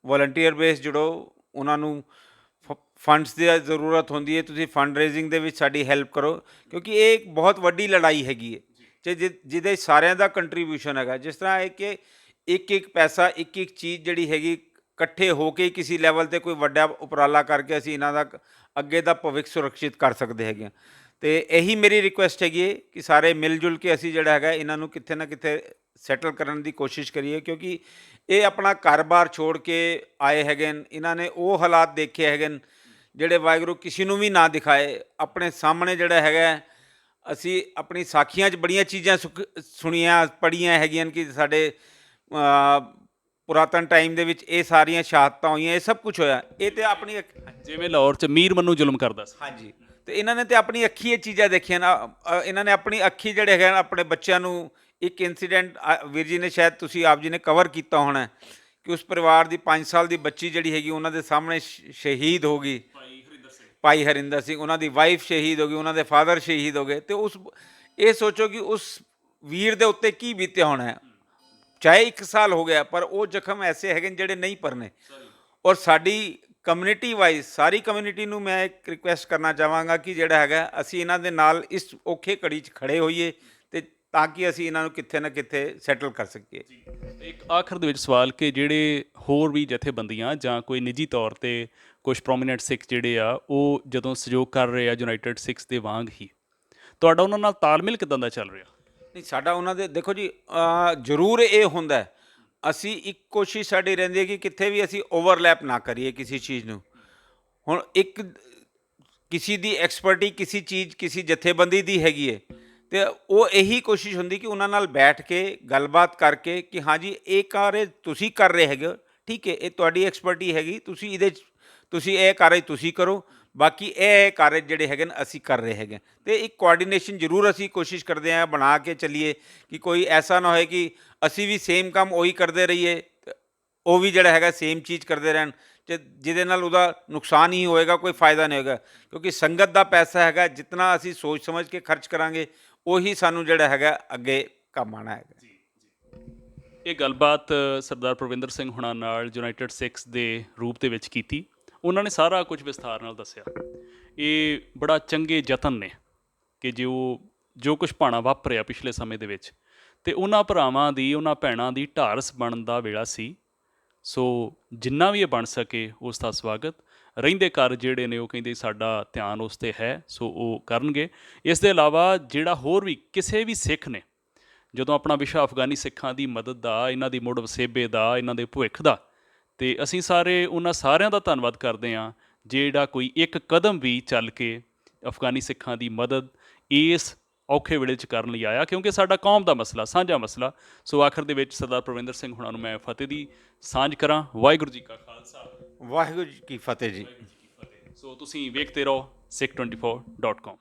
Speaker 2: ਵੋਲੰਟੀਅਰ ਬੇਸ ਜੁੜੋ, ਉਹਨਾਂ ਨੂੰ ਫੰਡਸ ਦੀ ਜ਼ਰੂਰਤ ਹੁੰਦੀ ਹੈ, ਤੁਸੀਂ ਫੰਡ ਰੇਜ਼ਿੰਗ ਦੇ ਵਿੱਚ ਸਾਡੀ ਹੈਲਪ ਕਰੋ, ਕਿਉਂਕਿ ਇਹ ਇੱਕ ਬਹੁਤ ਵੱਡੀ ਲੜਾਈ ਹੈਗੀ ਹੈ ਤੇ ਜਿਹਦੇ ਸਾਰਿਆਂ ਦਾ ਕੰਟਰੀਬਿਊਸ਼ਨ ਹੈਗਾ। ਜਿਸ ਤਰ੍ਹਾਂ ਹੈ ਕਿ ਇੱਕ ਪੈਸਾ, ਇੱਕ ਚੀਜ਼ ਜਿਹੜੀ ਹੈਗੀ ਇਕੱਠੇ ਹੋ ਕੇ ਕਿਸੇ ਲੈਵਲ 'ਤੇ ਕੋਈ ਵੱਡਾ ਉਪਰਾਲਾ ਕਰਕੇ ਅਸੀਂ ਇਹਨਾਂ ਦਾ ਅੱਗੇ ਦਾ ਭਵਿੱਖ ਸੁਰੱਖਿਅਤ ਕਰ ਸਕਦੇ ਹੈਗੇ ਹਾਂ। ਅਤੇ ਇਹੀ ਮੇਰੀ ਰਿਕੁਐਸਟ ਹੈਗੀ ਹੈ ਕਿ ਸਾਰੇ ਮਿਲ ਜੁਲ ਕੇ ਅਸੀਂ ਜਿਹੜਾ ਹੈਗਾ ਇਹਨਾਂ ਨੂੰ ਕਿਤੇ ਨਾ ਕਿਤੇ ਸੈਟਲ ਕਰਨ ਦੀ ਕੋਸ਼ਿਸ਼ ਕਰੀਏ, ਕਿਉਂਕਿ ਇਹ ਆਪਣਾ ਘਰ-ਬਾਰ ਛੋੜ ਕੇ ਆਏ ਹੈਗੇ ਨੇ। ਇਹਨਾਂ ਨੇ ਉਹ ਹਾਲਾਤ ਦੇਖੇ ਹੈਗੇ ਨੇ ਜਿਹੜੇ ਵਾਹਿਗੁਰੂ ਕਿਸੇ ਨੂੰ ਵੀ ਨਾ ਦਿਖਾਏ। ਆਪਣੇ ਸਾਹਮਣੇ ਜਿਹੜਾ ਹੈਗਾ, ਅਸੀਂ ਆਪਣੀ ਸਾਖੀਆਂ 'ਚ ਬੜੀਆਂ ਚੀਜ਼ਾਂ ਸੁਣੀਆਂ ਪੜ੍ਹੀਆਂ ਹੈਗੀਆਂ ਕਿ ਸਾਡੇ ਪੁਰਾਤਨ ਟਾਈਮ ਦੇ ਵਿੱਚ ਇਹ ਸਾਰੀਆਂ ਸ਼ਹਾਦਤਾਂ ਹੋਈਆਂ, ਇਹ ਸਭ ਕੁਝ ਹੋਇਆ। ਇਹ ਤਾਂ ਆਪਣੀ
Speaker 1: ਜਿਵੇਂ ਲਾਹੌਰ 'ਚ ਮੀਰ ਮੰਨੂ ਜ਼ੁਲਮ ਕਰਦਾ ਸੀ।
Speaker 2: ਹਾਂਜੀ, ਅਤੇ ਇਹਨਾਂ ਨੇ ਤਾਂ ਆਪਣੀ ਅੱਖੀ ਇਹ ਚੀਜ਼ਾਂ ਦੇਖੀਆਂ ਨਾ। ਇਹਨਾਂ ਨੇ ਆਪਣੀ ਅੱਖੀ ਜਿਹੜੇ ਹੈਗੇ ਆਪਣੇ ਬੱਚਿਆਂ ਨੂੰ, ਇੱਕ ਇੰਸੀਡੈਂਟ ਵੀਰ ਜੀ ਨੇ, ਸ਼ਾਇਦ ਤੁਸੀਂ ਆਪ ਜੀ ਨੇ ਕਵਰ ਕੀਤਾ ਹੋਣਾ, ਕਿ ਉਸ ਪਰਿਵਾਰ ਦੀ 5 ਸਾਲ ਦੀ ਬੱਚੀ ਜਿਹੜੀ ਹੈਗੀ ਉਹਨਾਂ ਦੇ ਸਾਹਮਣੇ ਸ਼ਹੀਦ ਹੋ ਗਈ। ਭਾਈ ਹਰਿੰਦਰ ਸਿੰਘ, ਉਹਨਾਂ ਦੀ ਵਾਈਫ ਸ਼ਹੀਦ ਹੋ ਗਈ, ਉਹਨਾਂ ਦੇ ਫਾਦਰ ਸ਼ਹੀਦ ਹੋ ਗਏ। ਅਤੇ ਇਹ ਸੋਚੋ ਕਿ ਉਸ ਵੀਰ ਦੇ ਉੱਤੇ ਕੀ ਬੀਤਿਆ ਹੋਣਾ ਹੈ। ਚਾਹੇ 1 ਸਾਲ ਹੋ ਗਿਆ, ਪਰ ਉਹ ਜ਼ਖਮ ਐਸੇ ਹੈਗੇ ਨੇ ਜਿਹੜੇ ਨਹੀਂ ਭਰਨੇ। ਔਰ ਸਾਡੀ ਕਮਿਊਨਿਟੀ ਵਾਈਜ਼ ਸਾਰੀ ਕਮਿਊਨਿਟੀ ਨੂੰ ਮੈਂ ਇੱਕ ਰਿਕੁਐਸਟ ਕਰਨਾ ਚਾਹਾਂਗਾ ਕਿ ਜਿਹੜਾ ਹੈਗਾ ਅਸੀਂ ਇਹਨਾਂ ਦੇ ਨਾਲ ਇਸ ਔਖੇ ਘੜੀ 'ਚ ਖੜ੍ਹੇ ਹੋਈਏ, ਅਤੇ ਤਾਂ ਕਿ ਅਸੀਂ ਇਹਨਾਂ ਨੂੰ ਕਿਤੇ ਨਾ ਕਿਤੇ ਸੈਟਲ ਕਰ ਸਕੀਏ।
Speaker 1: ਇੱਕ ਆਖਰ ਦੇ ਵਿੱਚ ਸਵਾਲ ਕਿ ਜਿਹੜੇ ਹੋਰ ਵੀ ਜਥੇਬੰਦੀਆਂ ਜਾਂ ਕੋਈ ਨਿੱਜੀ ਤੌਰ 'ਤੇ ਕੁਝ ਪ੍ਰੋਮੀਨੈਂਟ ਸਿੱਖ ਜਿਹੜੇ ਆ, ਉਹ ਜਦੋਂ ਸਹਿਯੋਗ ਕਰ ਰਹੇ ਆ ਯੂਨਾਈਟਿਡ ਸਿੱਖਸ ਦੇ ਵਾਂਗ ਹੀ, ਤੁਹਾਡਾ ਉਹਨਾਂ ਨਾਲ ਤਾਲਮੇਲ ਕਿੱਦਾਂ ਦਾ ਚੱਲ ਰਿਹਾ?
Speaker 2: ਨਹੀਂ, ਸਾਡਾ ਉਹਨਾਂ ਦੇ ਦੇਖੋ ਜੀ, ਜ਼ਰੂਰ ਇਹ ਹੁੰਦਾ, ਅਸੀਂ ਇੱਕ ਕੋਸ਼ਿਸ਼ ਸਾਡੀ ਰਹਿੰਦੀ ਹੈ ਕਿ ਕਿੱਥੇ ਵੀ ਅਸੀਂ ਓਵਰਲੈਪ ਨਾ ਕਰੀਏ ਕਿਸੇ ਚੀਜ਼ ਨੂੰ। ਹੁਣ ਇੱਕ ਕਿਸੇ ਦੀ ਐਕਸਪਰਟੀ ਕਿਸੇ ਚੀਜ਼, ਕਿਸੇ ਜਥੇਬੰਦੀ ਦੀ ਹੈਗੀ ਹੈ, ਅਤੇ ਉਹ ਇਹੀ ਕੋਸ਼ਿਸ਼ ਹੁੰਦੀ ਕਿ ਉਹਨਾਂ ਨਾਲ ਬੈਠ ਕੇ ਗੱਲਬਾਤ ਕਰਕੇ ਕਿ ਹਾਂਜੀ ਇਹ ਕਾਰਜ ਤੁਸੀਂ ਕਰ ਰਹੇ ਹੈਗੇ ਹੋ, ਠੀਕ ਹੈ, ਇਹ ਤੁਹਾਡੀ ਐਕਸਪਰਟੀ ਹੈਗੀ, ਤੁਸੀਂ ਇਹਦੇ 'ਚ ਤੁਸੀਂ ਇਹ ਕਾਰਜ ਤੁਸੀਂ ਕਰੋ, ਬਾਕੀ ਇਹ ਕਾਰਜ ਜਿਹੜੇ ਹੈਗੇ ਨੇ ਅਸੀਂ ਕਰ ਰਹੇ ਹੈਗੇ। ਅਤੇ ਇੱਕ ਕੋਆਰਡੀਨੇਸ਼ਨ ਜ਼ਰੂਰ ਅਸੀਂ ਕੋਸ਼ਿਸ਼ ਕਰਦੇ ਹਾਂ ਬਣਾ ਕੇ ਚੱਲੀਏ, ਕਿ ਕੋਈ ਐਸਾ ਨਾ ਹੋਏ ਕਿ ਅਸੀਂ ਵੀ ਸੇਮ ਕੰਮ ਉਹੀ ਕਰਦੇ ਰਹੀਏ, ਉਹ ਵੀ ਜਿਹੜਾ ਹੈਗਾ ਸੇਮ ਚੀਜ਼ ਕਰਦੇ ਰਹਿਣ, ਅਤੇ ਜਿਹਦੇ ਨਾਲ ਉਹਦਾ ਨੁਕਸਾਨ ਹੀ ਹੋਏਗਾ, ਕੋਈ ਫਾਇਦਾ ਨਹੀਂ ਹੋਏਗਾ। ਕਿਉਂਕਿ ਸੰਗਤ ਦਾ ਪੈਸਾ ਹੈਗਾ, ਜਿਤਨਾ ਅਸੀਂ ਸੋਚ ਸਮਝ ਕੇ ਖਰਚ ਕਰਾਂਗੇ ਉਹੀ ਸਾਨੂੰ ਜਿਹੜਾ ਹੈਗਾ ਅੱਗੇ ਕੰਮ ਆਉਣਾ ਹੈਗਾ।
Speaker 1: ਇਹ ਗੱਲਬਾਤ ਸਰਦਾਰ ਪ੍ਰਵਿੰਦਰ ਸਿੰਘ ਹੁਣਾਂ ਨਾਲ ਯੂਨਾਈਟਿਡ ਸਿੱਖਸ ਦੇ ਰੂਪ ਦੇ ਵਿੱਚ ਕੀਤੀ। ਉਹਨਾਂ ਨੇ ਸਾਰਾ ਕੁਝ ਵਿਸਥਾਰ ਨਾਲ ਦੱਸਿਆ। ਇਹ ਬੜਾ ਚੰਗੇ ਯਤਨ ਨੇ ਕਿ ਜੋ ਕੁਝ ਭਾਣਾ ਵਾਪਰਿਆ ਪਿਛਲੇ ਸਮੇਂ ਦੇ ਵਿੱਚ, ਅਤੇ ਉਹਨਾਂ ਭਰਾਵਾਂ ਦੀ, ਉਹਨਾਂ ਭੈਣਾਂ ਦੀ ਢਾਰਸ ਬਣਨ ਦਾ ਵੇਲਾ ਸੀ। ਸੋ ਜਿੰਨਾ ਵੀ ਇਹ ਬਣ ਸਕੇ ਉਸ ਦਾ ਸਵਾਗਤ। ਰਹਿੰਦੇ ਕਾਰਜ ਜਿਹੜੇ ਨੇ ਉਹ ਕਹਿੰਦੇ ਸਾਡਾ ਧਿਆਨ ਉਸ 'ਤੇ ਹੈ, ਸੋ ਉਹ ਕਰਨਗੇ। ਇਸ ਦੇ ਇਲਾਵਾ ਜਿਹੜਾ ਹੋਰ ਵੀ ਕਿਸੇ ਵੀ ਸਿੱਖ ਨੇ ਜਦੋਂ ਆਪਣਾ ਵਿਸ਼ਾ ਅਫਗਾਨੀ ਸਿੱਖਾਂ ਦੀ ਮਦਦ ਦਾ, ਇਹਨਾਂ ਦੀ ਮੁੜ ਵਸੇਬੇ ਦਾ, ਇਹਨਾਂ ਦੇ ਭਵਿੱਖ ਦਾ, ਅਤੇ ਅਸੀਂ ਸਾਰੇ ਉਹਨਾਂ ਸਾਰਿਆਂ ਦਾ ਧੰਨਵਾਦ ਕਰਦੇ ਹਾਂ ਜਿਹੜਾ ਕੋਈ ਇੱਕ ਕਦਮ ਵੀ ਚੱਲ ਕੇ ਅਫਗਾਨੀ ਸਿੱਖਾਂ ਦੀ ਮਦਦ ਇਸ ਔਖੇ ਵੇਲੇ 'ਚ ਕਰਨ ਲਈ ਆਇਆ, ਕਿਉਂਕਿ ਸਾਡਾ ਕੌਮ ਦਾ ਮਸਲਾ, ਸਾਂਝਾ ਮਸਲਾ। ਸੋ ਆਖਰ ਦੇ ਵਿੱਚ ਸਰਦਾਰ ਪ੍ਰਵਿੰਦਰ ਸਿੰਘ ਹੁਣਾਂ ਨੂੰ ਮੈਂ ਫਤਿਹ ਦੀ ਸਾਂਝ ਕਰਾਂ। ਵਾਹਿਗੁਰੂ ਜੀ ਕਾ ਖਾਲਸਾ,
Speaker 2: ਵਾਹਿਗੁਰੂ ਜੀ ਕੀ ਫਤਿਹ ਜੀ।
Speaker 1: ਸੋ ਤੁਸੀਂ ਵੇਖਦੇ ਰਹੋ Sikh24.com।